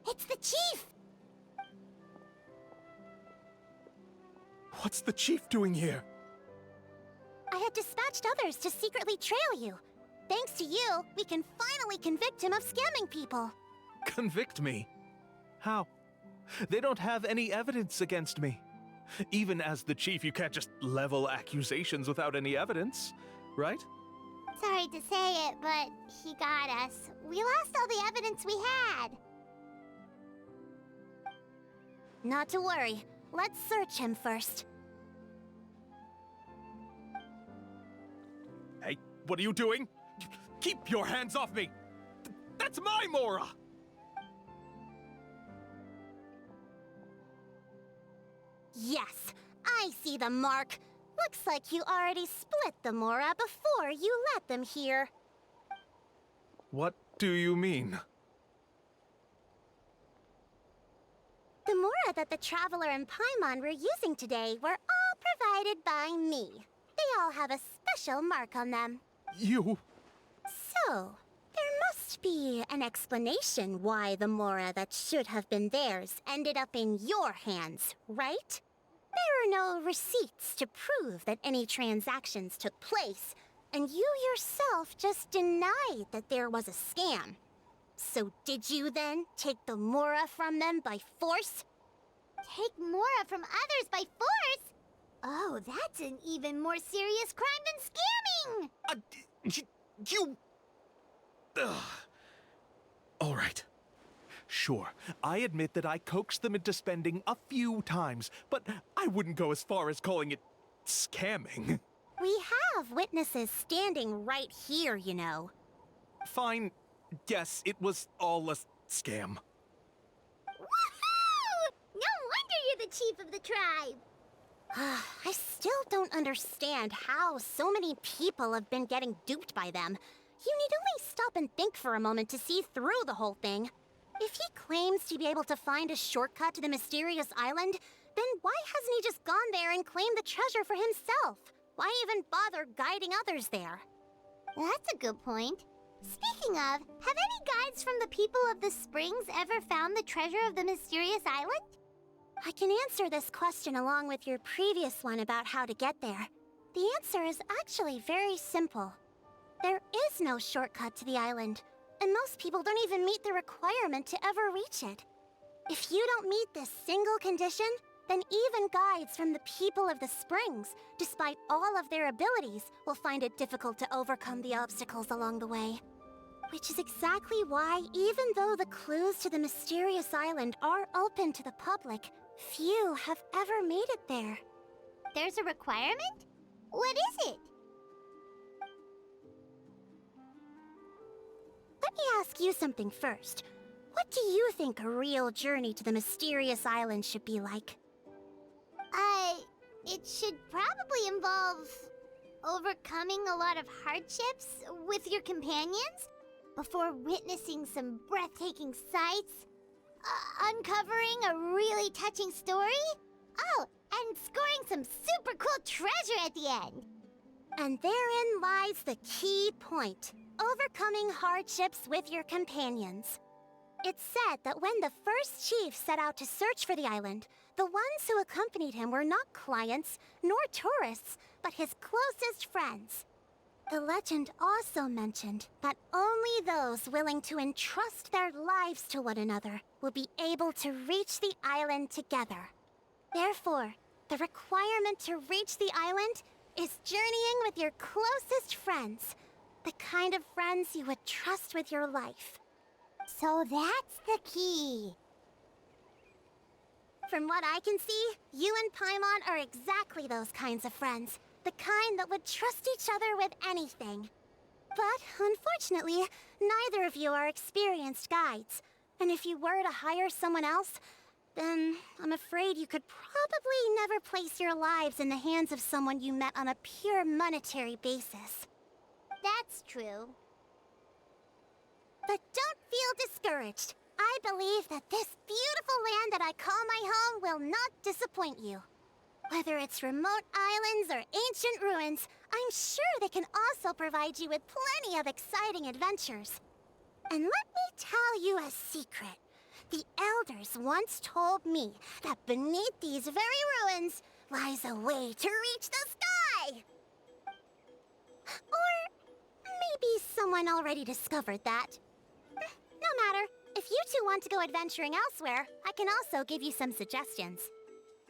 It's the chief! What's the chief doing here? I had dispatched others to secretly trail you. Thanks to you, we can finally convict him of scamming people. Convict me? How? They don't have any evidence against me. Even as the chief, you can't just level accusations without any evidence, right? Sorry to say it, but he got us. We lost all the evidence we had. Not to worry. Let's search him first. Hey, what are you doing? Keep your hands off me! That's my Mora! Yes, I see the mark. Looks like you already split the Mora before you let them here. What do you mean? The Mora that the Traveler and Paimon were using today were all provided by me. They all have a special mark on them. You... So, there must be an explanation why the Mora that should have been theirs ended up in your hands, right? There are no receipts to prove that any transactions took place, and you yourself just denied that there was a scam. So did you then take the Mora from them by force? Take Mora from others by force? Oh, that's an even more serious crime than scamming! You... Ugh. All right. Sure, I admit that I coaxed them into spending a few times, but I wouldn't go as far as calling it scamming. We have witnesses standing right here, you know. Fine. Yes, it was all a scam. Woohoo! No wonder you're the chief of the tribe! I still don't understand how so many people have been getting duped by them. You need only stop and think for a moment to see through the whole thing. If he claims to be able to find a shortcut to the mysterious island, then why hasn't he just gone there and claimed the treasure for himself? Why even bother guiding others there? That's a good point. Speaking of, have any guides from the people of the springs ever found the treasure of the mysterious island? I can answer this question along with your previous one about how to get there. The answer is actually very simple. There is no shortcut to the island, and most people don't even meet the requirement to ever reach it. If you don't meet this single condition, then even guides from the people of the springs, despite all of their abilities, will find it difficult to overcome the obstacles along the way. Which is exactly why, even though the clues to the mysterious island are open to the public, few have ever made it there. There's a requirement? What is it? Let me ask you something first. What do you think a real journey to the mysterious island should be like? It should probably involve overcoming a lot of hardships with your companions before witnessing some breathtaking sights, uncovering a really touching story, oh, and scoring some super cool treasure at the end. And therein lies the key point. Overcoming hardships with your companions. It's said that when the first chief set out to search for the island, the ones who accompanied him were not clients nor tourists, but his closest friends. The legend also mentioned that only those willing to entrust their lives to one another will be able to reach the island together. Therefore, the requirement to reach the island is journeying with your closest friends, the kind of friends you would trust with your life. So that's the key. From what I can see, you and Paimon are exactly those kinds of friends. The kind that would trust each other with anything. But, unfortunately, neither of you are experienced guides. And if you were to hire someone else, then I'm afraid you could probably never place your lives in the hands of someone you met on a pure monetary basis. That's true. But don't feel discouraged. I believe that this beautiful land that I call my home will not disappoint you. Whether it's remote islands or ancient ruins, I'm sure they can also provide you with plenty of exciting adventures. And let me tell you a secret. The elders once told me that beneath these very ruins lies a way to reach the sky. Or maybe someone already discovered that. No matter. If you two want to go adventuring elsewhere, I can also give you some suggestions.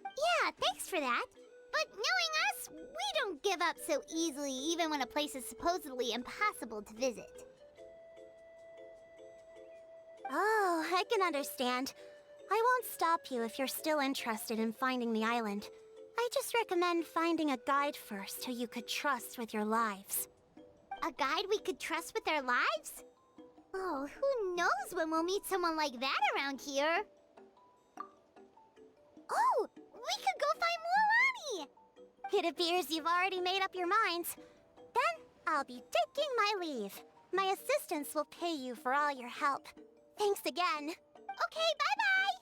Yeah, thanks for that. But knowing us, we don't give up so easily even when a place is supposedly impossible to visit. Oh, I can understand. I won't stop you if you're still interested in finding the island. I just recommend finding a guide first who you could trust with your lives. A guide we could trust with our lives? Oh, who knows when we'll meet someone like that around here? Oh, we could go find Mualani! It appears you've already made up your minds. Then, I'll be taking my leave. My assistants will pay you for all your help. Thanks again. Okay, bye-bye!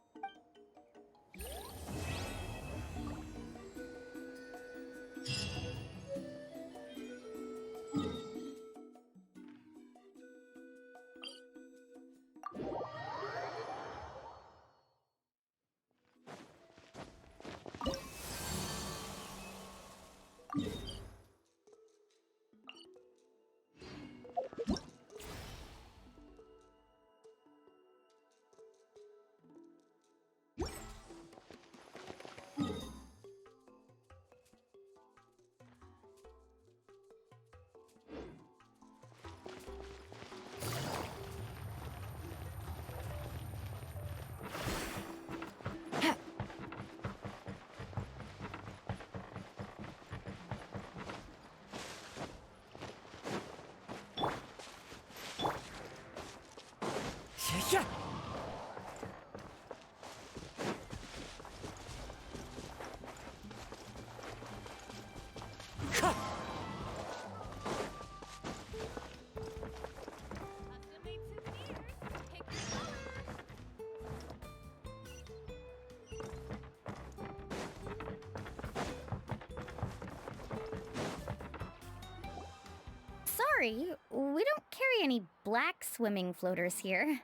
sorry. We don't carry any black swimming floaters here.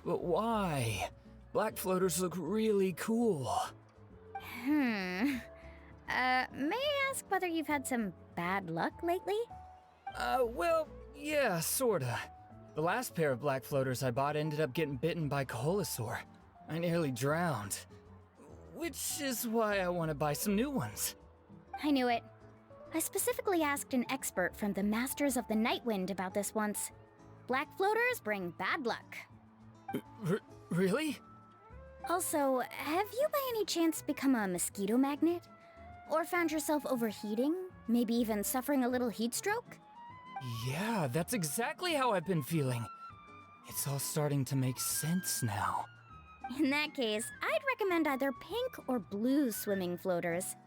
But why? Black floaters look really cool. May I ask whether you've had some bad luck lately? Well, yeah, sorta. The last pair of black floaters I bought ended up getting bitten by Kaholasaur. I nearly drowned. Which is why I want to buy some new ones. I knew it. I specifically asked an expert from the Masters of the Nightwind about this once. Black floaters bring bad luck. Really? Also, have you by any chance become a mosquito magnet? Or found yourself overheating? Maybe even suffering a little heat stroke? Yeah, that's exactly how I've been feeling. It's all starting to make sense now. In that case, I'd recommend either pink or blue swimming floaters.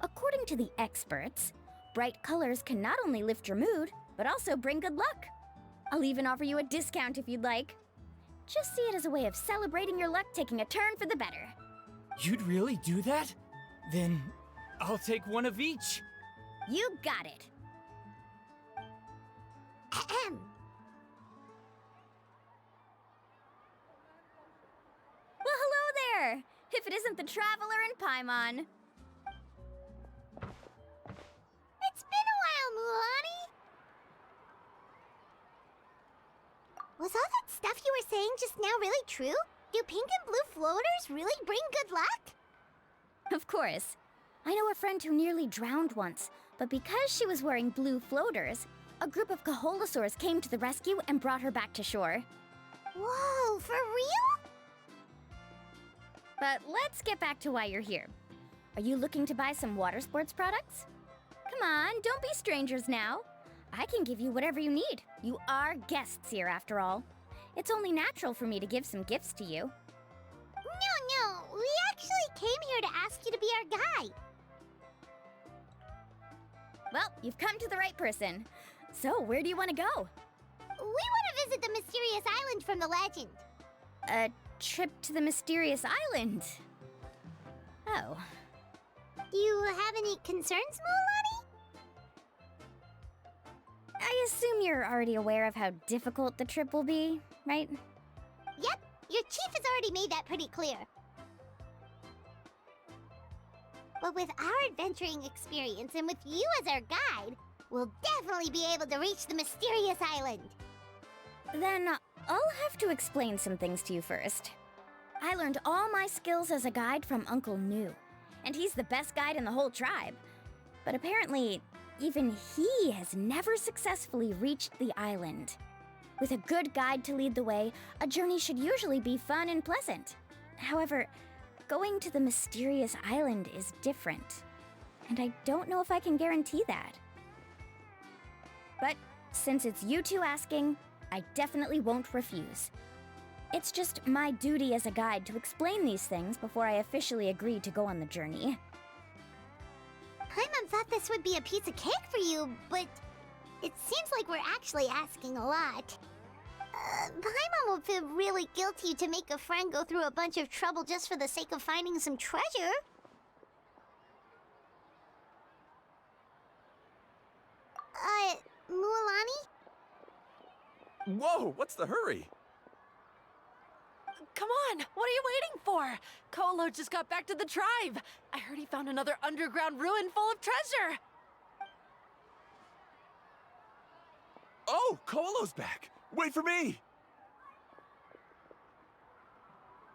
According to the experts, bright colors can not only lift your mood, but also bring good luck. I'll even offer you a discount if you'd like. Just see it as a way of celebrating your luck taking a turn for the better. You'd really do that? Then I'll take one of each. You got it. Ahem. Well, hello there! If it isn't the Traveler in Paimon. It's been a while, Mualani. Was all that stuff you were saying just now really true? Do pink and blue floaters really bring good luck? Of course. I know a friend who nearly drowned once, but because she was wearing blue floaters, a group of Kaholasaurs came to the rescue and brought her back to shore. Whoa, for real? But let's get back to why you're here. Are you looking to buy some water sports products? Come on, don't be strangers now. I can give you whatever you need. You are guests here, after all. It's only natural for me to give some gifts to you. No, we actually came here to ask you to be our guide. Well, you've come to the right person. So, where do you want to go? We want to visit the mysterious island from the legend. A trip to the mysterious island? Oh. Do you have any concerns, Mualani? I assume you're already aware of how difficult the trip will be, right? Yep, your chief has already made that pretty clear. But with our adventuring experience and with you as our guide, we'll definitely be able to reach the mysterious island. Then I'll have to explain some things to you first. I learned all my skills as a guide from Uncle Nu, and he's the best guide in the whole tribe. But apparently, even he has never successfully reached the island. With a good guide to lead the way, a journey should usually be fun and pleasant. However, going to the mysterious island is different, and I don't know if I can guarantee that. But since it's you two asking, I definitely won't refuse. It's just my duty as a guide to explain these things before I officially agree to go on the journey. Paimon thought this would be a piece of cake for you, but it seems like we're actually asking a lot. Paimon will feel really guilty to make a friend go through a bunch of trouble just for the sake of finding some treasure. Mualani? Whoa, what's the hurry? Come on, what are you waiting for? Kolo just got back to the tribe. I heard he found another underground ruin full of treasure. Oh, Kolo's back. Wait for me.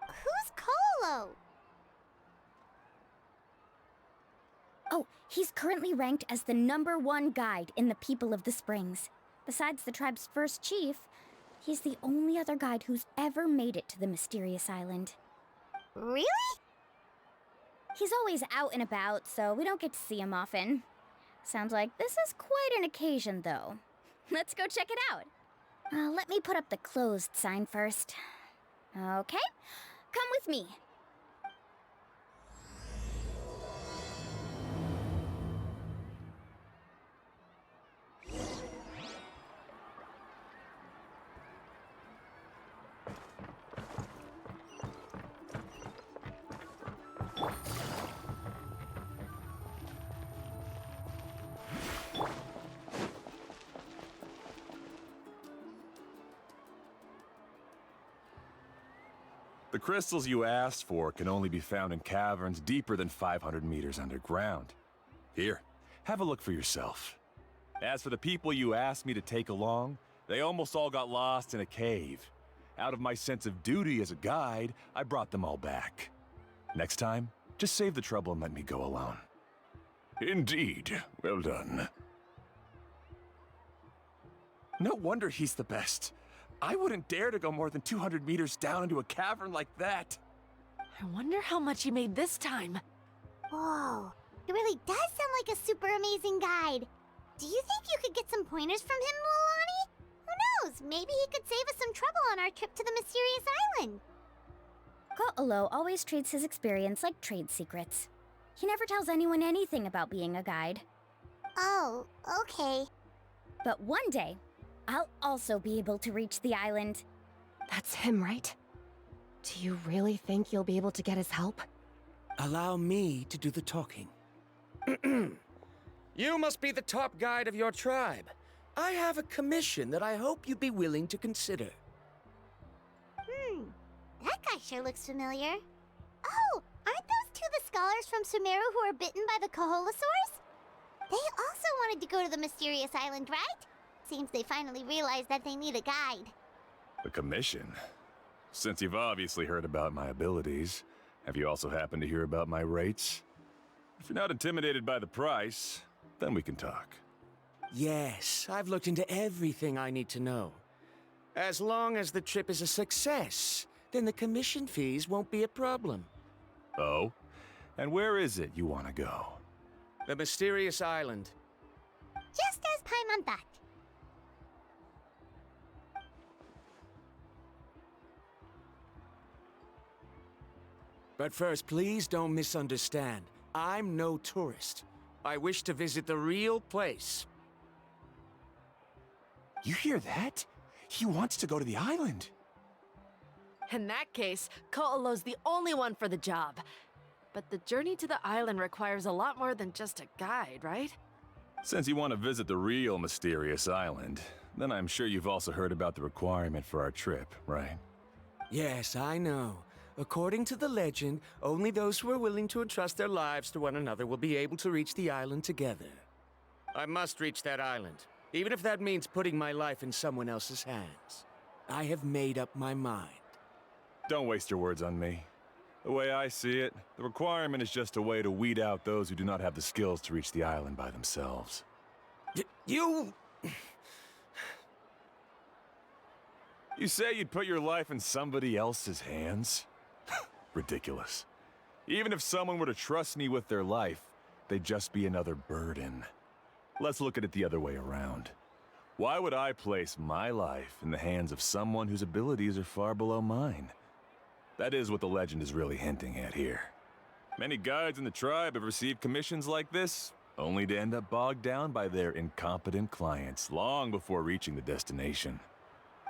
Who's Kolo? Oh, he's currently ranked as the #1 guide in the People of the Springs. Besides the tribe's first chief, he's the only other guide who's ever made it to the mysterious island. Really? He's always out and about, so we don't get to see him often. Sounds like this is quite an occasion, though. Let's go check it out. Let me put up the closed sign first. Okay, come with me. The crystals you asked for can only be found in caverns deeper than 500 meters underground. Here, have a look for yourself. As for the people you asked me to take along, they almost all got lost in a cave. Out of my sense of duty as a guide, I brought them all back. Next time, just save the trouble and let me go alone. Indeed. Well done. No wonder he's the best. I wouldn't dare to go more than 200 meters down into a cavern like that. I wonder how much he made this time. Whoa, it really does sound like a super amazing guide. Do you think you could get some pointers from him, Mualani? Who knows? Maybe he could save us some trouble on our trip to the mysterious island. Ko'olo always treats his experience like trade secrets. He never tells anyone anything about being a guide. Oh, okay. But one day, I'll also be able to reach the island. That's him, right? Do you really think you'll be able to get his help? Allow me to do the talking. You must be the top guide of your tribe. I have a commission that I hope you'd be willing to consider. That guy sure looks familiar. Oh, aren't those two the scholars from Sumeru who were bitten by the Koholosaurs? They also wanted to go to the mysterious island, right? Seems they finally realized that they need a guide. A commission? Since you've obviously heard about my abilities, have you also happened to hear about my rates? If you're not intimidated by the price, then we can talk. Yes, I've looked into everything I need to know. As long as the trip is a success, then the commission fees won't be a problem. Oh? And where is it you want to go? The mysterious island. Just as Paimon thought. But first, please don't misunderstand. I'm no tourist. I wish to visit the real place. You hear that? He wants to go to the island. In that case, Ko'olo's the only one for the job. But the journey to the island requires a lot more than just a guide, right? Since you want to visit the real mysterious island, then I'm sure you've also heard about the requirement for our trip, right? Yes, I know. According to the legend, only those who are willing to entrust their lives to one another will be able to reach the island together. I must reach that island, even if that means putting my life in someone else's hands. I have made up my mind. Don't waste your words on me. The way I see it, the requirement is just a way to weed out those who do not have the skills to reach the island by themselves. You say you'd put your life in somebody else's hands? Ridiculous. Even if someone were to trust me with their life, they'd just be another burden. Let's look at it the other way around. Why would I place my life in the hands of someone whose abilities are far below mine? That is what the legend is really hinting at here. Many guides in the tribe have received commissions like this, only to end up bogged down by their incompetent clients long before reaching the destination.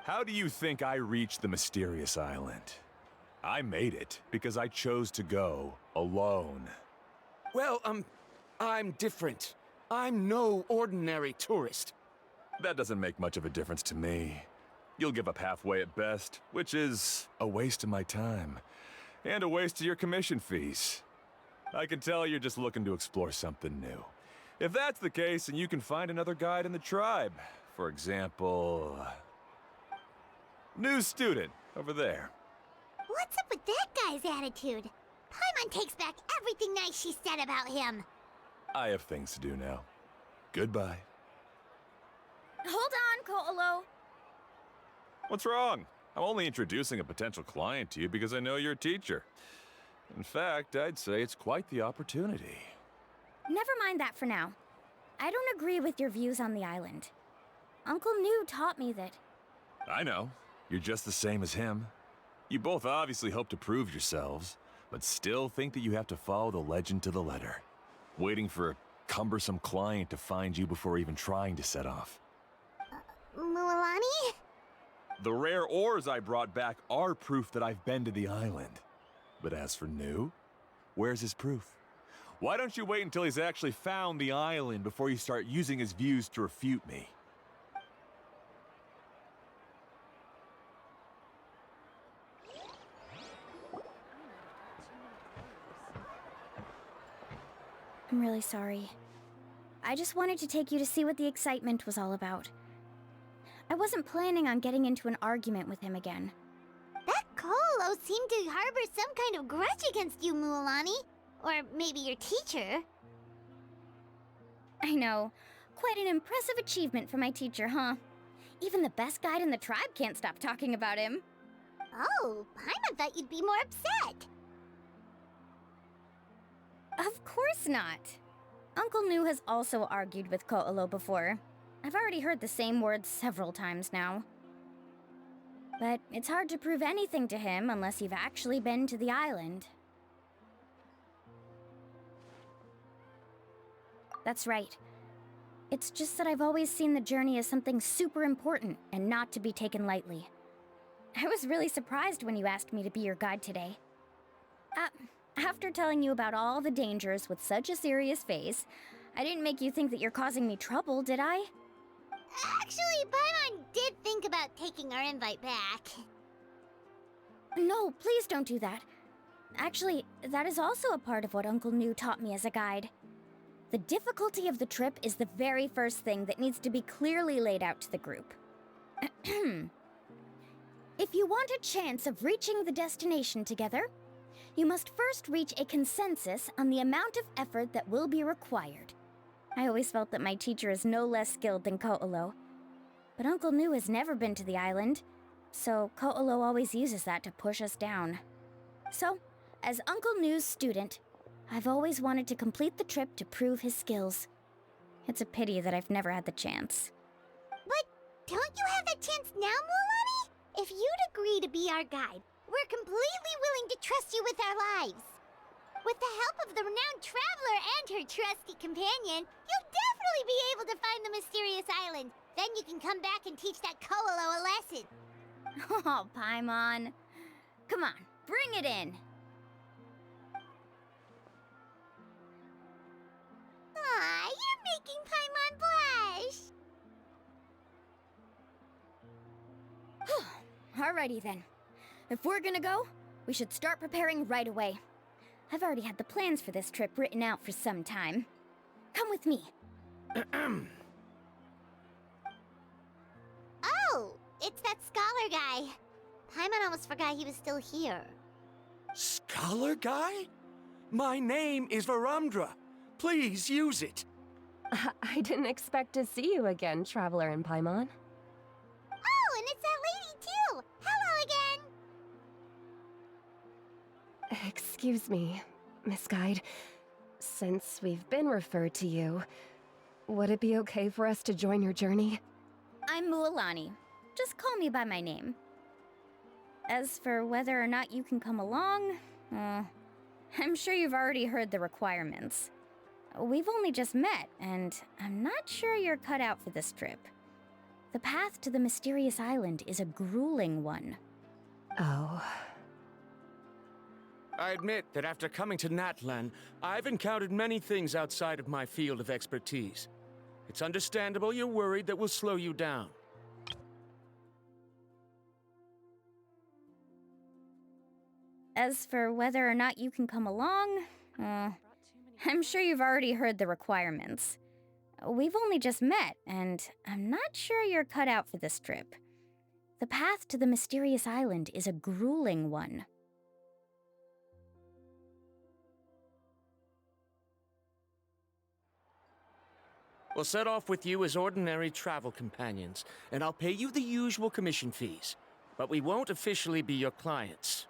How do you think I reached the mysterious island? I made it because I chose to go alone. Well, I'm different. I'm no ordinary tourist. That doesn't make much of a difference to me. You'll give up halfway at best, which is a waste of my time. And a waste of your commission fees. I can tell you're just looking to explore something new. If that's the case, then you can find another guide in the tribe. For example... new student, over there. What's up with that guy's attitude? Paimon takes back everything nice she said about him. I have things to do now. Goodbye. Hold on, Ko'olo. What's wrong? I'm only introducing a potential client to you because I know you're a teacher. In fact, I'd say it's quite the opportunity. Never mind that for now. I don't agree with your views on the island. Uncle New taught me that... I know. You're just the same as him. You both obviously hope to prove yourselves, but still think that you have to follow the legend to the letter. Waiting for a cumbersome client to find you before even trying to set off. Mualani? The rare ores I brought back are proof that I've been to the island. But as for New, where's his proof? Why don't you wait until he's actually found the island before you start using his views to refute me? I'm really sorry. I just wanted to take you to see what the excitement was all about. I wasn't planning on getting into an argument with him again. That Colo seemed to harbor some kind of grudge against you, Mualani. Or maybe your teacher. I know. Quite an impressive achievement for my teacher, huh? Even the best guide in the tribe can't stop talking about him. Oh, Paimon thought you'd be more upset. Of course not. Uncle Nu has also argued with Ko'olo before. I've already heard the same words several times now. But it's hard to prove anything to him unless you've actually been to the island. That's right. It's just that I've always seen the journey as something super important and not to be taken lightly. I was really surprised when you asked me to be your guide today. After telling you about all the dangers with such a serious face, I didn't make you think that you're causing me trouble, did I? Actually, Paimon did think about taking our invite back. No, please don't do that. Actually, that is also a part of what Uncle Nu taught me as a guide. The difficulty of the trip is the very first thing that needs to be clearly laid out to the group. If you want a chance of reaching the destination together, you must first reach a consensus on the amount of effort that will be required. I always felt that my teacher is no less skilled than Ko'olo. But Uncle Nu has never been to the island, so Ko'olo always uses that to push us down. So, as Uncle Nu's student, I've always wanted to complete the trip to prove his skills. It's a pity that I've never had the chance. But don't you have that chance now, Mualani? If you'd agree to be our guide, we're completely willing to trust you with our lives. With the help of the renowned traveler and her trusty companion, you'll definitely be able to find the mysterious island. Then you can come back and teach that Ko'olo a lesson. Oh, Paimon. Come on, bring it in. Aw, you're making Paimon blush. Alrighty then. If we're gonna go, we should start preparing right away. I've already had the plans for this trip written out for some time. Come with me. Oh, it's that scholar guy. Paimon almost forgot he was still here. Scholar guy? My name is Varamdra. Please use it. I didn't expect to see you again, Traveler and Paimon. Oh, and it's that lady too. Hello again. Excuse me, Miss Guide. Since we've been referred to you, would it be okay for us to join your journey? I'm Mualani. Just call me by my name. As for whether or not you can come along, I'm sure you've already heard the requirements. We've only just met, and I'm not sure you're cut out for this trip. The path to the mysterious island is a grueling one. Oh. I admit that after coming to Natlan, I've encountered many things outside of my field of expertise. It's understandable you're worried that we'll slow you down. As for whether or not you can come along, I'm sure you've already heard the requirements. We've only just met, and I'm not sure you're cut out for this trip. The path to the mysterious island is a grueling one. We'll set off with you as ordinary travel companions, and I'll pay you the usual commission fees. But we won't officially be your clients.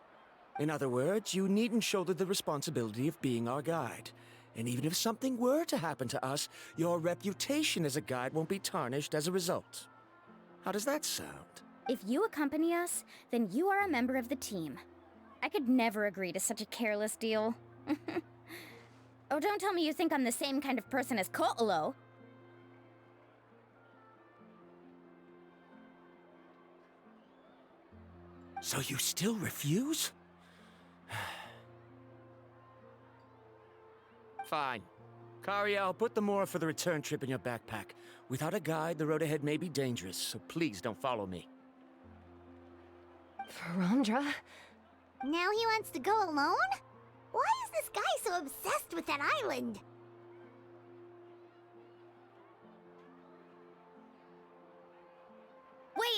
In other words, you needn't shoulder the responsibility of being our guide. And even if something were to happen to us, your reputation as a guide won't be tarnished as a result. How does that sound? If you accompany us, then you are a member of the team. I could never agree to such a careless deal. Oh, don't tell me you think I'm the same kind of person as Ko'olo. So you still refuse? Fine. Kariel, put the Mora for the return trip in your backpack. Without a guide, the road ahead may be dangerous, so please don't follow me. Varamdra? Now he wants to go alone? Why is this guy so obsessed with that island?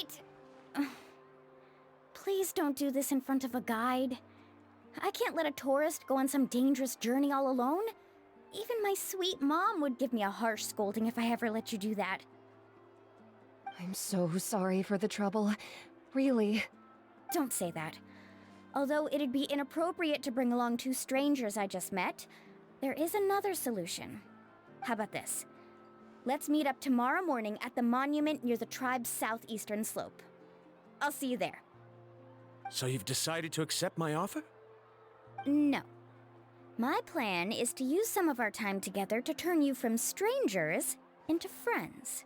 right! Please don't do this in front of a guide. I can't let a tourist go on some dangerous journey all alone. Even my sweet mom would give me a harsh scolding if I ever let you do that. I'm so sorry for the trouble. Really. Don't say that. Although it'd be inappropriate to bring along two strangers I just met, there is another solution. How about this? Let's meet up tomorrow morning at the monument near the tribe's southeastern slope. I'll see you there. So you've decided to accept my offer? No. My plan is to use some of our time together to turn you from strangers into friends.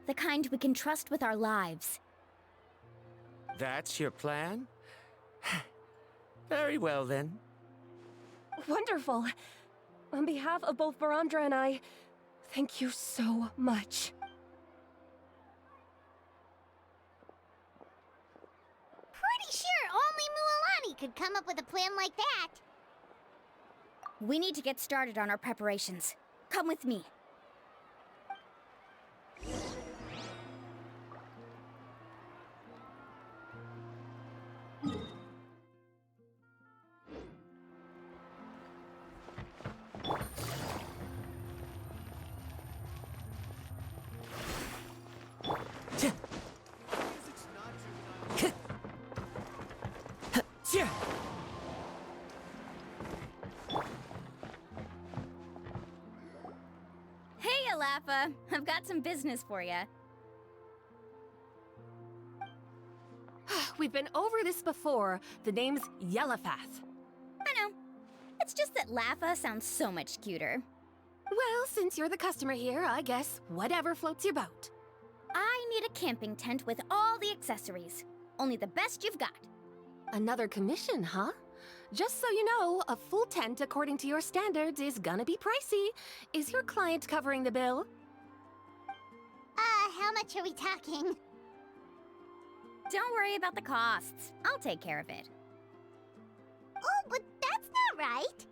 The kind we can trust with our lives. That's your plan? Very well, then. Wonderful. On behalf of both Barandra and I, thank you so much. Pretty sure only Mualani could come up with a plan like that. We need to get started on our preparations. Come with me. Hey, Alafa. I've got some business for you. We've been over this before. The name's Yellowfath. I know. It's just that Lafa sounds so much cuter. Well, since you're the customer here, I guess whatever floats your boat. I need a camping tent with all the accessories. Only the best you've got. Another commission, huh? Just so you know, a full tent according to your standards is gonna be pricey. Is your client covering the bill? How much are we talking? Don't worry about the costs. I'll take care of it. Oh, but that's not right.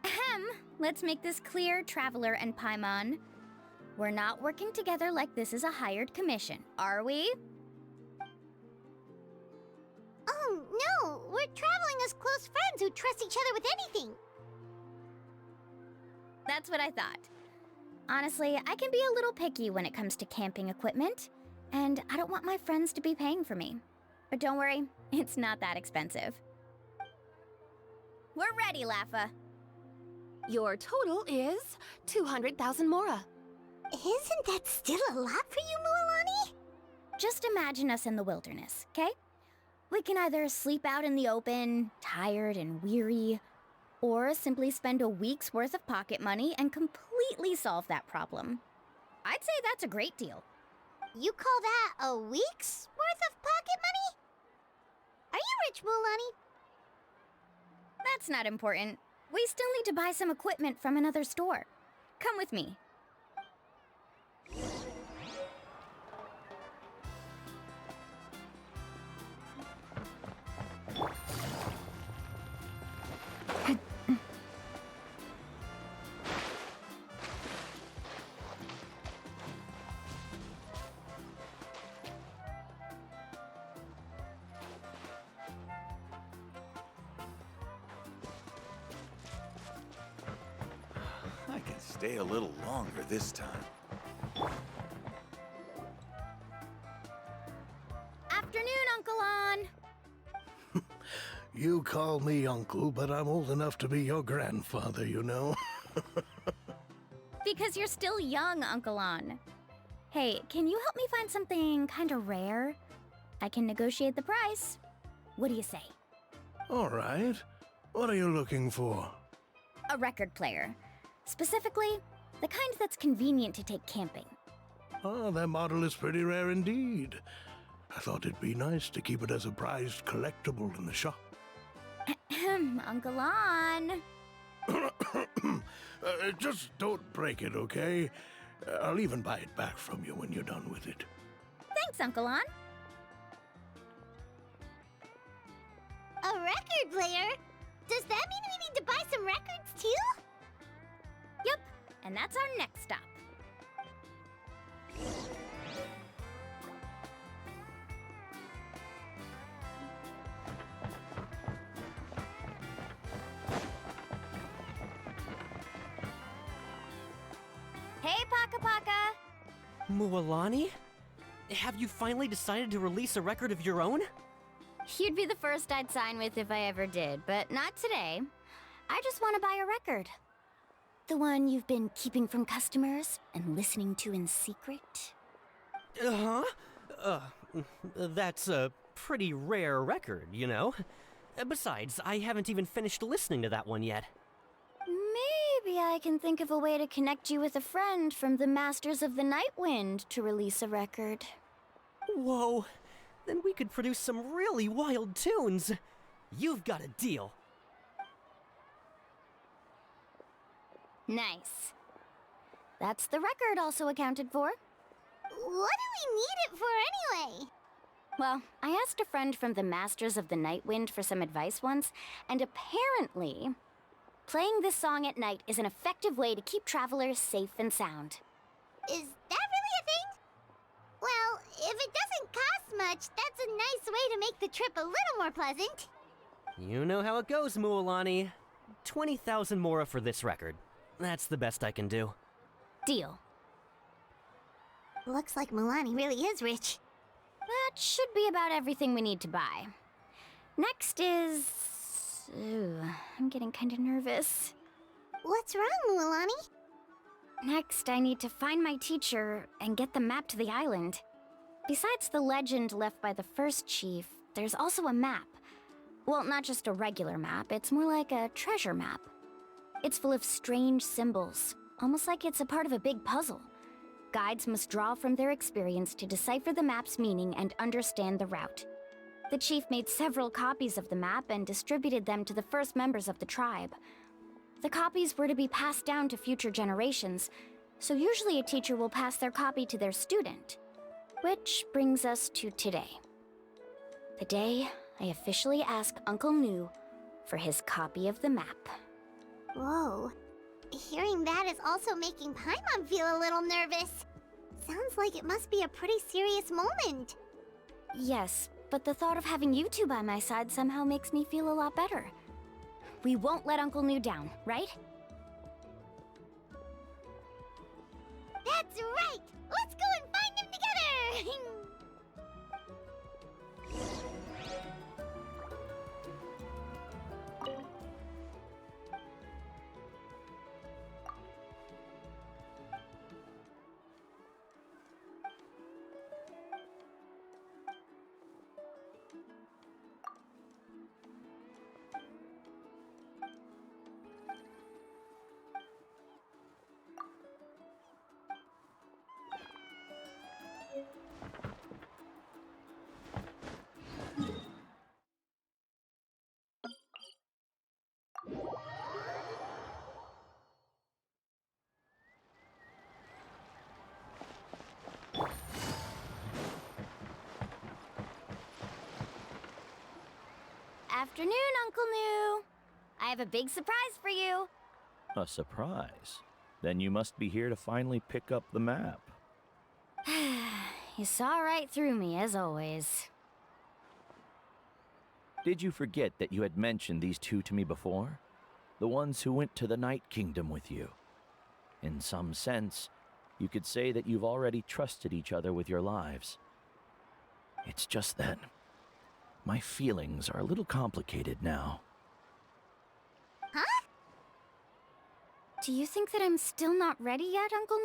Ahem. Let's make this clear, Traveler and Paimon. We're not working together like this is a hired commission, are we? Oh, no! We're traveling as close friends who trust each other with anything. That's what I thought. Honestly, I can be a little picky when it comes to camping equipment, and I don't want my friends to be paying for me. But don't worry, it's not that expensive. We're ready, Lafa. Your total is 200,000 mora. Isn't that still a lot for you, Mualani? Just imagine us in the wilderness, okay? We can either sleep out in the open, tired and weary, or simply spend a week's worth of pocket money and completely solve that problem. I'd say that's a great deal. You call that a week's worth of pocket money? Are you rich, Mualani? That's not important. We still need to buy some equipment from another store. Come with me. I can stay a little longer this time. Afternoon, Uncle On. You call me uncle, but I'm old enough to be your grandfather, you know. Because you're still young, Uncle On. Hey, can you help me find something kind of rare? I can negotiate the price. What do you say? All right. What are you looking for? A record player. Specifically, the kind that's convenient to take camping. Oh, that model is pretty rare indeed. I thought it'd be nice to keep it as a prized collectible in the shop. Uncle On. Just don't break it, okay? I'll even buy it back from you when you're done with it. Thanks, Uncle On. A record player? Does that mean we need to buy some records too? Yep, And that's our next stop. Hey, Paka Paka! Mualani? Have you finally decided to release a record of your own? You'd be the first I'd sign with if I ever did, but not today. I just want to buy a record. The one you've been keeping from customers and listening to in secret? Uh-huh. That's a pretty rare record, you know? Besides, I haven't even finished listening to that one yet. Maybe I can think of a way to connect you with a friend from the Masters of the Night Wind to release a record. Whoa, then we could produce some really wild tunes. You've got a deal. Nice. That's the record also accounted for. What do we need it for anyway? Well, I asked a friend from the Masters of the Night Wind for some advice once, and apparently, playing this song at night is an effective way to keep travelers safe and sound. Is that really a thing? Well, if it doesn't cost much, that's a nice way to make the trip a little more pleasant. You know how it goes, Mualani. 20,000 mora for this record. That's the best I can do. Deal. Looks like Mualani really is rich. That should be about everything we need to buy. Next is... Ooh, I'm getting kind of nervous. What's wrong, Mualani? Next, I need to find my teacher and get the map to the island. Besides the legend left by the first chief, there's also a map. Well, not just a regular map, it's more like a treasure map. It's full of strange symbols, almost like it's a part of a big puzzle. Guides must draw from their experience to decipher the map's meaning and understand the route. The chief made several copies of the map and distributed them to the first members of the tribe. The copies were to be passed down to future generations, so usually a teacher will pass their copy to their student. Which brings us to today. The day I officially ask Uncle Nu for his copy of the map. Whoa. Hearing that is also making Paimon feel a little nervous. Sounds like it must be a pretty serious moment. Yes, but the thought of having you two by my side somehow makes me feel a lot better. We won't let Uncle Nu down, right? That's right! Let's go and find him together! Afternoon, Uncle Nu. I have a big surprise for you. A surprise? Then you must be here to finally pick up the map. You saw right through me, as always. Did you forget that you had mentioned these two to me before? The ones who went to the Night Kingdom with you. In some sense, you could say that you've already trusted each other with your lives. It's just that my feelings are a little complicated now. Huh? Do you think that I'm still not ready yet, Uncle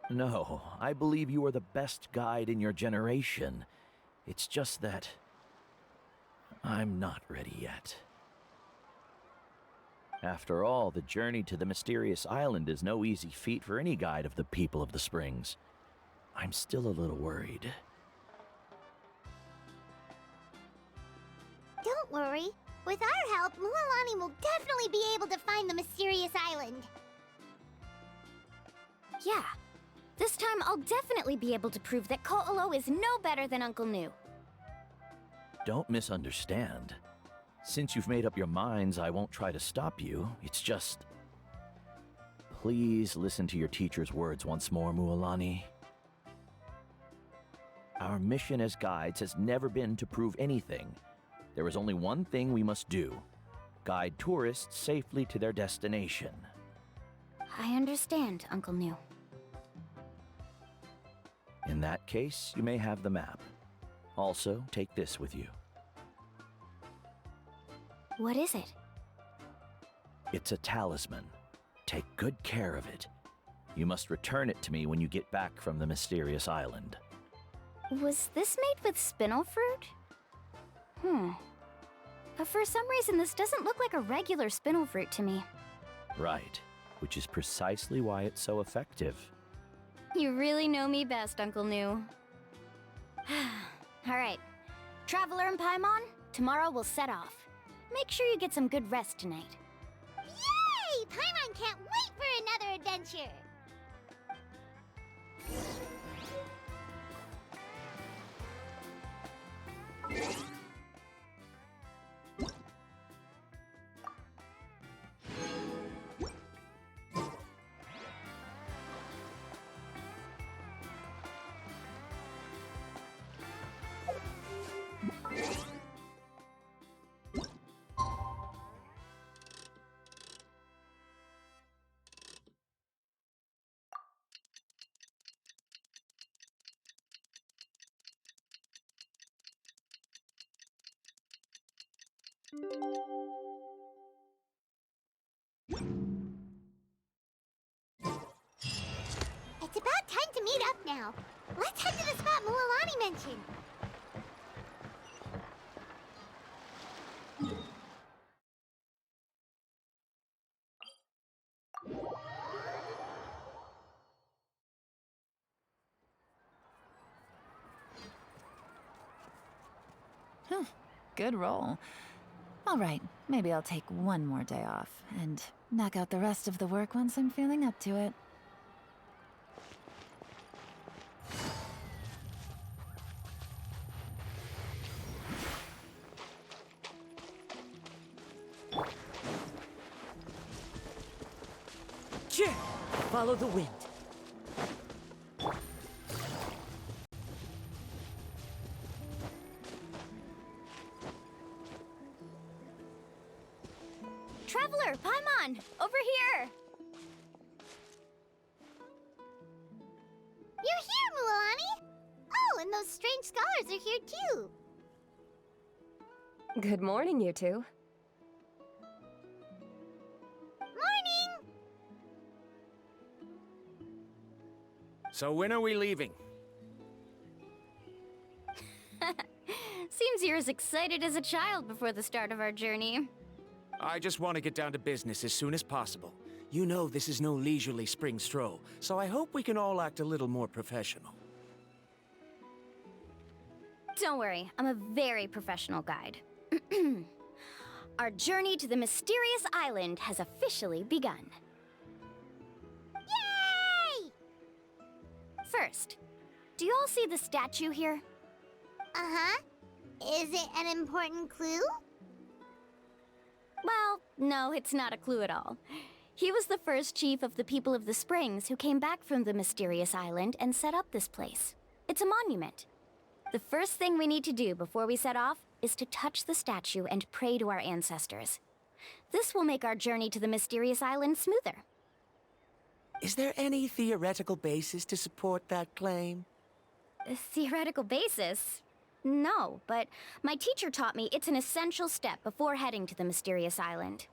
Nu? No, I believe you are the best guide in your generation. It's just that I'm not ready yet. After all, the journey to the mysterious island is no easy feat for any guide of the people of the Springs. I'm still a little worried. Don't worry. With our help, Mualani will definitely be able to find the mysterious island. Yeah. This time I'll definitely be able to prove that Ko'olo is no better than Uncle Nu. Don't misunderstand. Since you've made up your minds, I won't try to stop you. It's just... Please listen to your teacher's words once more, Mualani. Our mission as guides has never been to prove anything. There is only one thing we must do: guide tourists safely to their destination. I understand, Uncle New. In that case, you may have the map. Also, take this with you. What is it? It's a talisman. Take good care of it. You must return it to me when you get back from the mysterious island. Was this made with spinel fruit? But for some reason, this doesn't look like a regular spinel fruit to me. Right, which is precisely why it's so effective. You really know me best, Uncle New. Alright, Traveler and Paimon, tomorrow we'll set off. Make sure you get some good rest tonight. Yay! Paimon can't wait for another adventure! It's about time to meet up now. Let's head to the spot Mualani mentioned. Good roll. All right, maybe I'll take one more day off and knock out the rest of the work once I'm feeling up to it. Follow the wind. Traveler, Paimon, over here! You're here, Mualani! Oh, and those strange scholars are here too. Good morning, you two. Morning! So when are we leaving? Seems you're as excited as a child before the start of our journey. I just want to get down to business as soon as possible. You know this is no leisurely spring stroll, so I hope we can all act a little more professional. Don't worry, I'm a very professional guide. Our journey to the mysterious island has officially begun. Yay! First, do you all see the statue here? Uh-huh. Is it an important clue? Well, no, it's not a clue at all. He was the first chief of the people of the Springs who came back from the mysterious island and set up this place. It's a monument. The first thing we need to do before we set off is to touch the statue and pray to our ancestors. This will make our journey to the mysterious island smoother. Is there any theoretical basis to support that claim? A theoretical basis? No, but my teacher taught me it's an essential step before heading to the mysterious island.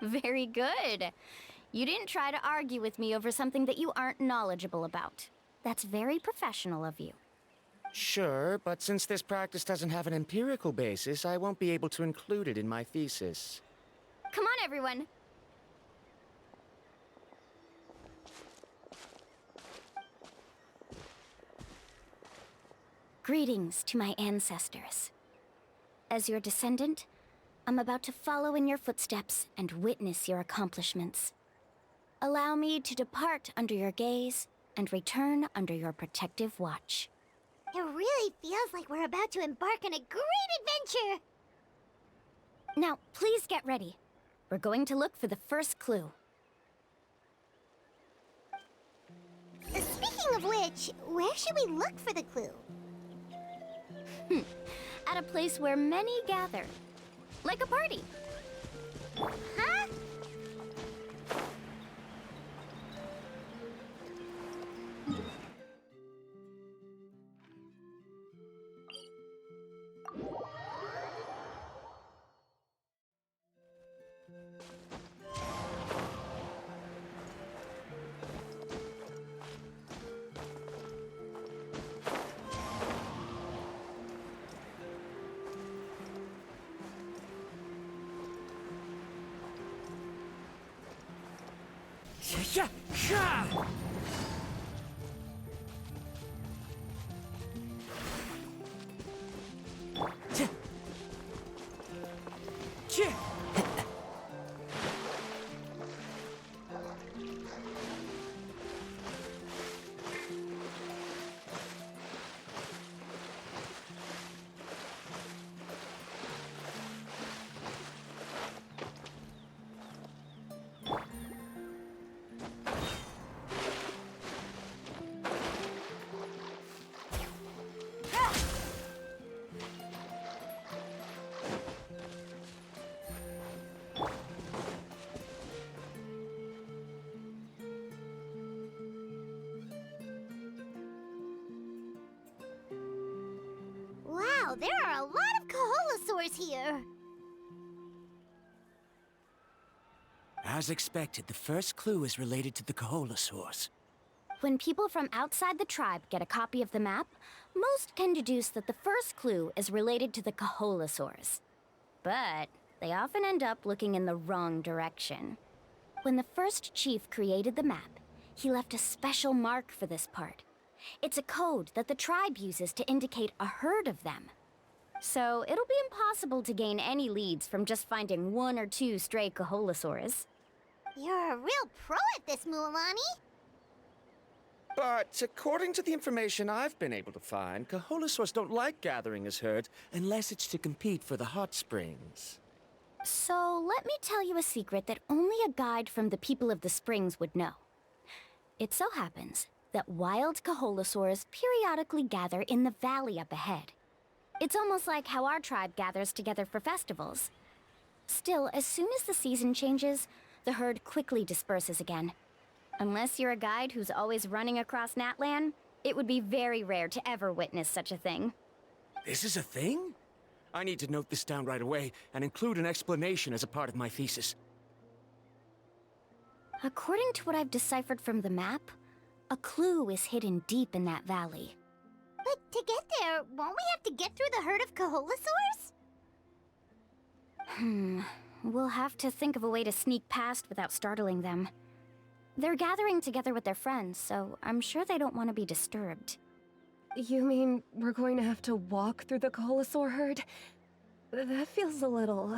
Very good. You didn't try to argue with me over something that you aren't knowledgeable about. That's very professional of you. Sure, but since this practice doesn't have an empirical basis, I won't be able to include it in my thesis. Come on, everyone. Greetings to my ancestors. As your descendant, I'm about to follow in your footsteps and witness your accomplishments. Allow me to depart under your gaze and return under your protective watch. It really feels like we're about to embark on a great adventure! Now, please get ready. We're going to look for the first clue. Speaking of which, where should we look for the clue? At a place where many gather. Like a party. Huh? Wow, there are a lot of Kaholosaurs here. As expected, the first clue is related to the Kaholosaurs. When people from outside the tribe get a copy of the map, most can deduce that the first clue is related to the Kaholosaurs. But they often end up looking in the wrong direction. When the first chief created the map, he left a special mark for this part. It's a code that the tribe uses to indicate a herd of them. So it'll be impossible to gain any leads from just finding one or two stray Kaholosaurs. You're a real pro at this, Mualani. But according to the information I've been able to find, Kaholosaurs don't like gathering as herds unless it's to compete for the hot springs. So let me tell you a secret that only a guide from the people of the springs would know. It so happens that wild Kaholosaurs periodically gather in the valley up ahead. It's almost like how our tribe gathers together for festivals. Still, as soon as the season changes, the herd quickly disperses again. Unless you're a guide who's always running across Natlan, it would be very rare to ever witness such a thing. This is a thing? I need to note this down right away and include an explanation as a part of my thesis. According to what I've deciphered from the map, a clue is hidden deep in that valley. But to get there, won't we have to get through the herd of Kaholosaurs? We'll have to think of a way to sneak past without startling them. They're gathering together with their friends, so I'm sure they don't want to be disturbed. You mean we're going to have to walk through the Kaholosaur herd? That feels a little...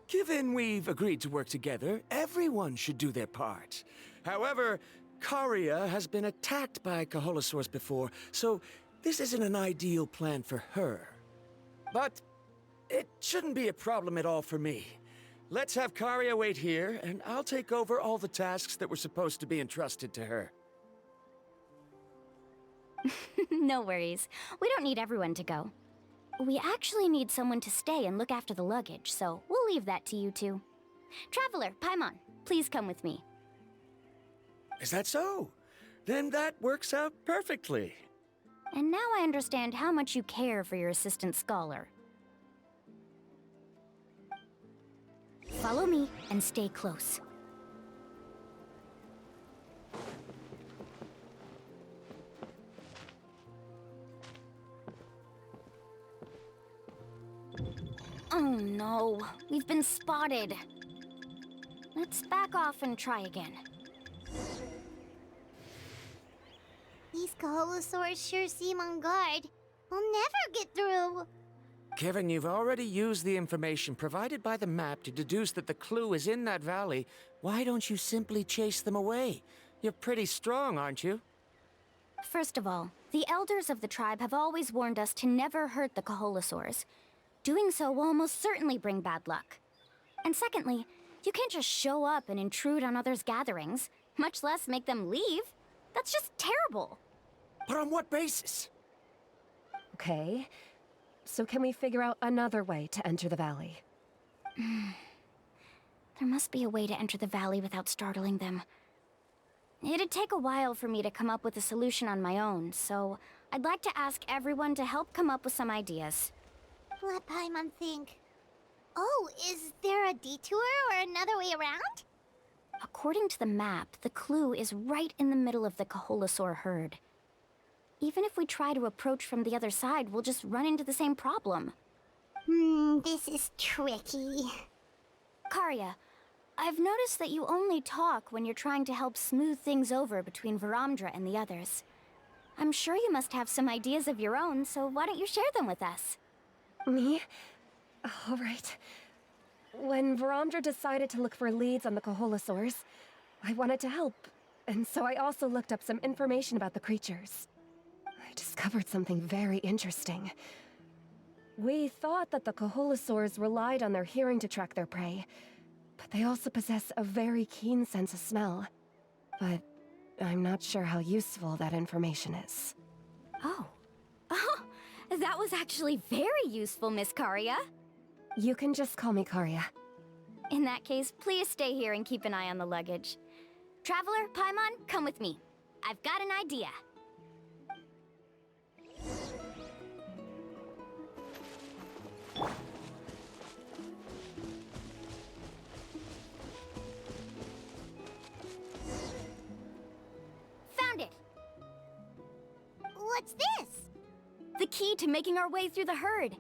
Given we've agreed to work together, everyone should do their part. However, Karia has been attacked by Kaholosaurs before, so this isn't an ideal plan for her. But it shouldn't be a problem at all for me. Let's have Karia wait here, and I'll take over all the tasks that were supposed to be entrusted to her. No worries. We don't need everyone to go. We actually need someone to stay and look after the luggage, so we'll leave that to you two. Traveler, Paimon, please come with me. Is that so? Then that works out perfectly. And now I understand how much you care for your assistant scholar. Follow me and stay close. Oh no, we've been spotted. Let's back off and try again. These Kaholosaurs sure seem on guard. We'll never get through. Kevin, you've already used the information provided by the map to deduce that the clue is in that valley. Why don't you simply chase them away? You're pretty strong, aren't you? First of all, the elders of the tribe have always warned us to never hurt the Kaholosaurs. Doing so will almost certainly bring bad luck. And secondly, you can't just show up and intrude on others' gatherings, much less make them leave. That's just terrible. But on what basis? Okay. So can we figure out another way to enter the valley? There must be a way to enter the valley without startling them. It'd take a while for me to come up with a solution on my own, so I'd like to ask everyone to help come up with some ideas. Let Paimon think. Oh, is there a detour or another way around? According to the map, the clue is right in the middle of the Kaholasaur herd. Even if we try to approach from the other side, we'll just run into the same problem. This is tricky. Karya, I've noticed that you only talk when you're trying to help smooth things over between Varamdra and the others. I'm sure you must have some ideas of your own, so why don't you share them with us? Me? All right. When Varamdra decided to look for leads on the Kaholasaurs, I wanted to help, and so I also looked up some information about the creatures. I discovered something very interesting. We thought that the Kaholasaurs relied on their hearing to track their prey, but they also possess a very keen sense of smell. But I'm not sure how useful that information is. Oh. Oh, that was actually very useful, Miss Karya. You can just call me Karya. In that case, please stay here and keep an eye on the luggage. Traveler, Paimon, come with me. I've got an idea. Found it! What's this? The key to making our way through the herd.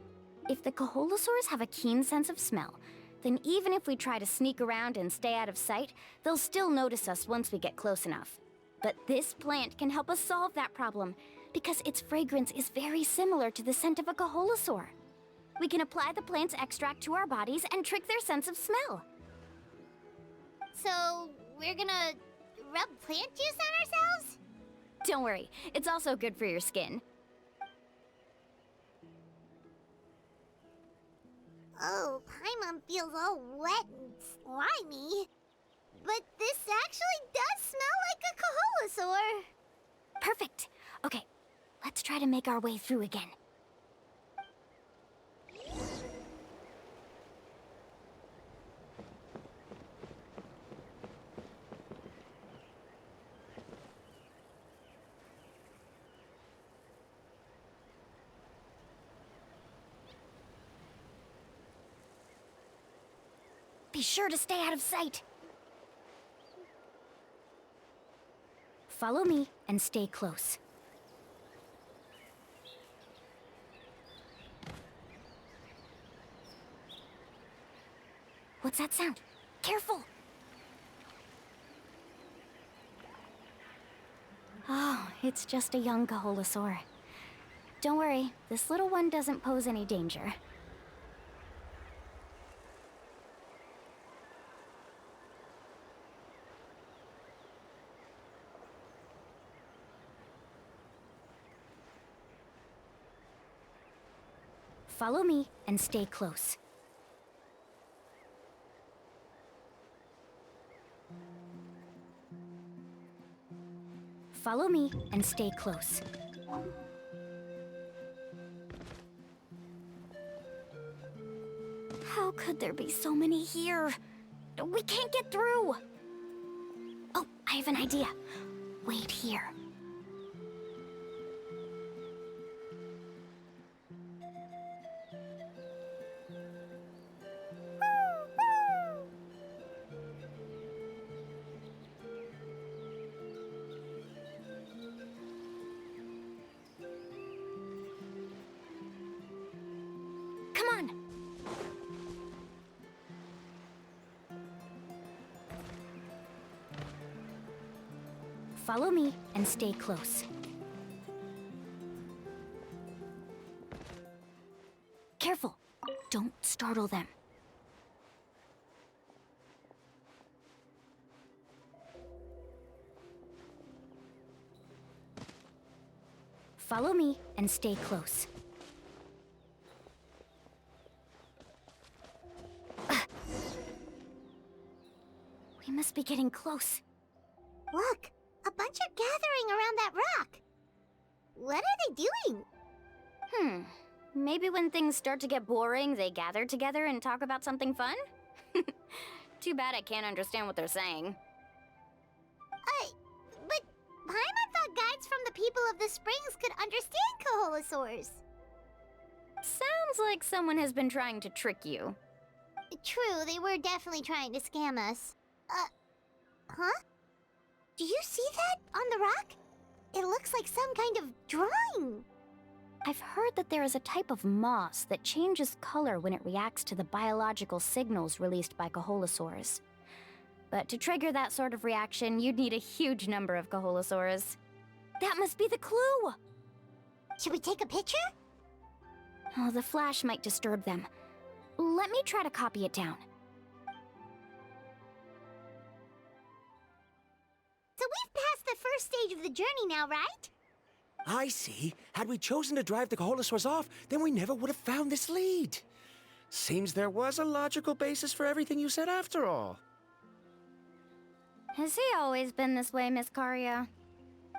If the Kaholasaurs have a keen sense of smell, then even if we try to sneak around and stay out of sight, they'll still notice us once we get close enough. But this plant can help us solve that problem, because its fragrance is very similar to the scent of a Kaholasaur. We can apply the plant's extract to our bodies and trick their sense of smell. So, we're gonna rub plant juice on ourselves? Don't worry, it's also good for your skin. Oh, Paimon feels all wet and slimy. But this actually does smell like a Kaholasaur. Perfect. Okay, let's try to make our way through again. Be sure to stay out of sight. Follow me and stay close. What's that sound? Careful! Oh, it's just a young Kaholasaur. Don't worry, this little one doesn't pose any danger. Follow me and stay close. Follow me and stay close. How could there be so many here? We can't get through! Oh, I have an idea. Wait here. Come on! Follow me and stay close. Careful! Don't startle them. Follow me and stay close. They must be getting close. Look, a bunch are gathering around that rock. What are they doing? Maybe when things start to get boring, they gather together and talk about something fun? Too bad I can't understand what they're saying. But Paimon thought guides from the people of the springs could understand Kaholasaurs. Sounds like someone has been trying to trick you. True, they were definitely trying to scam us. Huh? Do you see that on the rock? It looks like some kind of drawing. I've heard that there is a type of moss that changes color when it reacts to the biological signals released by Kaholasaurs. But to trigger that sort of reaction, you'd need a huge number of Kaholasaurs. That must be the clue! Should we take a picture? Oh, the flash might disturb them. Let me try to copy it down. So we've passed the first stage of the journey now, right? I see. Had we chosen to drive the Kaholasaurs off, then we never would have found this lead. Seems there was a logical basis for everything you said after all. Has he always been this way, Miss Karia?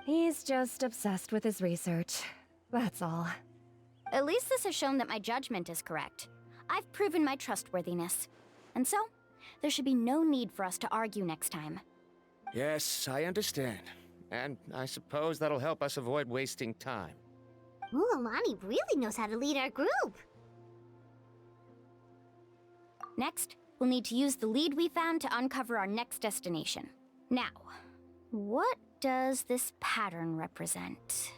He's just obsessed with his research. That's all. At least this has shown that my judgment is correct. I've proven my trustworthiness. And so, there should be no need for us to argue next time. Yes, I understand. And I suppose that'll help us avoid wasting time. Mualani really knows how to lead our group. Next, we'll need to use the lead we found to uncover our next destination. Now, what does this pattern represent?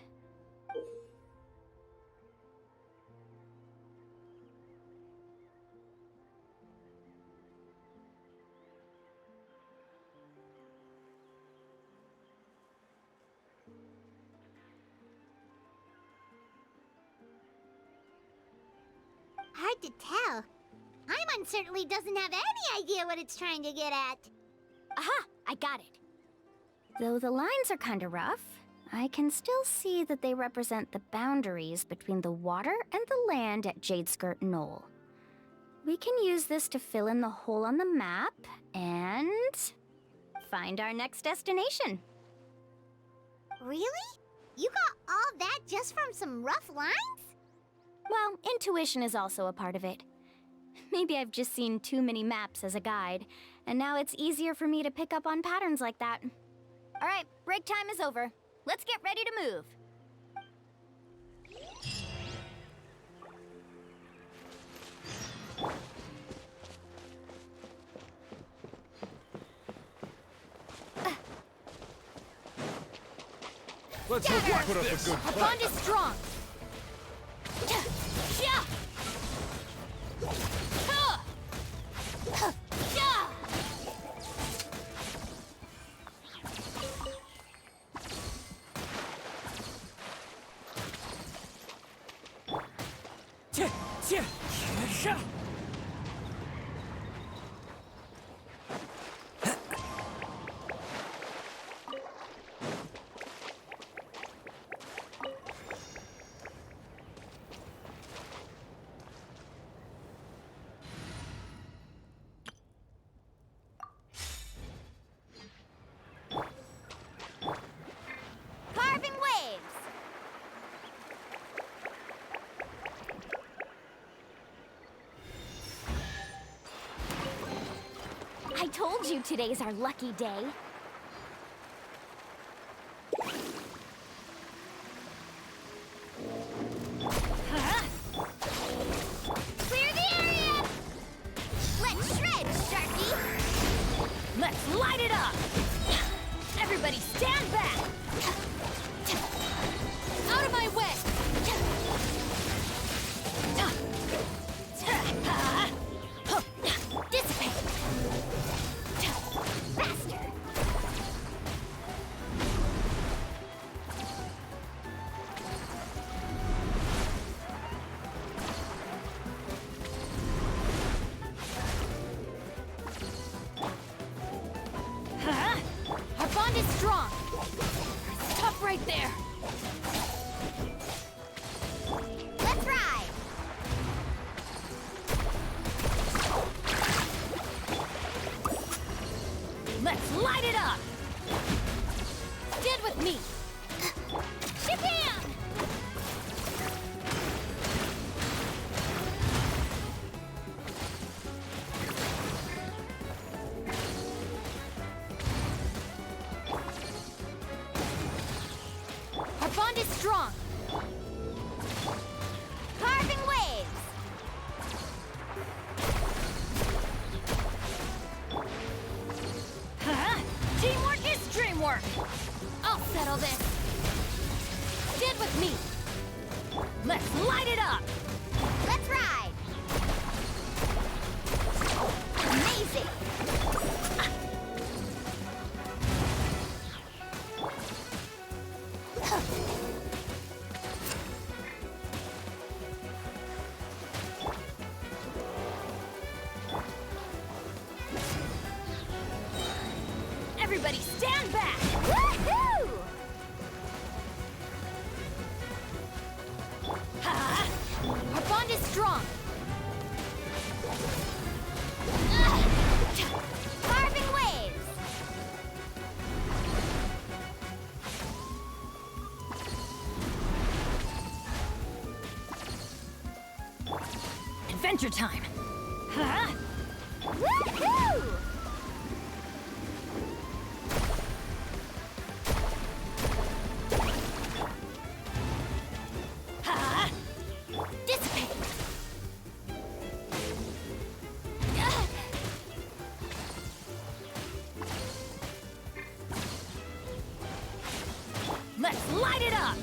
Hard to tell. Paimon certainly doesn't have any idea what it's trying to get at. Aha! I got it. Though the lines are kinda rough, I can still see that they represent the boundaries between the water and the land at Jadeskirt Knoll. We can use this to fill in the hole on the map and find our next destination. Really? You got all that just from some rough lines? Well, intuition is also a part of it. Maybe I've just seen too many maps as a guide, and now it's easier for me to pick up on patterns like that. All right, break time is over. Let's get ready to move. Let's hope we put up a good Our fight. bond is strong. Yeah. Carving waves. I told you today's our lucky day. Clear the area! Let's shred, Sharky! Let's light it up! Everybody stand back! Out of my way! Dissipate! Faster! strong! Carving waves! Huh? Teamwork is dreamwork! I'll settle this! Stand with me! Let's light it up! Let's ride! Amazing! Everybody stand back! Woohoo! Ha! Our bond is strong! Carving waves! Adventure time! Huh? Woohoo! Ha! Dissipate! Let's light it up!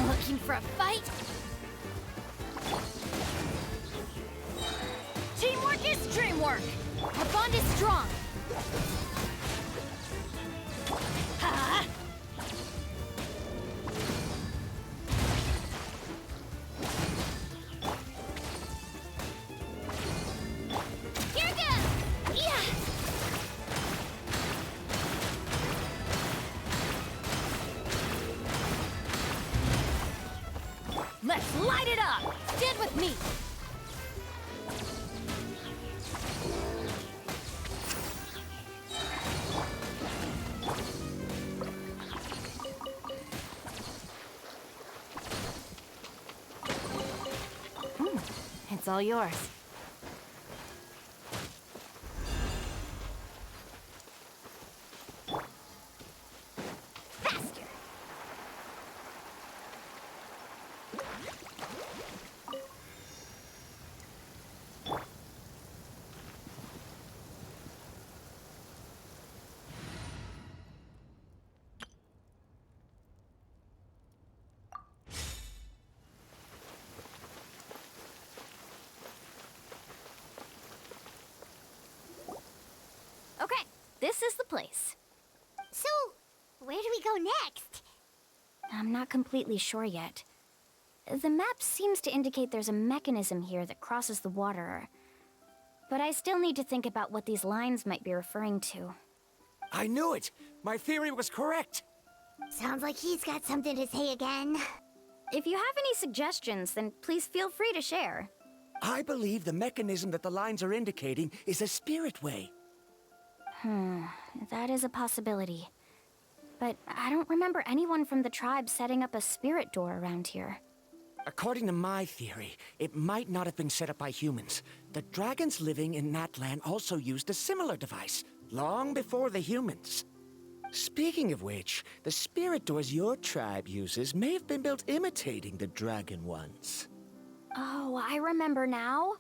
Looking for a fight? Teamwork is dreamwork! Our bond is strong! Ha! Here goes! Yeah! Let's light it up! Stand with me! It's all yours. Faster! Okay, this is the place. So, where do we go next? I'm not completely sure yet. The map seems to indicate there's a mechanism here that crosses the water. But I still need to think about what these lines might be referring to. I knew it! My theory was correct! Sounds like he's got something to say again. If you have any suggestions, then please feel free to share. I believe the mechanism that the lines are indicating is a spirit way. That is a possibility. But I don't remember anyone from the tribe setting up a spirit door around here. According to my theory, it might not have been set up by humans. The dragons living in Natlan also used a similar device, long before the humans. Speaking of which, the spirit doors your tribe uses may have been built imitating the dragon ones. Oh, I remember now.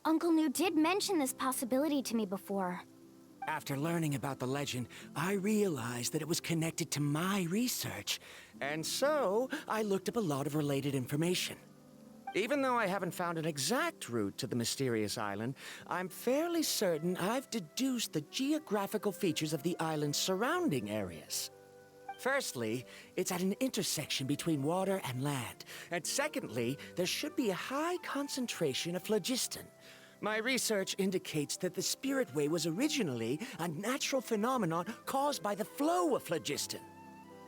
Uncle New did mention this possibility to me before. After learning about the legend, I realized that it was connected to my research, and so I looked up a lot of related information. Even though I haven't found an exact route to the mysterious island, I'm fairly certain I've deduced the geographical features of the island's surrounding areas. Firstly, it's at an intersection between water and land, and secondly, there should be a high concentration of phlogiston. My research indicates that the Spirit Way was originally a natural phenomenon caused by the flow of phlogiston.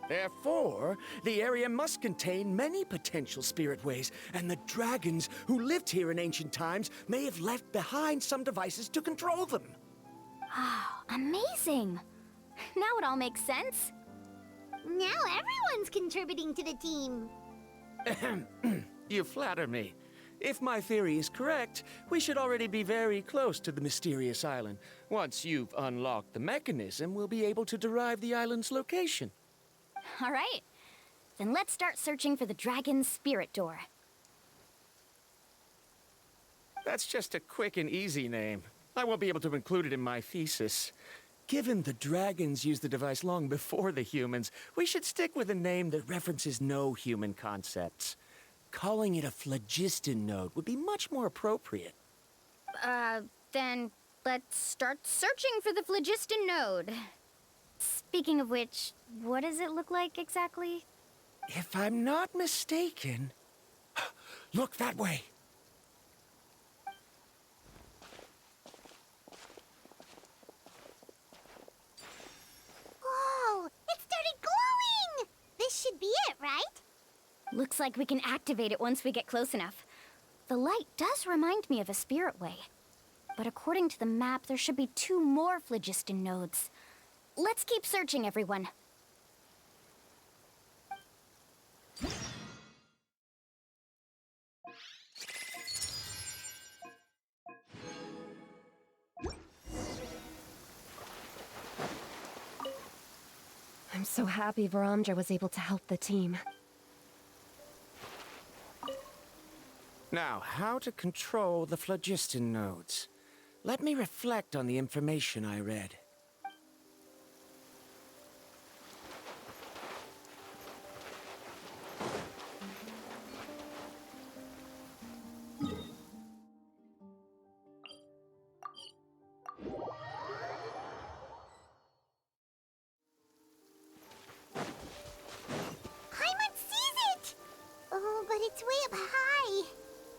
Therefore, the area must contain many potential Spirit Ways, and the dragons who lived here in ancient times may have left behind some devices to control them. Oh, amazing! Now it all makes sense. Now everyone's contributing to the team. You flatter me. If my theory is correct, we should already be very close to the mysterious island. Once you've unlocked the mechanism, we'll be able to derive the island's location. All right. Then let's start searching for the dragon's spirit door. That's just a quick and easy name. I won't be able to include it in my thesis. Given the dragons used the device long before the humans, we should stick with a name that references no human concepts. Calling it a phlogiston node would be much more appropriate. Then let's start searching for the phlogiston node. Speaking of which, what does it look like exactly? If I'm not mistaken... Look that way! Whoa! It started glowing! This should be it, right? Looks like we can activate it once we get close enough. The light does remind me of a spirit way. But according to the map, there should be 2 more phlogiston nodes. Let's keep searching, everyone. I'm so happy Varamdra was able to help the team. Now, how to control the phlogiston nodes. Let me reflect on the information I read. Paimon sees it! Oh, but it's way up high.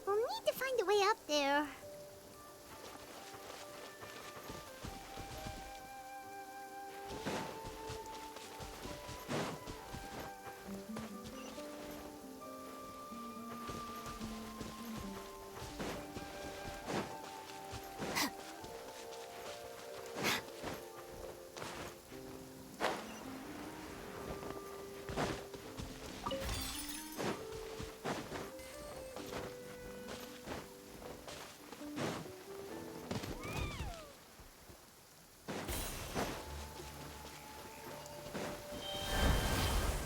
We'll need to find a way up there.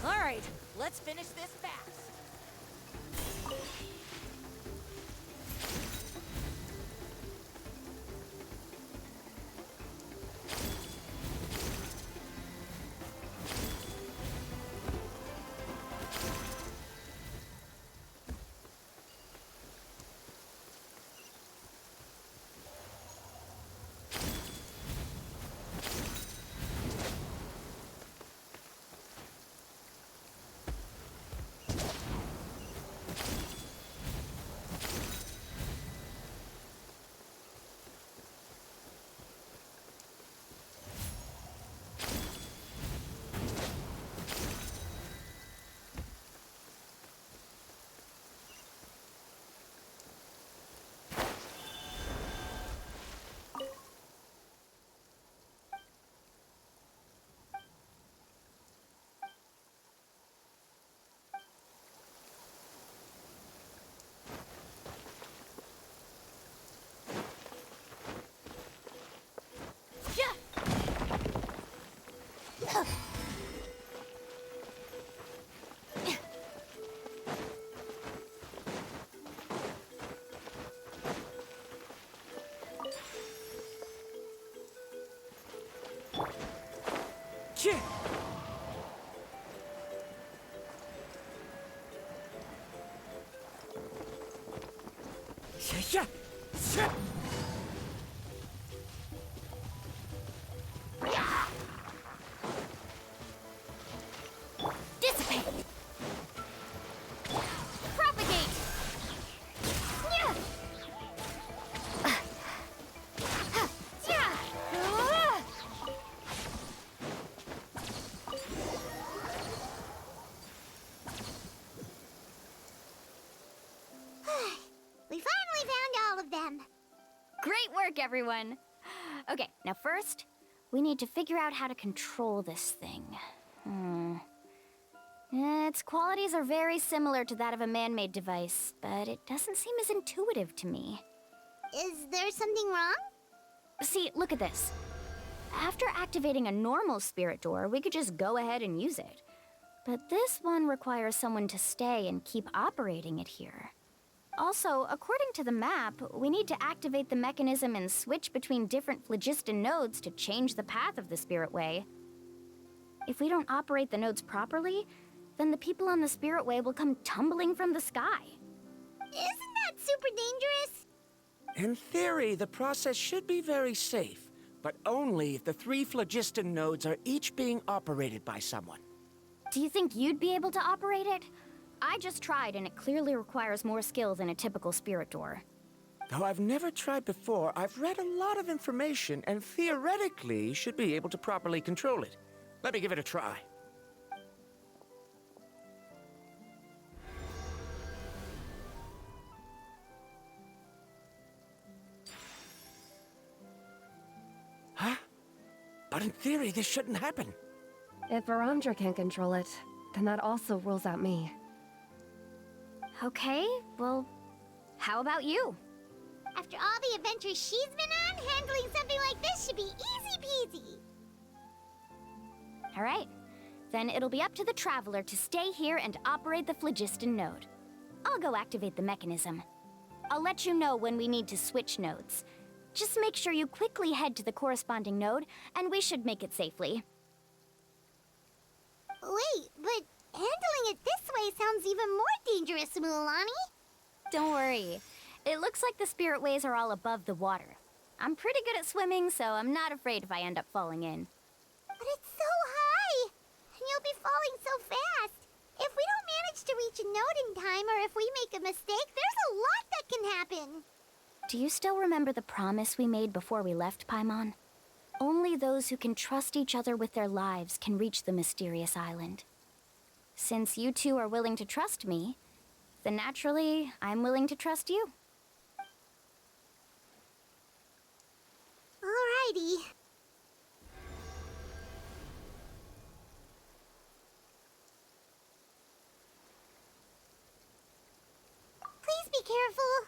All right, let's finish this fast. Dissipate! Propagate! Yeah! We finally found all of them. Great work, everyone! Okay, now first, we need to figure out how to control this thing. Its qualities are very similar to that of a man-made device, but it doesn't seem as intuitive to me. Is there something wrong? See, look at this. After activating a normal spirit door, we could just go ahead and use it. But this one requires someone to stay and keep operating it here. Also, according to the map, we need to activate the mechanism and switch between different phlogiston nodes to change the path of the Spirit Way. If we don't operate the nodes properly, then the people on the Spirit Way will come tumbling from the sky. Isn't that super dangerous? In theory, the process should be very safe, but only if the 3 phlogiston nodes are each being operated by someone. Do you think you'd be able to operate it? I just tried, and it clearly requires more skill than a typical spirit door. Though I've never tried before, I've read a lot of information and theoretically should be able to properly control it. Let me give it a try. Huh? But in theory, this shouldn't happen. If Verandra can't control it, then that also rules out me. Okay, well, how about you? After all the adventures she's been on, handling something like this should be easy peasy. All right, then it'll be up to the Traveler to stay here and operate the phlogiston node. I'll go activate the mechanism. I'll let you know when we need to switch nodes. Just make sure you quickly head to the corresponding node, and we should make it safely. Wait, but handling it this way sounds even more dangerous, Mualani. Don't worry. It looks like the Spirit Ways are all above the water. I'm pretty good at swimming, so I'm not afraid if I end up falling in. But it's so high! And you'll be falling so fast! If we don't manage to reach a node in time, or if we make a mistake, there's a lot that can happen! Do you still remember the promise we made before we left, Paimon? Only those who can trust each other with their lives can reach the mysterious island. Since you two are willing to trust me, then naturally, I'm willing to trust you. Alrighty. Please be careful.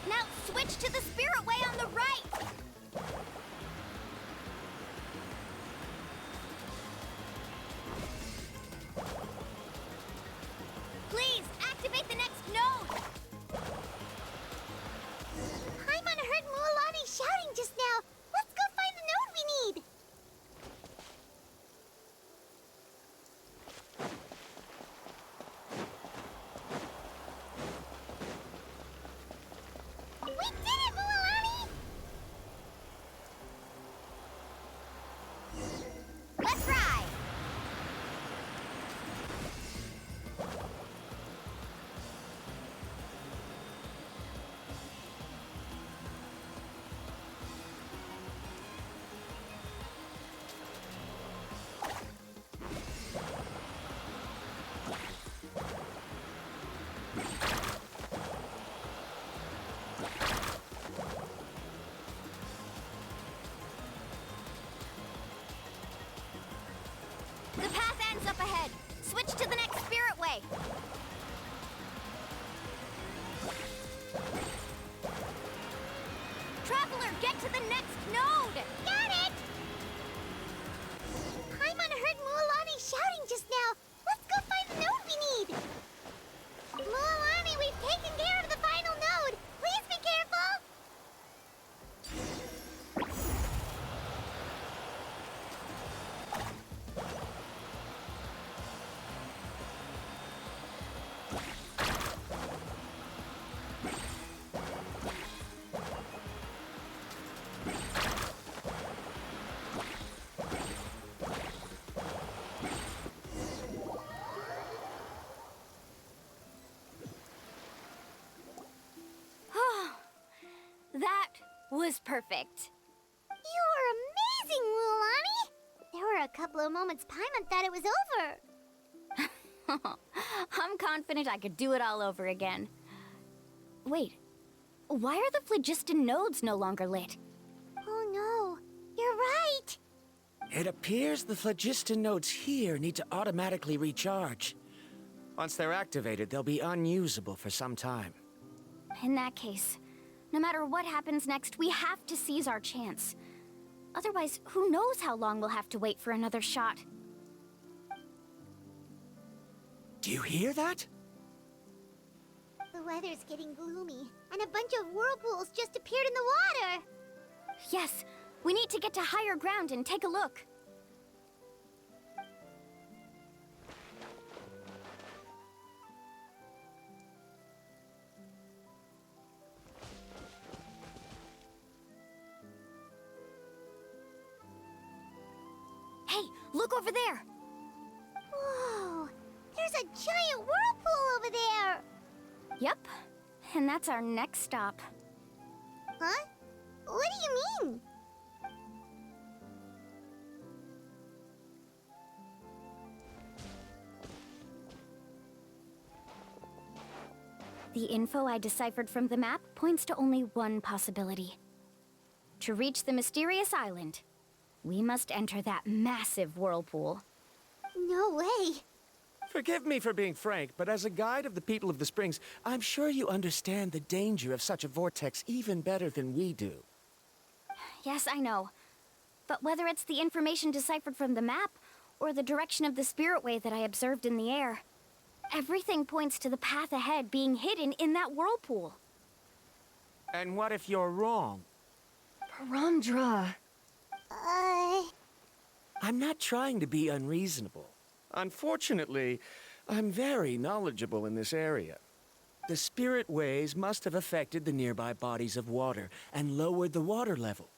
Now switch to the Spirit Way on the right! Please, activate the next node! Paimon heard Mualani shouting just now. Let's go find the node we need. We did it, Mualani! Let's ride! The path ends up ahead. Switch to the next Spirit Way. Traveler, get to the next node! Got it! Paimon heard Mualani shouting just now. Let's go find the node we need. Mualani, we've taken care of the final node. Please be careful. That was perfect. You were amazing, Mualani! There were For a couple of moments, Paimon thought it was over. I'm confident I could do it all over again. Wait, why are the phlogiston nodes no longer lit? Oh no, you're right! It appears the phlogiston nodes here need to automatically recharge. Once they're activated, they'll be unusable for some time. In that case, no matter what happens next, we have to seize our chance. Otherwise, who knows how long we'll have to wait for another shot. Do you hear that? The weather's getting gloomy, and a bunch of whirlpools just appeared in the water! Yes, we need to get to higher ground and take a look. Hey, look over there! Whoa! There's a giant whirlpool over there! Yep, and that's our next stop. Huh? What do you mean? The info I deciphered from the map points to only one possibility. To reach the mysterious island, we must enter that massive whirlpool. No way! Forgive me for being frank, but as a guide of the people of the Springs, I'm sure you understand the danger of such a vortex even better than we do. Yes, I know. But whether it's the information deciphered from the map, or the direction of the spirit wave that I observed in the air, everything points to the path ahead being hidden in that whirlpool. And what if you're wrong? Verandra. I'm not trying to be unreasonable. Unfortunately, I'm very knowledgeable in this area. The spirit waves must have affected the nearby bodies of water and lowered the water level.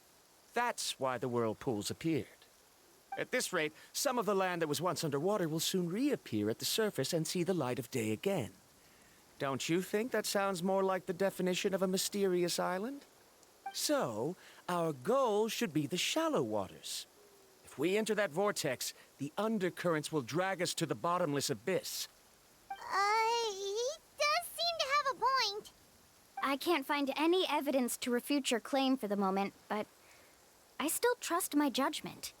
That's why the whirlpools appeared. At this rate, some of the land that was once underwater will soon reappear at the surface and see the light of day again. Don't you think that sounds more like the definition of a mysterious island? So, our goal should be the shallow waters. If we enter that vortex, the undercurrents will drag us to the bottomless abyss. He does seem to have a point. I can't find any evidence to refute your claim for the moment, but I still trust my judgment.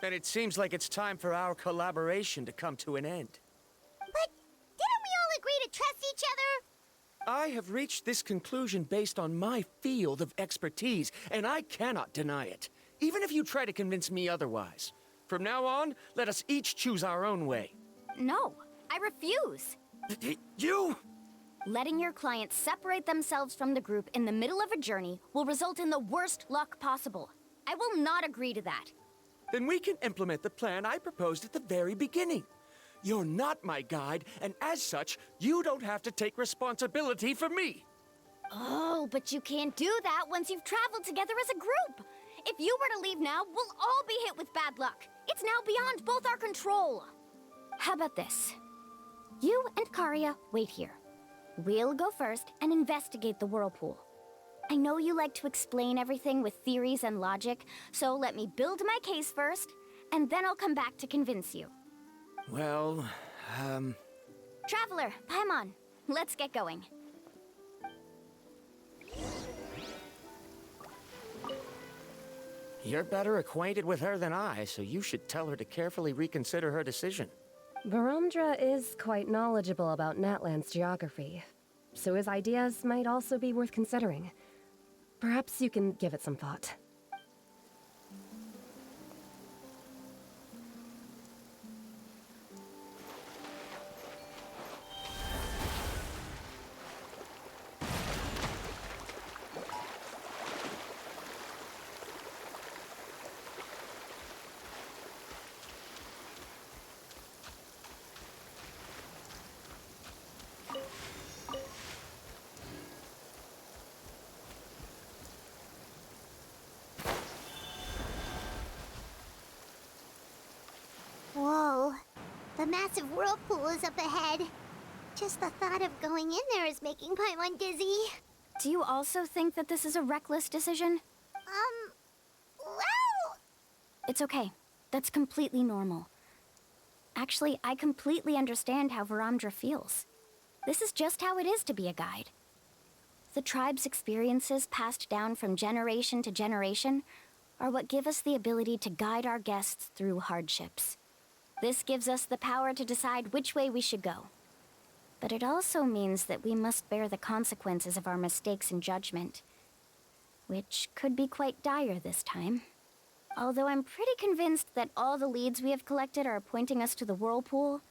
Then it seems like it's time for our collaboration to come to an end. But didn't we all agree to trust each other? I have reached this conclusion based on my field of expertise, and I cannot deny it, even if you try to convince me otherwise. From now on, let us each choose our own way. No, I refuse. You? Letting your clients separate themselves from the group in the middle of a journey will result in the worst luck possible. I will not agree to that. Then we can implement the plan I proposed at the very beginning. You're not my guide, and as such, you don't have to take responsibility for me. Oh, but you can't do that once you've traveled together as a group. If you were to leave now, we'll all be hit with bad luck. It's now beyond both our control. How about this? You and Karia wait here. We'll go first and investigate the whirlpool. I know you like to explain everything with theories and logic, so let me build my case first, and then I'll come back to convince you. Well, Traveler, Paimon, let's get going. You're better acquainted with her than I, so you should tell her to carefully reconsider her decision. Verandra is quite knowledgeable about Natlan's geography, so his ideas might also be worth considering. Perhaps you can give it some thought. Whoa. The massive whirlpool is up ahead. Just the thought of going in there is making Paimon dizzy. Do you also think that this is a reckless decision? Well... It's okay. That's completely normal. Actually, I completely understand how Varamdra feels. This is just how it is to be a guide. The tribe's experiences passed down from generation to generation are what give us the ability to guide our guests through hardships. This gives us the power to decide which way we should go. But it also means that we must bear the consequences of our mistakes and judgment, which could be quite dire this time. Although I'm pretty convinced that all the leads we have collected are pointing us to the whirlpool,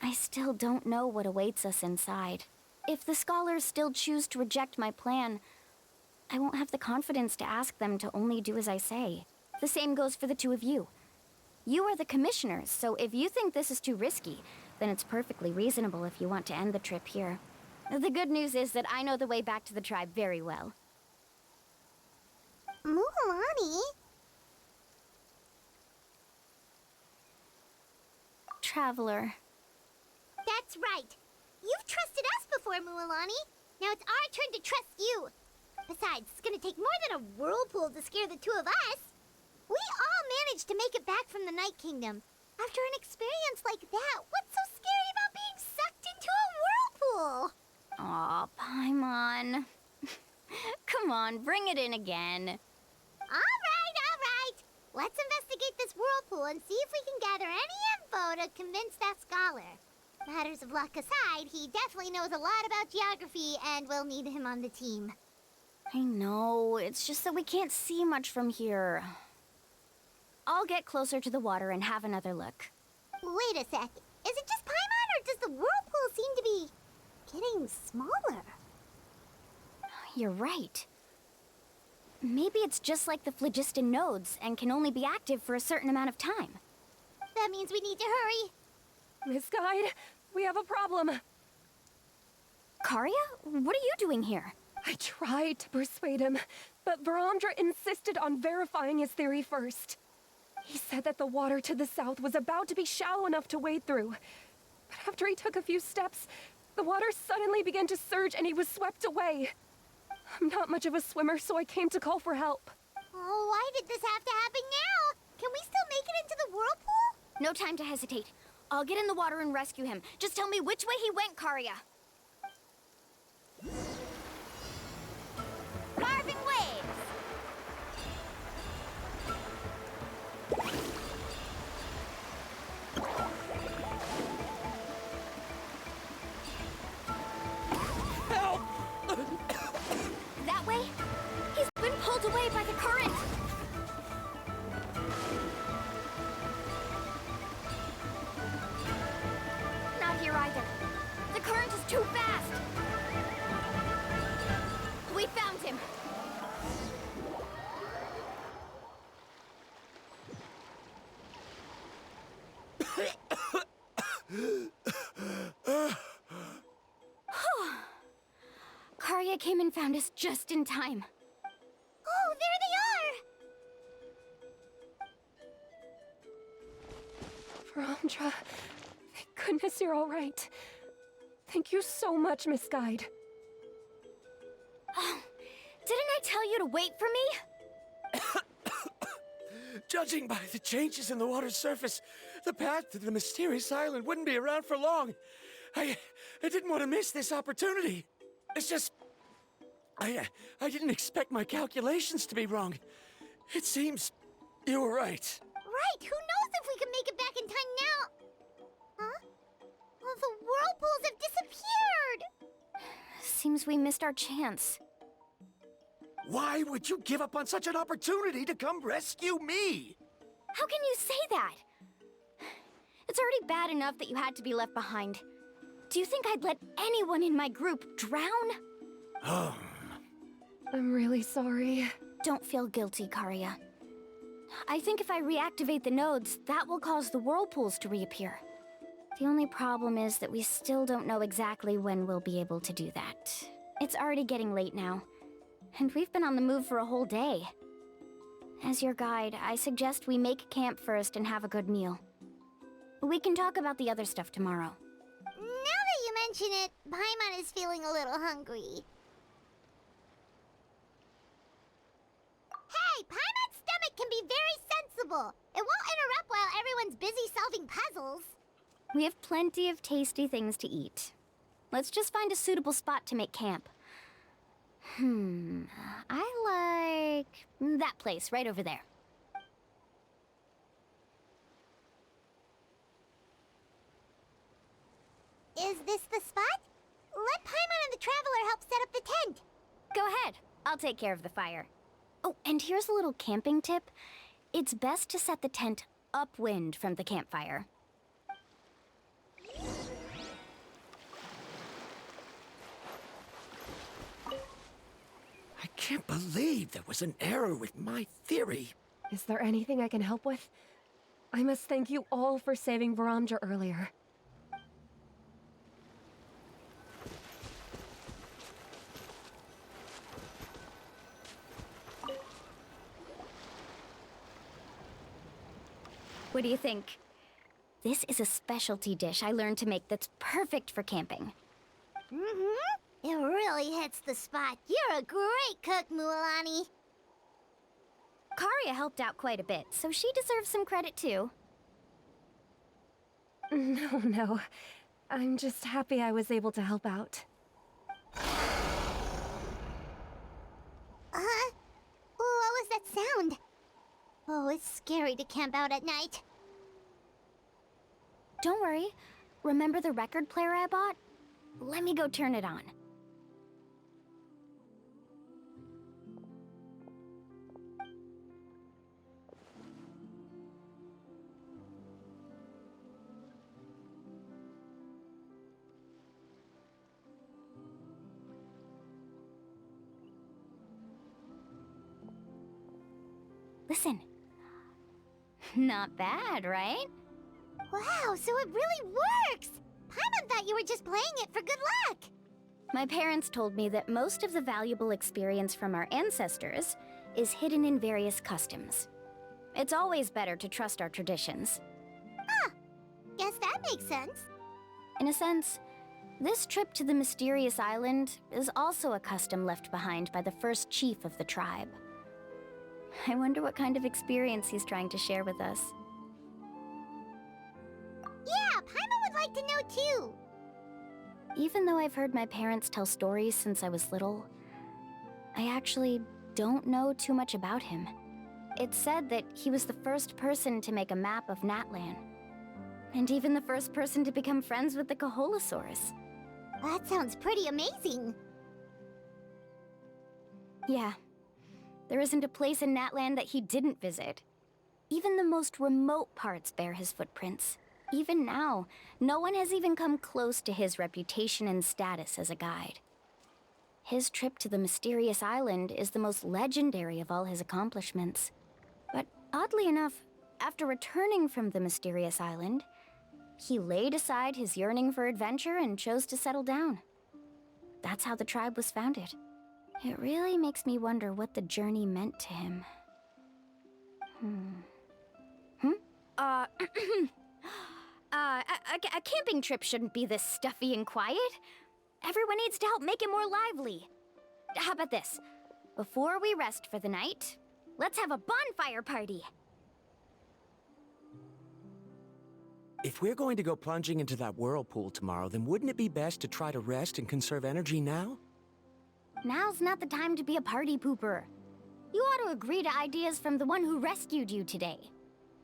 I still don't know what awaits us inside. If the scholars still choose to reject my plan, I won't have the confidence to ask them to only do as I say. The same goes for the two of you. You are the commissioners, so if you think this is too risky, then it's perfectly reasonable if you want to end the trip here. The good news is that I know the way back to the tribe very well. Mualani? Traveler. That's right. You've trusted us before, Mualani. Now it's our turn to trust you. Besides, it's gonna take more than a whirlpool to scare the two of us. We all managed to make it back from the Night Kingdom. After an experience like that, what's so scary about being sucked into a whirlpool? Aw, Paimon. Come on, bring it in again. All right. Let's investigate this whirlpool and see if we can gather any info to convince that scholar. Matters of luck aside, he definitely knows a lot about geography, and we'll need him on the team. I know, it's just that we can't see much from here. I'll get closer to the water and have another look. Wait a sec. Is it just Paimon, or does the whirlpool seem to be getting smaller? You're right. Maybe it's just like the phlogiston nodes and can only be active for a certain amount of time. That means we need to hurry. Miss Guide, we have a problem. Karia? What are you doing here? I tried to persuade him, but Varamdra insisted on verifying his theory first. He said that the water to the south was about to be shallow enough to wade through. But after he took a few steps, the water suddenly began to surge and he was swept away. I'm not much of a swimmer, so I came to call for help. Oh, why did this have to happen now? Can we still make it into the whirlpool? No time to hesitate. I'll get in the water and rescue him. Just tell me which way he went, Karia. Carving waves! Help! That way? He's been pulled away by the current! Not here either. The current is too fast! We found him! Karia came and found us just in time. Oh, there they are! Varamdra, thank goodness you're all right. Thank you so much, Miss Guide. Oh, didn't I tell you to wait for me? Judging by the changes in the water's surface, the path to the mysterious island wouldn't be around for long. I didn't want to miss this opportunity. It's just... I didn't expect my calculations to be wrong. It seems you were right. Right, who knows if we can make it back in time now? Huh? Well, the whirlpools have disappeared! Seems we missed our chance. Why would you give up on such an opportunity to come rescue me? How can you say that? It's already bad enough that you had to be left behind. Do you think I'd let anyone in my group drown? I'm really sorry. Don't feel guilty, Karia. I think if I reactivate the nodes, that will cause the whirlpools to reappear. The only problem is that we still don't know exactly when we'll be able to do that. It's already getting late now, and we've been on the move for a whole day. As your guide, I suggest we make camp first and have a good meal. We can talk about the other stuff tomorrow. Now that you mention it, Paimon is feeling a little hungry. Hey, Paimon's stomach can be very impossible! It won't interrupt while everyone's busy solving puzzles. We have plenty of tasty things to eat. Let's just find a suitable spot to make camp. I like that place right over there. Is this the spot? Let Paimon and the Traveler help set up the tent. Go ahead. I'll take care of the fire. Oh, and here's a little camping tip. It's best to set the tent upwind from the campfire. I can't believe there was an error with my theory. Is there anything I can help with? I must thank you all for saving Varamja earlier. What do you think? This is a specialty dish I learned to make that's perfect for camping. Mm-hmm. It really hits the spot. You're a great cook, Mualani. Karia helped out quite a bit, so she deserves some credit too. No. I'm just happy I was able to help out. What was that sound? Oh, it's scary to camp out at night. Don't worry. Remember the record player I bought? Let me go turn it on. Listen. Not bad, right? Wow, so it really works! Paimon thought you were just playing it for good luck! My parents told me that most of the valuable experience from our ancestors is hidden in various customs. It's always better to trust our traditions. Guess that makes sense. In a sense, this trip to the mysterious island is also a custom left behind by the first chief of the tribe. I wonder what kind of experience he's trying to share with us. Yeah, Paimon would like to know too! Even though I've heard my parents tell stories since I was little, I actually don't know too much about him. It's said that he was the first person to make a map of Natlan, and even the first person to become friends with the Kaholosaurus. That sounds pretty amazing. Yeah. There isn't a place in Natlan that he didn't visit. Even the most remote parts bear his footprints. Even now, no one has even come close to his reputation and status as a guide. His trip to the mysterious island is the most legendary of all his accomplishments. But oddly enough, after returning from the mysterious island, he laid aside his yearning for adventure and chose to settle down. That's how the tribe was founded. It really makes me wonder what the journey meant to him. A camping trip shouldn't be this stuffy and quiet. Everyone needs to help make it more lively. How about this? Before we rest for the night, let's have a bonfire party. If we're going to go plunging into that whirlpool tomorrow, then wouldn't it be best to try to rest and conserve energy now? Now's not the time to be a party pooper. You ought to agree to ideas from the one who rescued you today.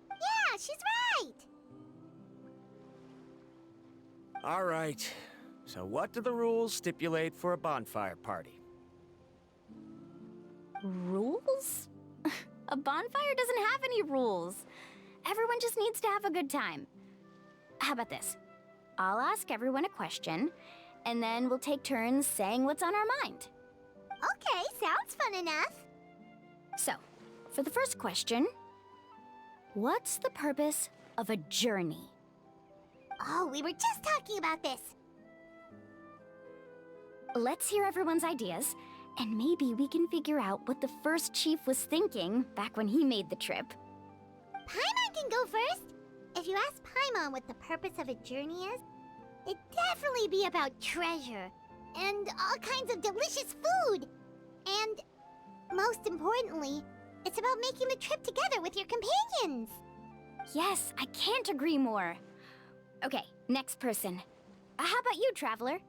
Yeah, she's right! All right. So what do the rules stipulate for a bonfire party? Rules? A bonfire doesn't have any rules. Everyone just needs to have a good time. How about this? I'll ask everyone a question, and then we'll take turns saying what's on our mind. Okay, sounds fun enough. So, for the first question, what's the purpose of a journey? Oh, we were just talking about this. Let's hear everyone's ideas, and maybe we can figure out what the first chief was thinking back when he made the trip. Paimon can go first. If you ask Paimon what the purpose of a journey is, it'd definitely be about treasure and all kinds of delicious food. And most importantly, It's about making the trip together with your companions. Yes, I can't agree more. Okay, next person. How about you, Traveler?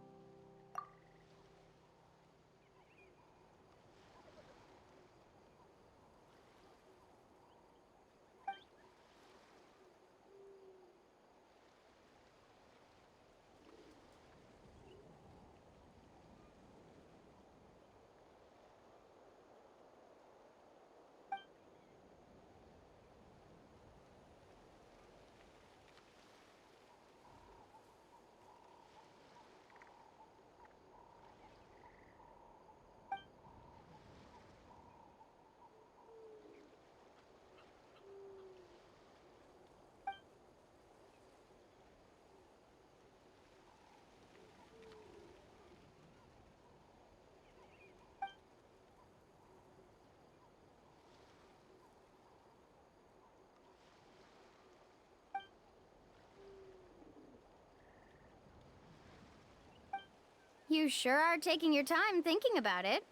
You sure are taking your time thinking about it.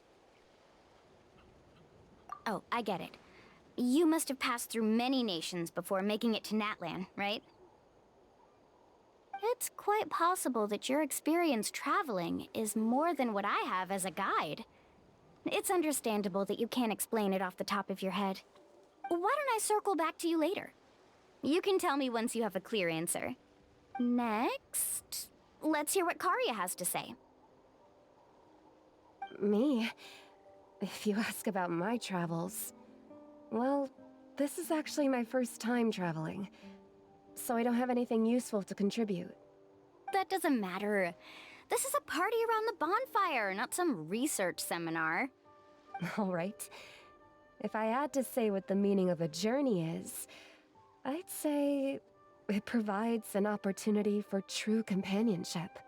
Oh, I get it. You must have passed through many nations before making it to Natlan, right? It's quite possible that your experience traveling is more than what I have as a guide. It's understandable that you can't explain it off the top of your head. Why don't I circle back to you later? You can tell me once you have a clear answer. Next, let's hear what Karya has to say. Me? If you ask about my travels... Well, this is actually my first time traveling, so I don't have anything useful to contribute. That doesn't matter. This is a party around the bonfire, not some research seminar. Alright. If I had to say what the meaning of a journey is, I'd say it provides an opportunity for true companionship.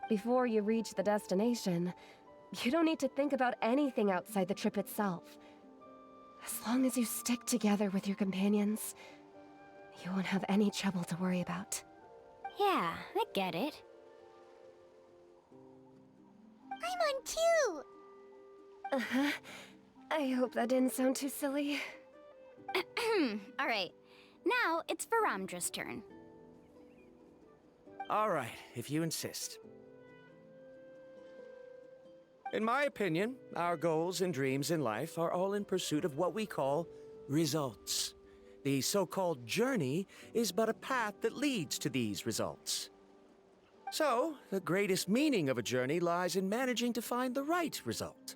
Before you reach the destination, you don't need to think about anything outside the trip itself. As long as you stick together with your companions, you won't have any trouble to worry about. Yeah, I get it. I'm on too! Uh-huh. I hope that didn't sound too silly. Alright, now it's Varamdra's turn. All right, if you insist. In my opinion, our goals and dreams in life are all in pursuit of what we call results. The so-called journey is but a path that leads to these results. So, the greatest meaning of a journey lies in managing to find the right result.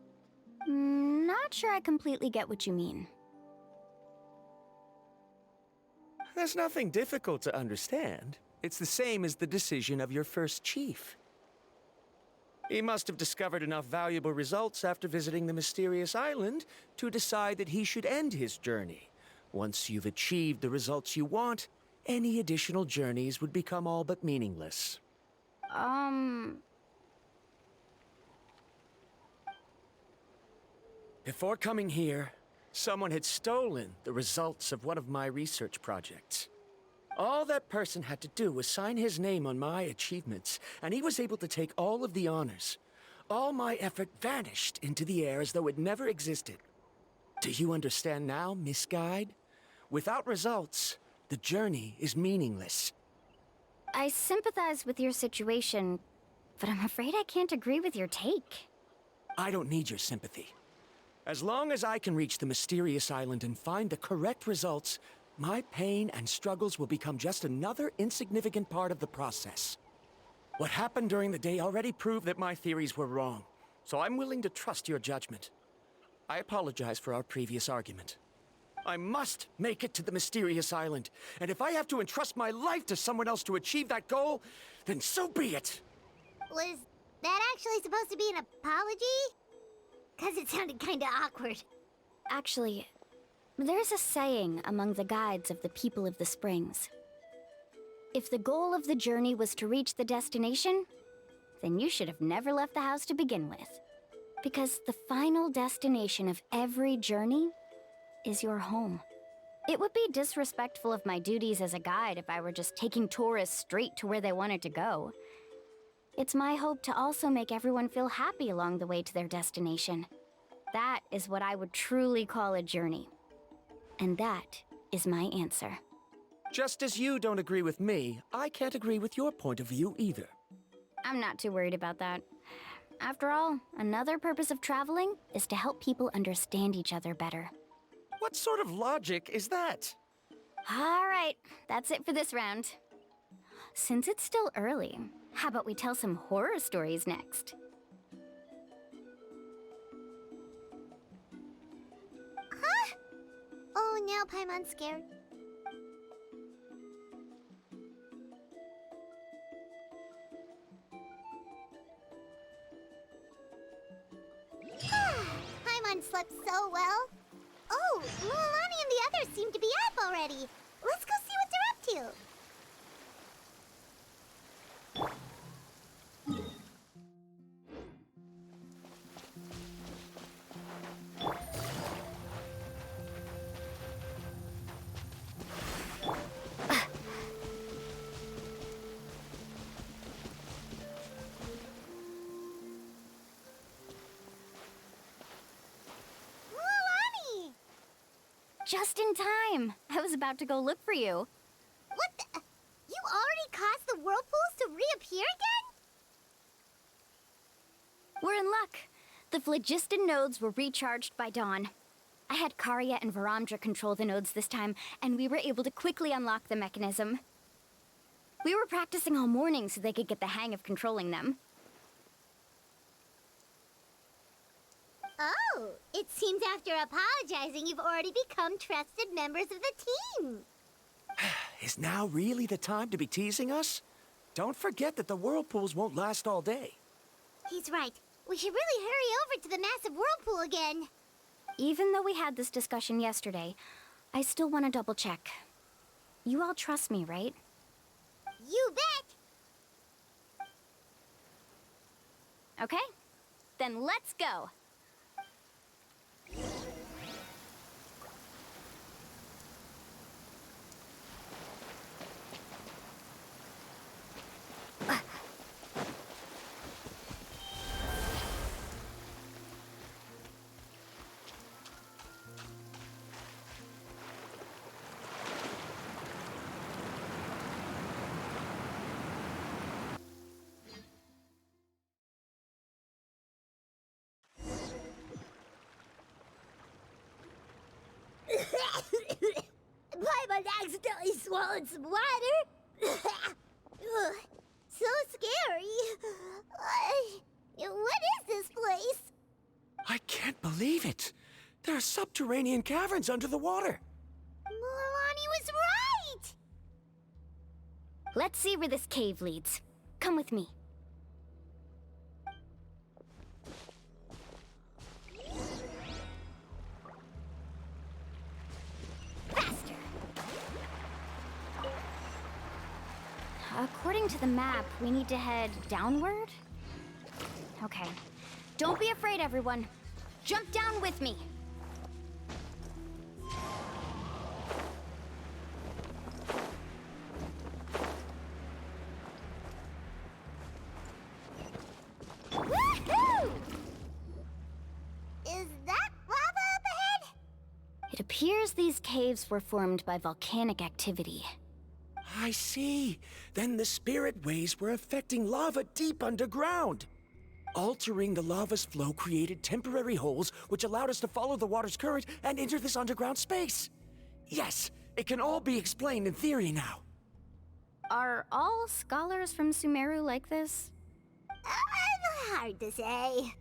Not sure I completely get what you mean. There's nothing difficult to understand. It's the same as the decision of your first chief. He must have discovered enough valuable results after visiting the mysterious island to decide that he should end his journey. Once you've achieved the results you want, any additional journeys would become all but meaningless. Before coming here, someone had stolen the results of one of my research projects. All that person had to do was sign his name on my achievements, and he was able to take all of the honors. All my effort vanished into the air as though it never existed. Do you understand now, Miss Guide? Without results, the journey is meaningless. I sympathize with your situation, but I'm afraid I can't agree with your take. I don't need your sympathy. As long as I can reach the mysterious island and find the correct results, my pain and struggles will become just another insignificant part of the process. What happened during the day already proved that my theories were wrong, so I'm willing to trust your judgment. I apologize for our previous argument. I must make it to the mysterious island, and if I have to entrust my life to someone else to achieve that goal, then so be it! Was that actually supposed to be an apology? 'Cause it sounded kinda awkward. Actually, there's a saying among the guides of the people of the Springs. If the goal of the journey was to reach the destination, then you should have never left the house to begin with. Because the final destination of every journey is your home. It would be disrespectful of my duties as a guide if I were just taking tourists straight to where they wanted to go. It's my hope to also make everyone feel happy along the way to their destination. That is what I would truly call a journey. And that is my answer. Just as you don't agree with me, I can't agree with your point of view either. I'm not too worried about that. After all, another purpose of traveling is to help people understand each other better. What sort of logic is that? All right, that's it for this round. Since it's still early, how about we tell some horror stories next? Huh? Oh, now Paimon's scared. Paimon slept so well. Oh, Mualani and the others seem to be up already. Let's go see what they're up to. Mualani! Just in time. I was about to go look for you. What the? You already caused the whirlpools to reappear again? We're in luck. The phlogiston nodes were recharged by dawn. I had Karya and Varamdra control the nodes this time, and we were able to quickly unlock the mechanism. We were practicing all morning so they could get the hang of controlling them. Oh, it seems after apologizing, you've already become trusted members of the team. Is now really the time to be teasing us? Don't forget that the whirlpools won't last all day. He's right. We should really hurry over to the massive whirlpool again. Even though we had this discussion yesterday, I still want to double check. You all trust me, right? You bet! Okay, then let's go. Paimon accidentally swallowed some water. Ugh, so scary. What is this place? I can't believe it. There are subterranean caverns under the water. Mualani was right! Let's see where this cave leads. Come with me. Faster! According to the map, we need to head downward? Okay. Don't be afraid, everyone. Jump down with me. Woohoo! Is that lava up ahead? It appears these caves were formed by volcanic activity. I see. Then the spirit waves were affecting lava deep underground. Altering the lava's flow created temporary holes which allowed us to follow the water's current and enter this underground space. Yes, it can all be explained in theory now. Are all scholars from Sumeru like this? Hard to say.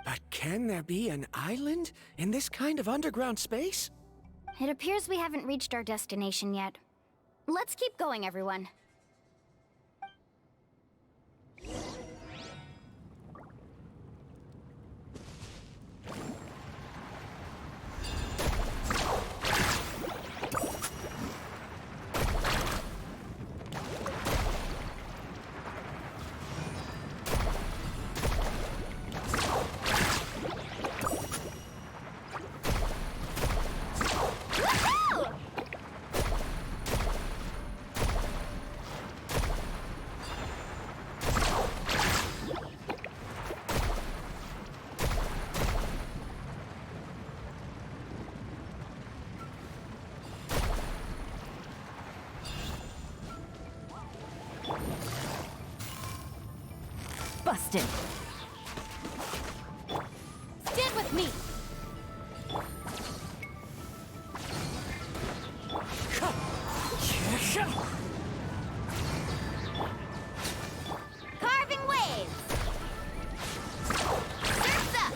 But can there be an island in this kind of underground space? It appears we haven't reached our destination yet. Let's keep going, everyone. in. Stand with me! Carving waves! Surf's up!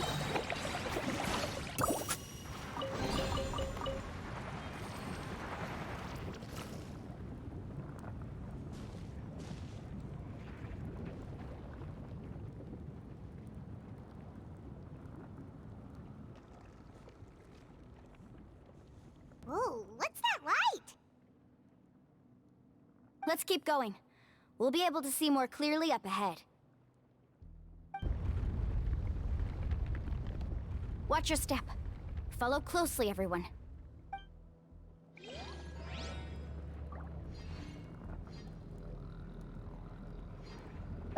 Whoa, what's that light? Let's keep going. We'll be able to see more clearly up ahead. Watch your step. Follow closely, everyone.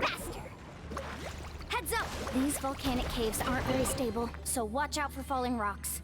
Faster! Heads up! These volcanic caves aren't very stable, so watch out for falling rocks.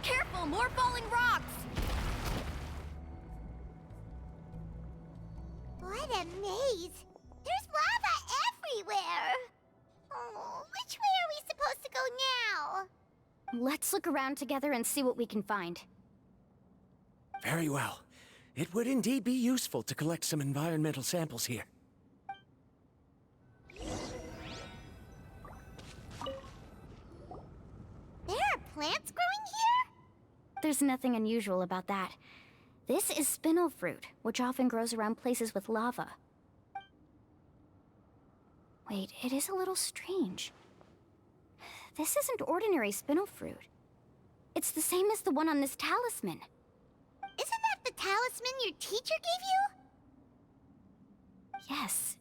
Careful, more falling rocks! What a maze! There's lava everywhere! Oh, which way are we supposed to go now? Let's look around together and see what we can find. Very well. It would indeed be useful to collect some environmental samples here. There are plants growing here? There's nothing unusual about that. This is spinel fruit, which often grows around places with lava. Wait, it is a little strange. This isn't ordinary spinel fruit. It's the same as the one on this talisman. Isn't that the talisman your teacher gave you? Yes.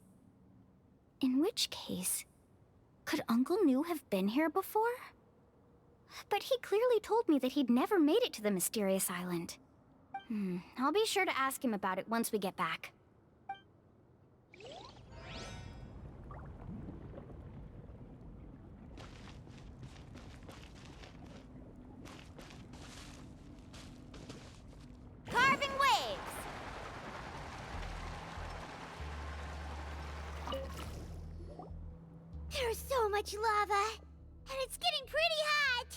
In which case, could Uncle New have been here before? But he clearly told me that he'd never made it to the mysterious island. I'll be sure to ask him about it once we get back. Carving waves! There's so much lava, and it's getting pretty hot.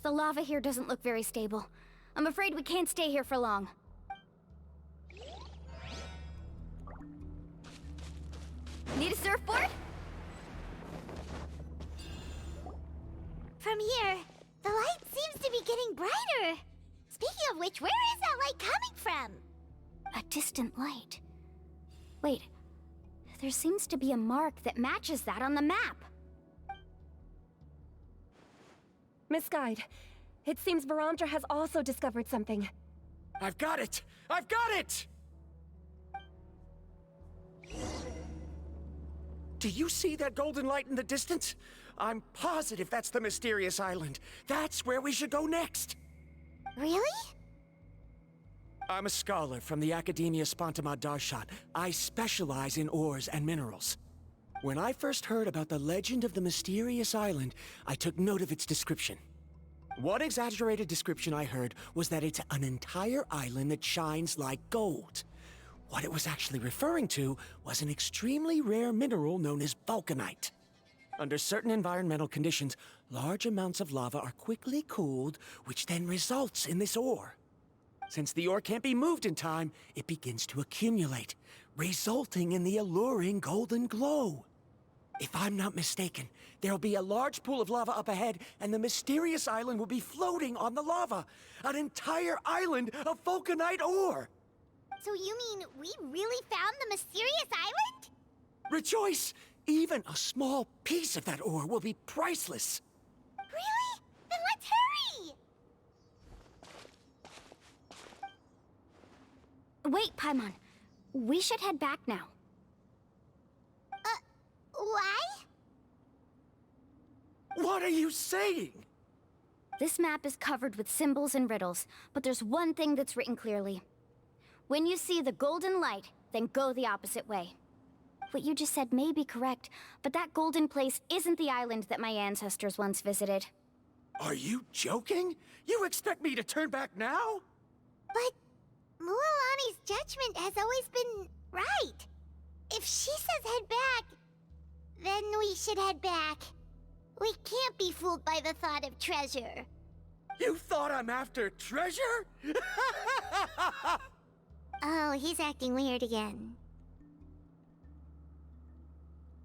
The lava here doesn't look very stable. I'm afraid we can't stay here for long. Need a surfboard? From here, the light seems to be getting brighter. Speaking of which, where is that light coming from? A distant light. Wait, there seems to be a mark that matches that on the map. Miss Guide, it seems Varandra has also discovered something. I've got it! I've got it! Do you see that golden light in the distance? I'm positive that's the mysterious island. That's where we should go next. Really? I'm a scholar from the Academia Spontamad Darshan. I specialize in ores and minerals. When I first heard about the legend of the mysterious island, I took note of its description. One exaggerated description I heard was that it's an entire island that shines like gold. What it was actually referring to was an extremely rare mineral known as vulcanite. Under certain environmental conditions, large amounts of lava are quickly cooled, which then results in this ore. Since the ore can't be moved in time, it begins to accumulate, resulting in the alluring golden glow. If I'm not mistaken, there'll be a large pool of lava up ahead, and the mysterious island will be floating on the lava. An entire island of vulcanite ore! So you mean we really found the mysterious island? Rejoice! Even a small piece of that ore will be priceless. Really? Then let's hurry! Wait, Paimon. We should head back now. Why? What are you saying? This map is covered with symbols and riddles, but there's one thing that's written clearly. When you see the golden light, then go the opposite way. What you just said may be correct, but that golden place isn't the island that my ancestors once visited. Are you joking? You expect me to turn back now? But Mualani's judgment has always been right. If she says head back, then we should head back. We can't be fooled by the thought of treasure. You thought I'm after treasure? Oh, he's acting weird again.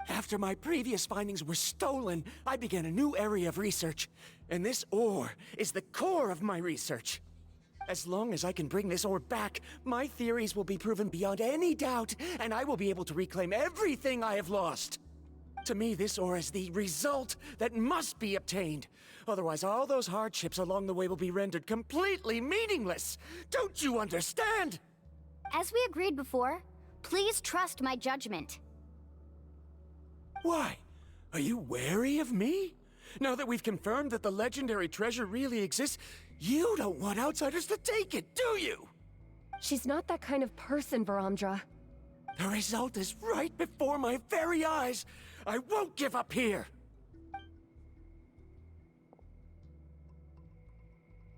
After my previous findings were stolen, I began a new area of research. And this ore is the core of my research. As long as I can bring this ore back, my theories will be proven beyond any doubt, and I will be able to reclaim everything I have lost. To me, this ore is the result that must be obtained. Otherwise, all those hardships along the way will be rendered completely meaningless. Don't you understand? As we agreed before, please trust my judgment. Why? Are you wary of me? Now that we've confirmed that the legendary treasure really exists, you don't want outsiders to take it, do you? She's not that kind of person, Varamdra. The result is right before my very eyes. I won't give up here.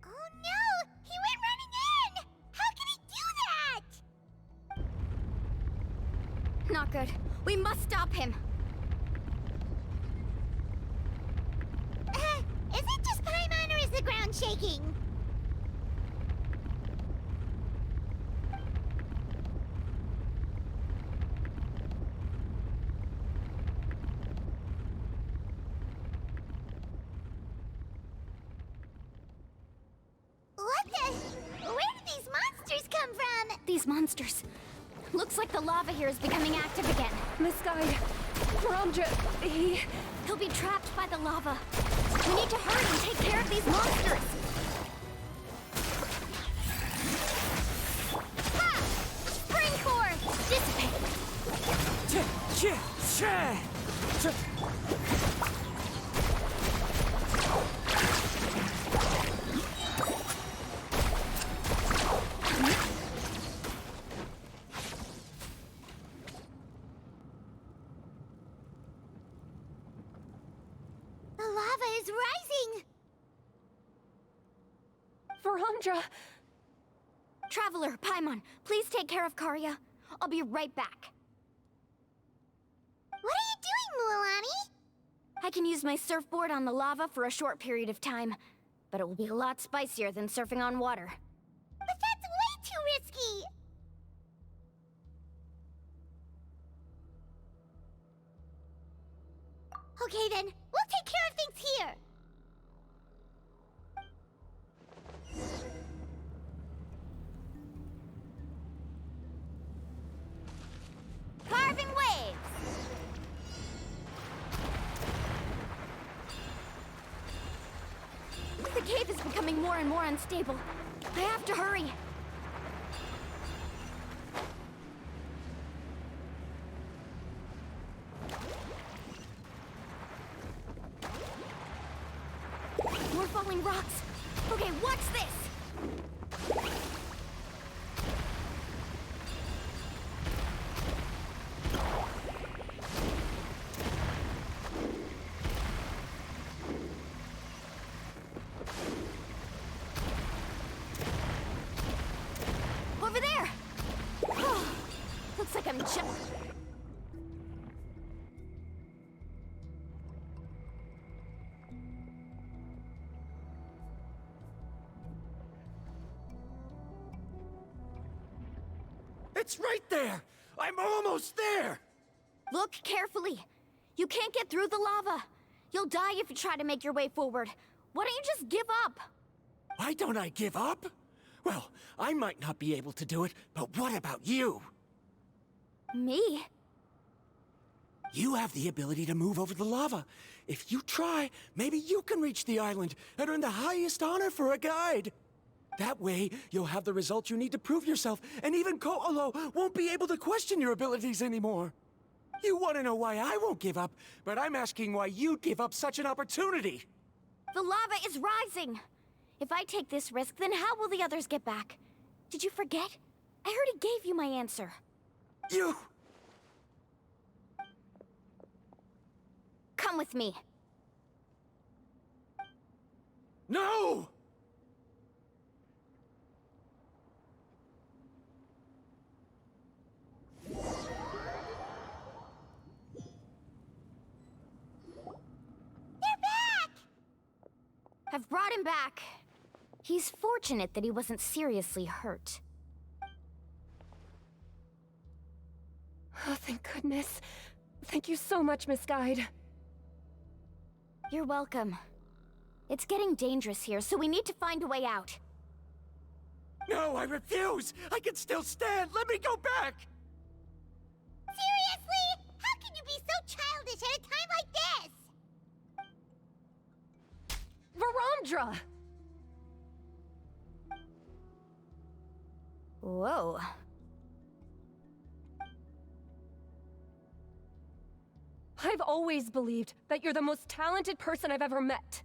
Oh no! He went running in! How can he do that? Not good. We must stop him. Is it just Paimon or is the ground shaking? What the? Where did these monsters come from? These monsters. Looks like the lava here is becoming active again. Misguide. Varamdra, He'll be trapped by the lava. We need to hurry and take care of these monsters. Ha! Spring core! Dissipate! The lava is rising! Varamdra! Traveler, Paimon, please take care of Karya. I'll be right back. What are you doing, Mualani? I can use my surfboard on the lava for a short period of time, but it will be a lot spicier than surfing on water. But that's way too risky! Okay then, we'll take care of things here! Carving waves! The cave is becoming more and more unstable. I have to hurry. More falling rocks. Okay, what's this? Over there! Looks like I'm just... It's right there! I'm almost there! Look carefully. You can't get through the lava. You'll die if you try to make your way forward. Why don't you just give up? Why don't I give up? Well, I might not be able to do it, but what about you? Me? You have the ability to move over the lava. If you try, maybe you can reach the island and earn the highest honor for a guide. That way, you'll have the results you need to prove yourself, and even Ko'olo won't be able to question your abilities anymore. You want to know why I won't give up, but I'm asking why you'd give up such an opportunity. The lava is rising! If I take this risk, then how will the others get back? Did you forget? I already gave you my answer. You... Come with me. No! I've brought him back. He's fortunate that he wasn't seriously hurt. Oh, thank goodness. Thank you so much, Miss Guide. You're welcome. It's getting dangerous here, so we need to find a way out. No, I refuse! I can still stand! Let me go back! Seriously? How can you be so childish at a time like this? Varamdra! Whoa. I've always believed that you're the most talented person I've ever met.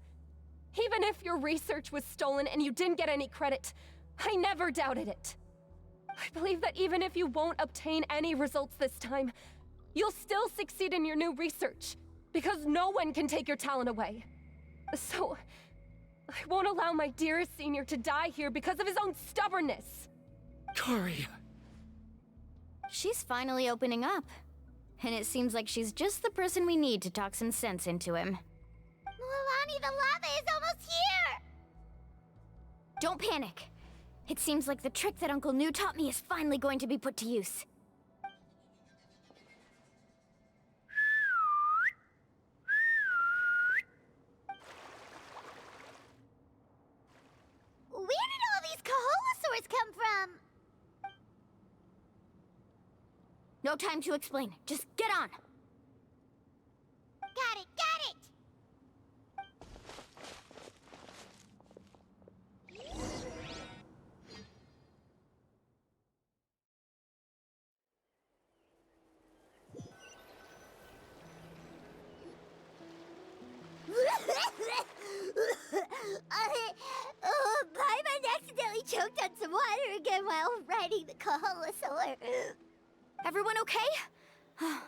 Even if your research was stolen and you didn't get any credit, I never doubted it. I believe that even if you won't obtain any results this time, you'll still succeed in your new research, because no one can take your talent away. So, I won't allow my dearest senior to die here because of his own stubbornness. Karia. She's finally opening up. And it seems like she's just the person we need to talk some sense into him. Mualani, the lava is almost here! Don't panic. It seems like the trick that Uncle New taught me is finally going to be put to use. Where did all these Koholosaurs come from? No time to explain. Just get on. Got it, got it! Paimon accidentally choked on some water again while riding the Koholosaur. Everyone okay?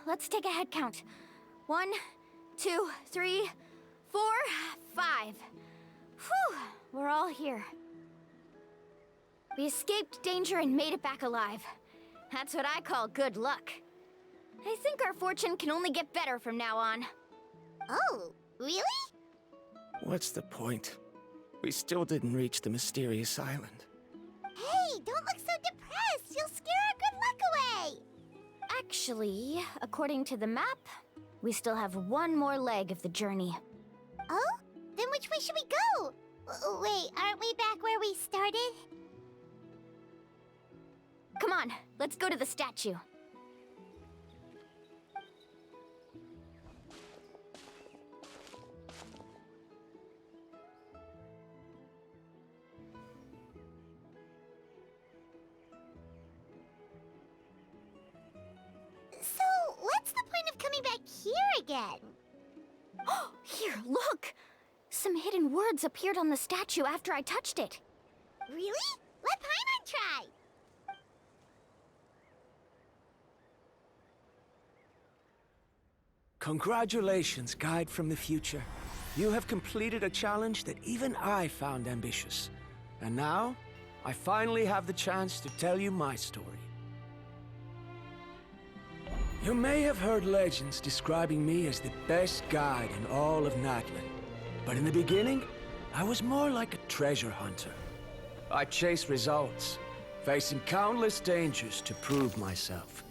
Let's take a head count. 1, 2, 3, 4, 5. Whew, we're all here. We escaped danger and made it back alive. That's what I call good luck. I think our fortune can only get better from now on. Oh, really? What's the point? We still didn't reach the mysterious island. Hey, don't look so depressed! You'll scare our good luck away! Actually, according to the map, we still have one more leg of the journey. Oh? Then which way should we go? Wait, aren't we back where we started? Come on, let's go to the statue. So, what's the point of coming back here again? Here, look! Some hidden words appeared on the statue after I touched it. Really? Let Paimon try! Congratulations, Guide from the Future. You have completed a challenge that even I found ambitious. And now, I finally have the chance to tell you my story. You may have heard legends describing me as the best guide in all of Natlan. But in the beginning, I was more like a treasure hunter. I chased results, facing countless dangers to prove myself.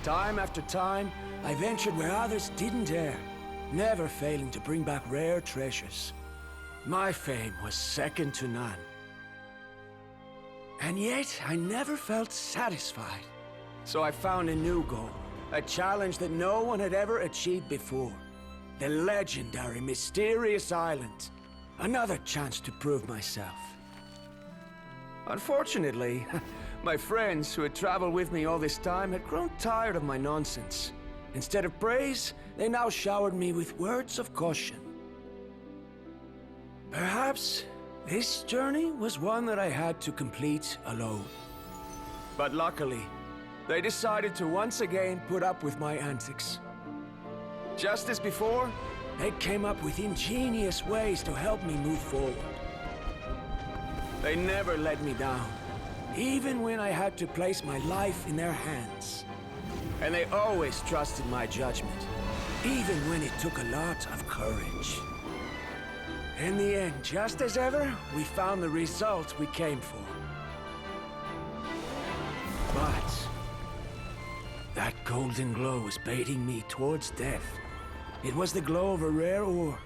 Time after time, I ventured where others didn't dare, never failing to bring back rare treasures. My fame was second to none. And yet, I never felt satisfied. So I found a new goal, a challenge that no one had ever achieved before. The legendary, mysterious island. Another chance to prove myself. Unfortunately, my friends who had traveled with me all this time had grown tired of my nonsense. Instead of praise, they now showered me with words of caution. Perhaps this journey was one that I had to complete alone. But luckily, they decided to once again put up with my antics. Just as before, they came up with ingenious ways to help me move forward. They never let me down, even when I had to place my life in their hands. And they always trusted my judgment, even when it took a lot of courage. In the end, just as ever, we found the result we came for. But that golden glow was baiting me towards death. It was the glow of a rare ore,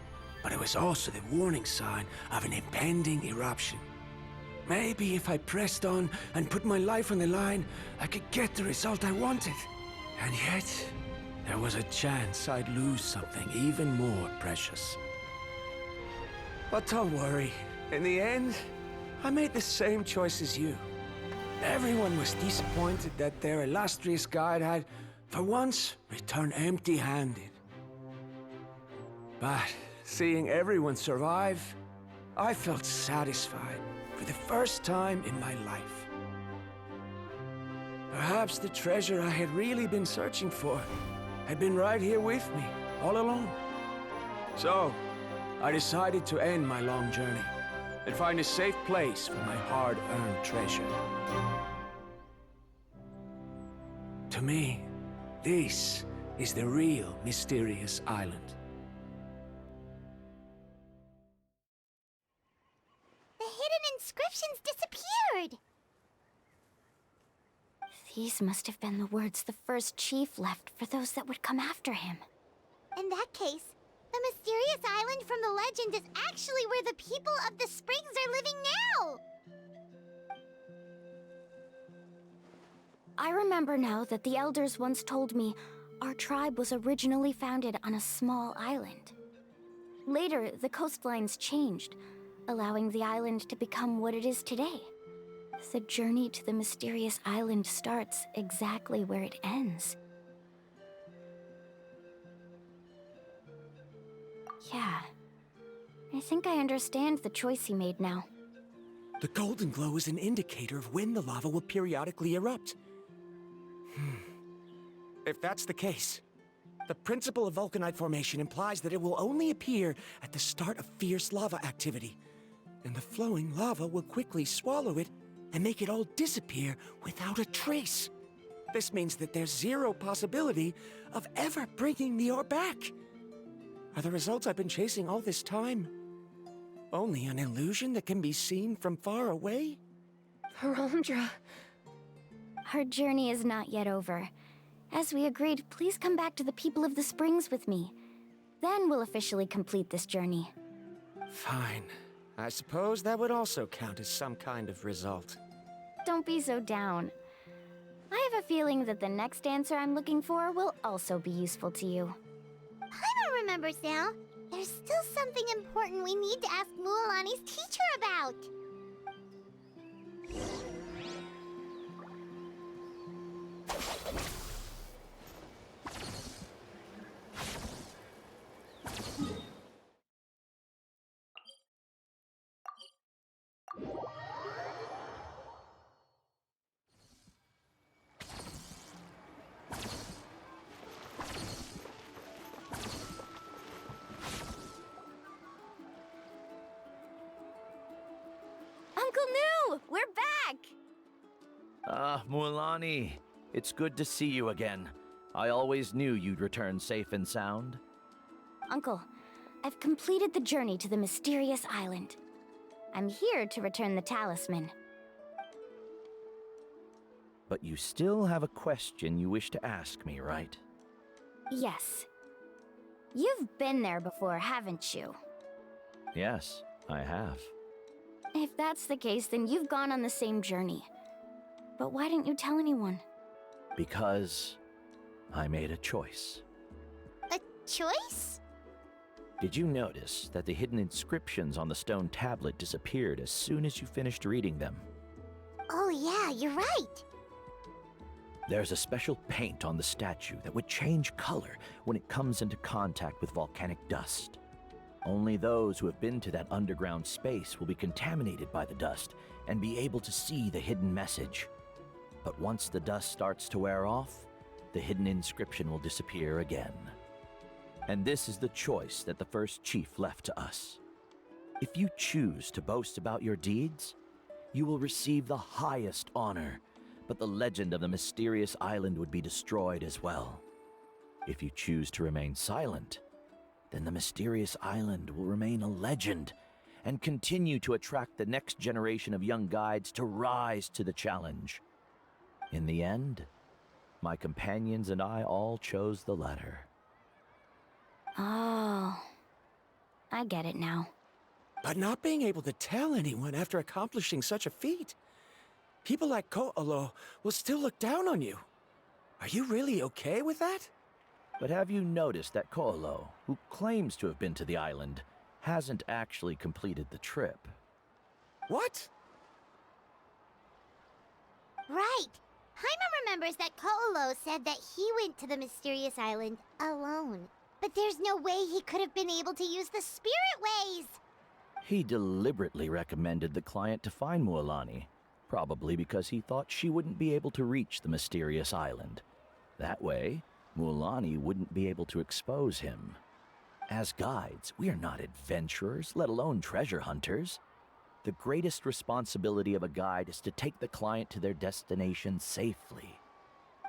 but it was also the warning sign of an impending eruption. Maybe if I pressed on and put my life on the line, I could get the result I wanted. And yet, there was a chance I'd lose something even more precious. But don't worry. In the end, I made the same choice as you. Everyone was disappointed that their illustrious guide had, for once, returned empty-handed. But seeing everyone survive, I felt satisfied for the first time in my life. Perhaps the treasure I had really been searching for had been right here with me, all along. So, I decided to end my long journey and find a safe place for my hard-earned treasure. To me, this is the real mysterious island. The hidden inscriptions disappeared! These must have been the words the first chief left for those that would come after him. In that case, the mysterious island from the legend is actually where the people of the springs are living now! I remember now that the elders once told me our tribe was originally founded on a small island. Later, the coastlines changed, allowing the island to become what it is today. The journey to the mysterious island starts exactly where it ends. Yeah. I think I understand the choice he made now. The golden glow is an indicator of when the lava will periodically erupt. If that's the case, the principle of vulcanite formation implies that it will only appear at the start of fierce lava activity, and the flowing lava will quickly swallow it and make it all disappear without a trace. This means that there's zero possibility of ever bringing the ore back. Are the results I've been chasing all this time only an illusion that can be seen from far away? Harandra. Our journey is not yet over. As we agreed, please come back to the people of the springs with me. Then we'll officially complete this journey. Fine. I suppose that would also count as some kind of result. Don't be so down. I have a feeling that the next answer I'm looking for will also be useful to you. Paimon remembers now. There's still something important we need to ask Mualani's teacher about. Uncle New! We're back! Ah, Mualani. It's good to see you again. I always knew you'd return safe and sound. Uncle, I've completed the journey to the mysterious island. I'm here to return the talisman. But you still have a question you wish to ask me, right? Yes. You've been there before, haven't you? Yes, I have. If that's the case, then you've gone on the same journey. But why didn't you tell anyone? Because I made a choice. A choice? Did you notice that the hidden inscriptions on the stone tablet disappeared as soon as you finished reading them? Oh yeah, you're right. There's a special paint on the statue that would change color when it comes into contact with volcanic dust. Only those who have been to that underground space will be contaminated by the dust and be able to see the hidden message. But once the dust starts to wear off, the hidden inscription will disappear again. And this is the choice that the first chief left to us. If you choose to boast about your deeds, you will receive the highest honor, but the legend of the mysterious island would be destroyed as well. If you choose to remain silent, then the mysterious island will remain a legend and continue to attract the next generation of young guides to rise to the challenge. In the end, my companions and I all chose the latter. Oh, I get it now. But not being able to tell anyone after accomplishing such a feat. People like Ko'olo will still look down on you. Are you really okay with that? But have you noticed that Ko'olo, who claims to have been to the island, hasn't actually completed the trip? What? Right. Paimon remembers that Ko'olo said that he went to the mysterious island alone. But there's no way he could have been able to use the spirit ways! He deliberately recommended the client to find Mualani, probably because he thought she wouldn't be able to reach the mysterious island. That way, Mualani wouldn't be able to expose him. As guides, we are not adventurers, let alone treasure hunters. The greatest responsibility of a guide is to take the client to their destination safely.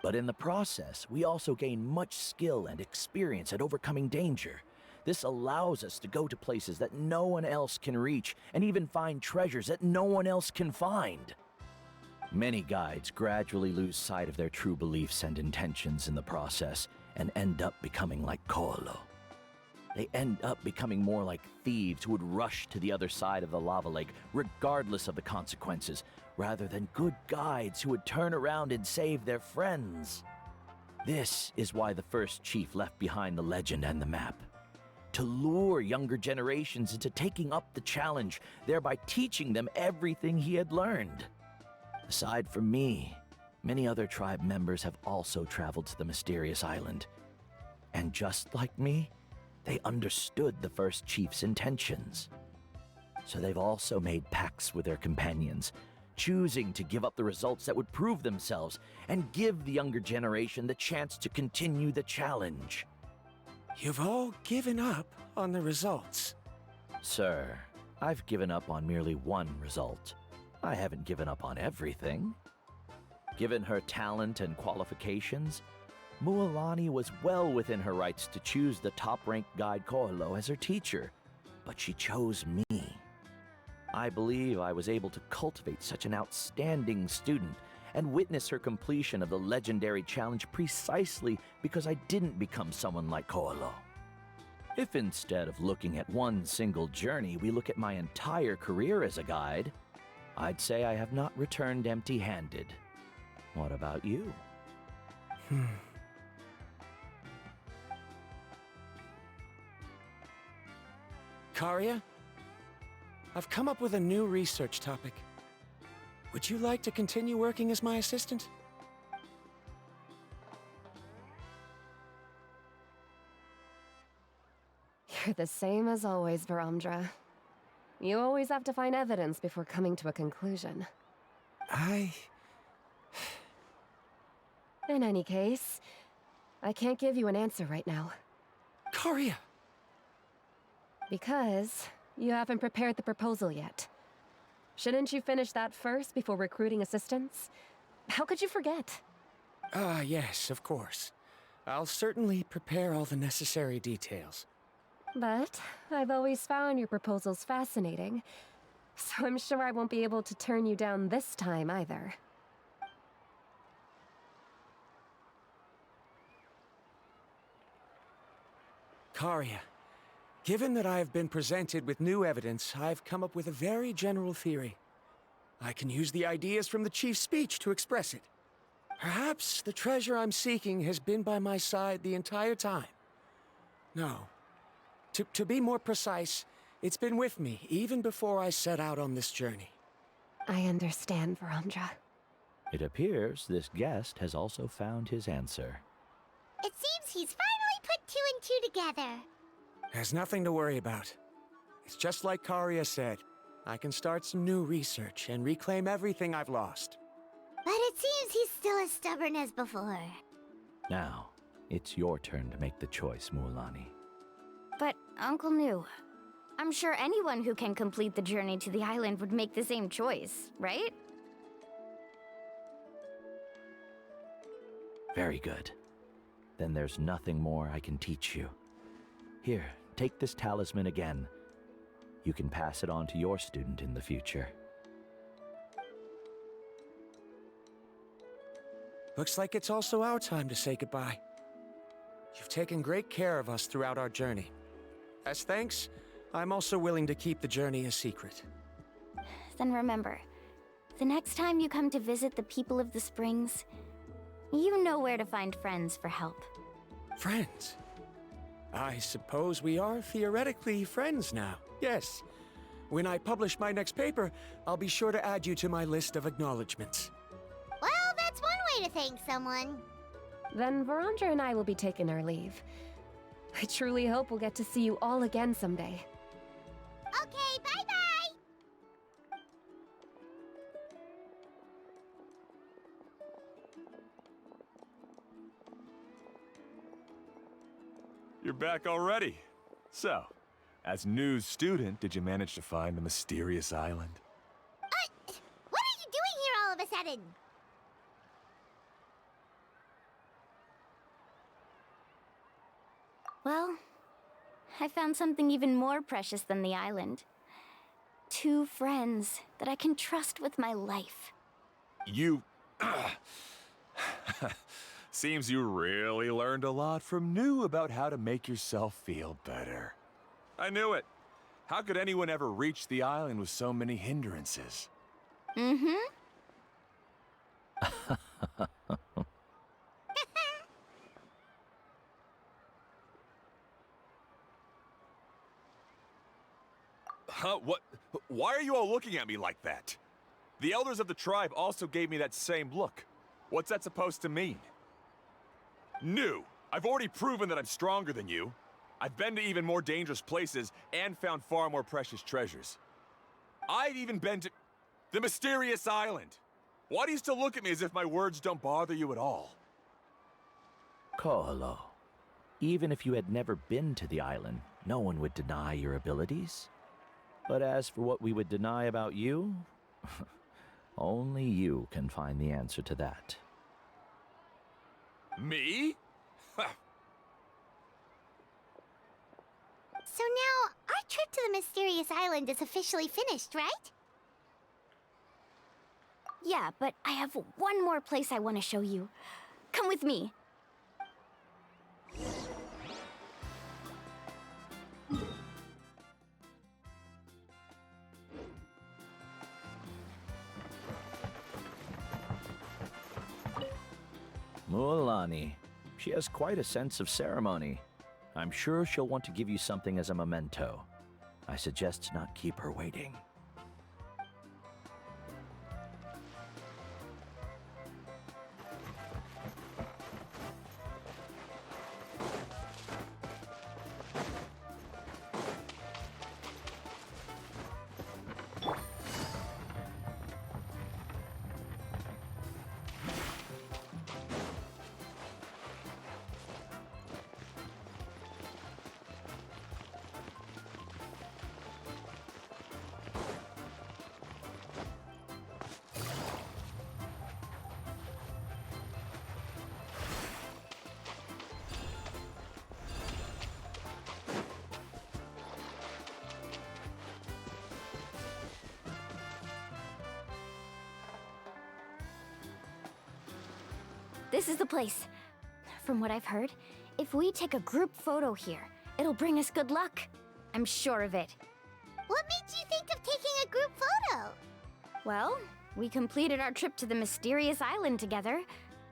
But in the process, we also gain much skill and experience at overcoming danger. This allows us to go to places that no one else can reach, and even find treasures that no one else can find. Many guides gradually lose sight of their true beliefs and intentions in the process, and end up becoming like Ko'olo. They end up becoming more like thieves who would rush to the other side of the lava lake, regardless of the consequences, rather than good guides who would turn around and save their friends. This is why the first chief left behind the legend and the map. To lure younger generations into taking up the challenge, thereby teaching them everything he had learned. Aside from me, many other tribe members have also traveled to the mysterious island. And just like me, they understood the first chief's intentions. So they've also made pacts with their companions, choosing to give up the results that would prove themselves and give the younger generation the chance to continue the challenge. You've all given up on the results. Sir, I've given up on merely one result. I haven't given up on everything. Given her talent and qualifications, Mualani was well within her rights to choose the top-ranked guide Ko'olo as her teacher, but she chose me. I believe I was able to cultivate such an outstanding student and witness her completion of the legendary challenge precisely because I didn't become someone like Ko'olo. If instead of looking at one single journey, we look at my entire career as a guide, I'd say I have not returned empty-handed. What about you? Karia, I've come up with a new research topic. Would you like to continue working as my assistant? You're the same as always, Varamdra. You always have to find evidence before coming to a conclusion. In any case, I can't give you an answer right now. Karia! Because you haven't prepared the proposal yet. Shouldn't you finish that first before recruiting assistants? How could you forget? Yes, of course. I'll certainly prepare all the necessary details. But I've always found your proposals fascinating, so I'm sure I won't be able to turn you down this time either. Karia, Given that I have been presented with new evidence, I've come up with a very general theory. I can use the ideas from the Chief's speech to express it. Perhaps the treasure I'm seeking has been by my side the entire time. No. To be more precise, it's been with me even before I set out on this journey. I understand, Verandra. It appears this guest has also found his answer. It seems he's finally put two and two together. There's nothing to worry about. It's just like Karia said. I can start some new research and reclaim everything I've lost. But it seems he's still as stubborn as before. Now, it's your turn to make the choice, Mualani. But, Uncle New, I'm sure anyone who can complete the journey to the island would make the same choice, right? Very good. Then there's nothing more I can teach you. Here, take this talisman again. You can pass it on to your student in the future. Looks like it's also our time to say goodbye. You've taken great care of us throughout our journey. As thanks, I'm also willing to keep the journey a secret. Then remember, the next time you come to visit the people of the Springs, you know where to find friends for help. Friends? I suppose we are theoretically friends now. Yes. When I publish my next paper, I'll be sure to add you to my list of acknowledgements. Well, that's one way to thank someone. Then Verandra and I will be taking our leave. I truly hope we'll get to see you all again someday. Okay, bye-bye! You're back already. So, as new student, did you manage to find the mysterious island? What are you doing here all of a sudden? Well, I found something even more precious than the island. 2 friends that I can trust with my life. You... Seems you really learned a lot from New about how to make yourself feel better. I knew it. How could anyone ever reach the island with so many hindrances? Mm-hmm. Huh? What? Why are you all looking at me like that? The elders of the tribe also gave me that same look. What's that supposed to mean? New! I've already proven that I'm stronger than you. I've been to even more dangerous places and found far more precious treasures. I've even been to the mysterious island. Why do you still look at me as if my words don't bother you at all? Ko'olo, even if you had never been to the island, no one would deny your abilities. But as for what we would deny about you, only you can find the answer to that. Me? So now, our trip to the mysterious island is officially finished, right? Yeah, but I have one more place I want to show you. Come with me. Mualani. She has quite a sense of ceremony. I'm sure she'll want to give you something as a memento. I suggest to not keep her waiting. This is the place. From what I've heard, if we take a group photo here, it'll bring us good luck. I'm sure of it. What made you think of taking a group photo? Well, we completed our trip to the mysterious island together,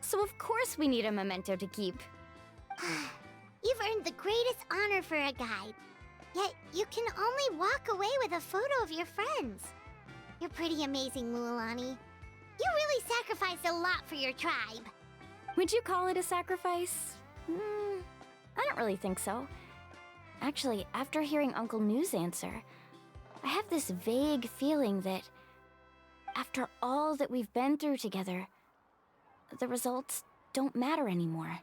so of course we need a memento to keep. You've earned the greatest honor for a guide. Yet, you can only walk away with a photo of your friends. You're pretty amazing, Mualani. You really sacrificed a lot for your tribe. Would you call it a sacrifice? I don't really think so. Actually, after hearing Uncle New's answer, I have this vague feeling that after all that we've been through together, the results don't matter anymore.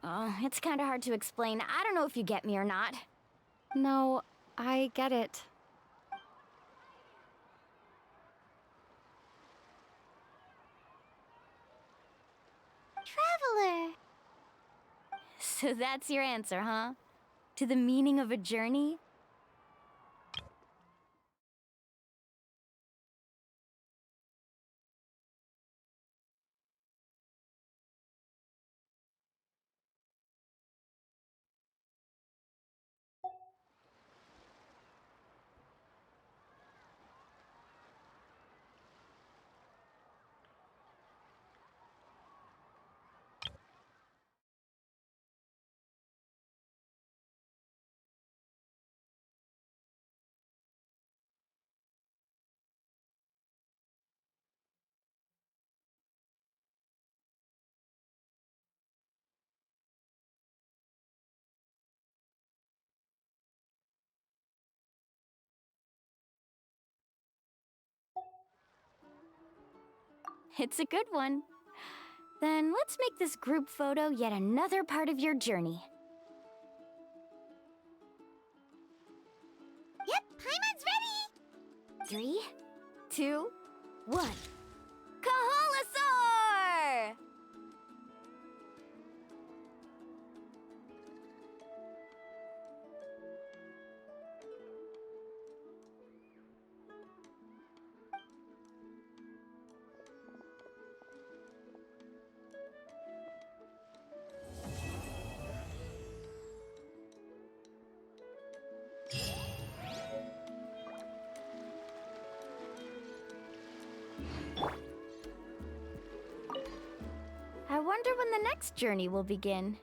Oh, it's kinda hard to explain. I don't know if you get me or not. No, I get it. Traveler! So that's your answer, huh? To the meaning of a journey? It's a good one. Then let's make this group photo yet another part of your journey. Yep, Paimon's ready! 3, 2, 1. Kaholasaur! I wonder when the next journey will begin.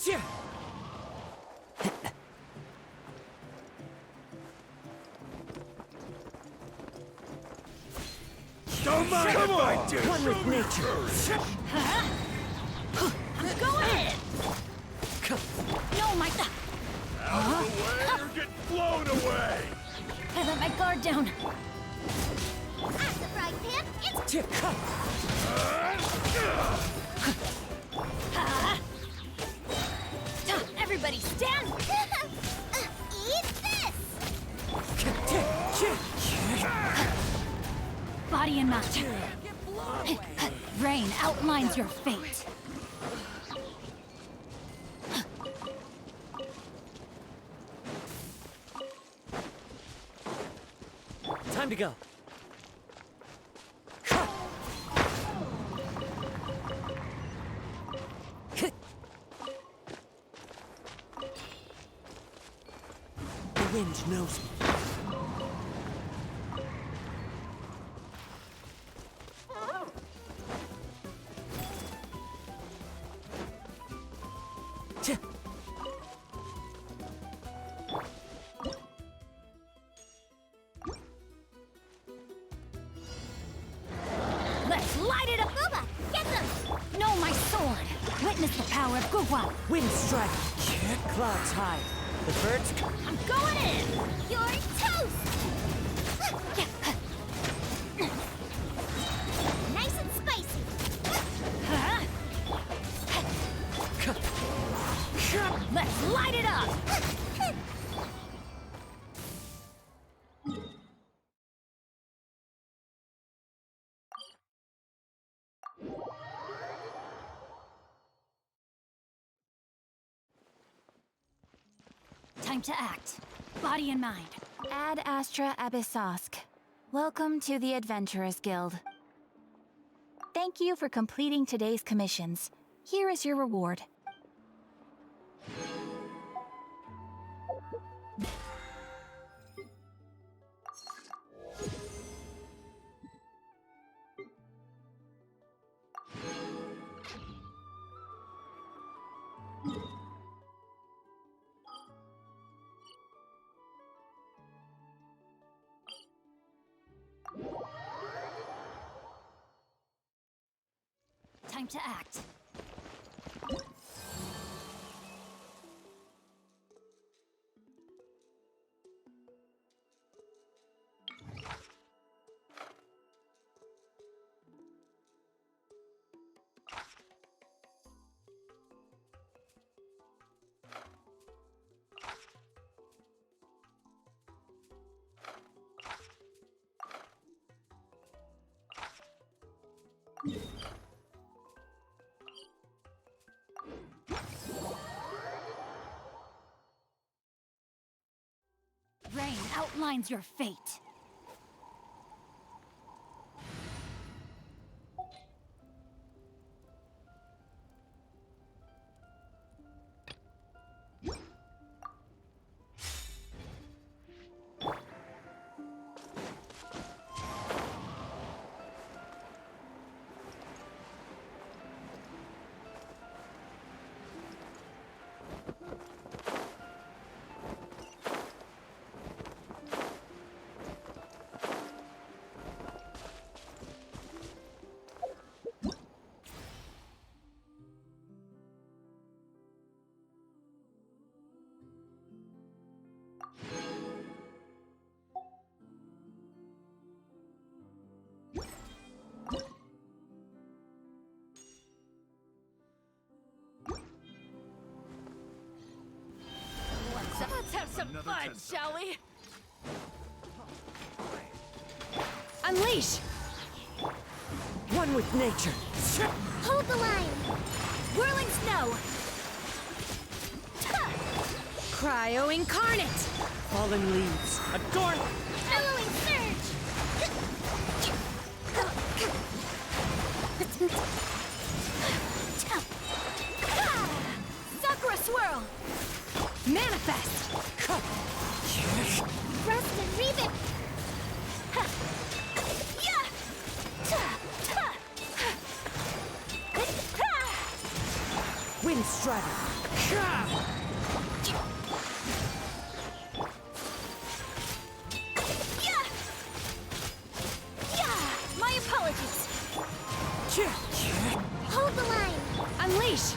Yeah. Don't mind if I do. One with nature. I'm going in! No, my... Out of the way or get blown away! I let my guard down. At the frying pan, it's... Everybody stand! Eat this! Body and mind. Rain outlines your fate. Time to go. The wind knows me. Let's light it up! Booba, get them! No, my sword! Witness the power of Gugwa! Wind strike. Clouds high. The birds. I'm going in! You're toast! Nice and spicy! Let's light it up! Time to act. Body and mind. Ad Astra Abyssosk. Welcome to the Adventurers Guild. Thank you for completing today's commissions. Here is your reward. Time to act. Rain outlines your fate. Let's have some fun, shall we? Unleash! One with nature. Hold the line! Whirling snow! Cryo incarnate! Fallen leaves. Adorn. Bellowing surge! Sakura swirl! Manifest! Rust and Reven! Wind strider. My apologies! Hold the line! Unleash!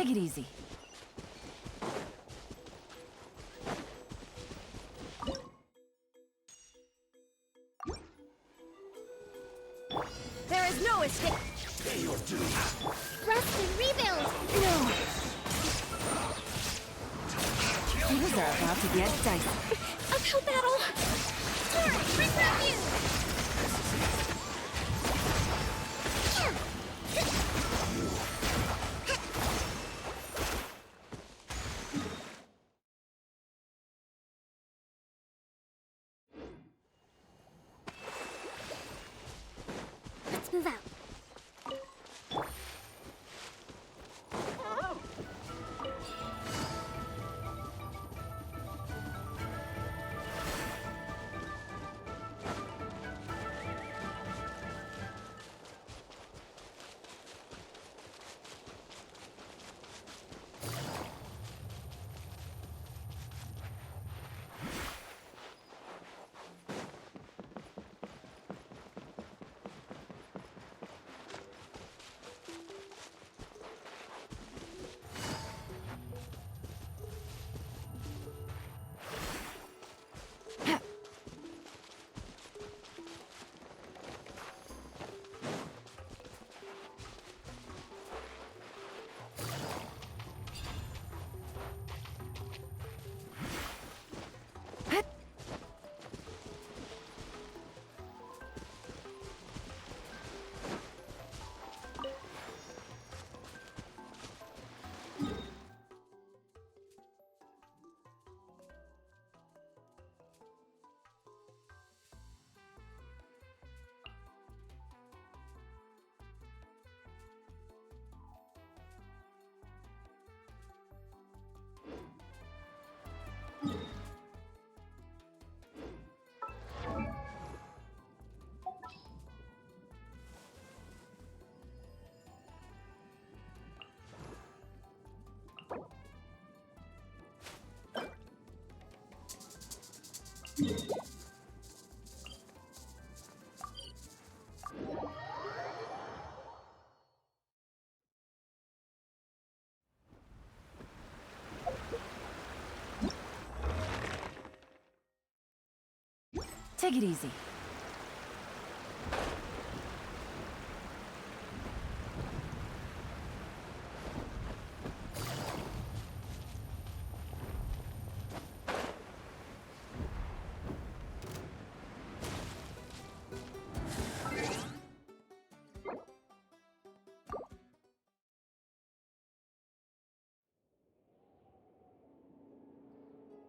Take it easy. There is no escape. Pay your dues. Rest and rebuild. No! Things are about to get dicey. Uphill battle. Torrent, bring refuge. Let's move out. Take it easy.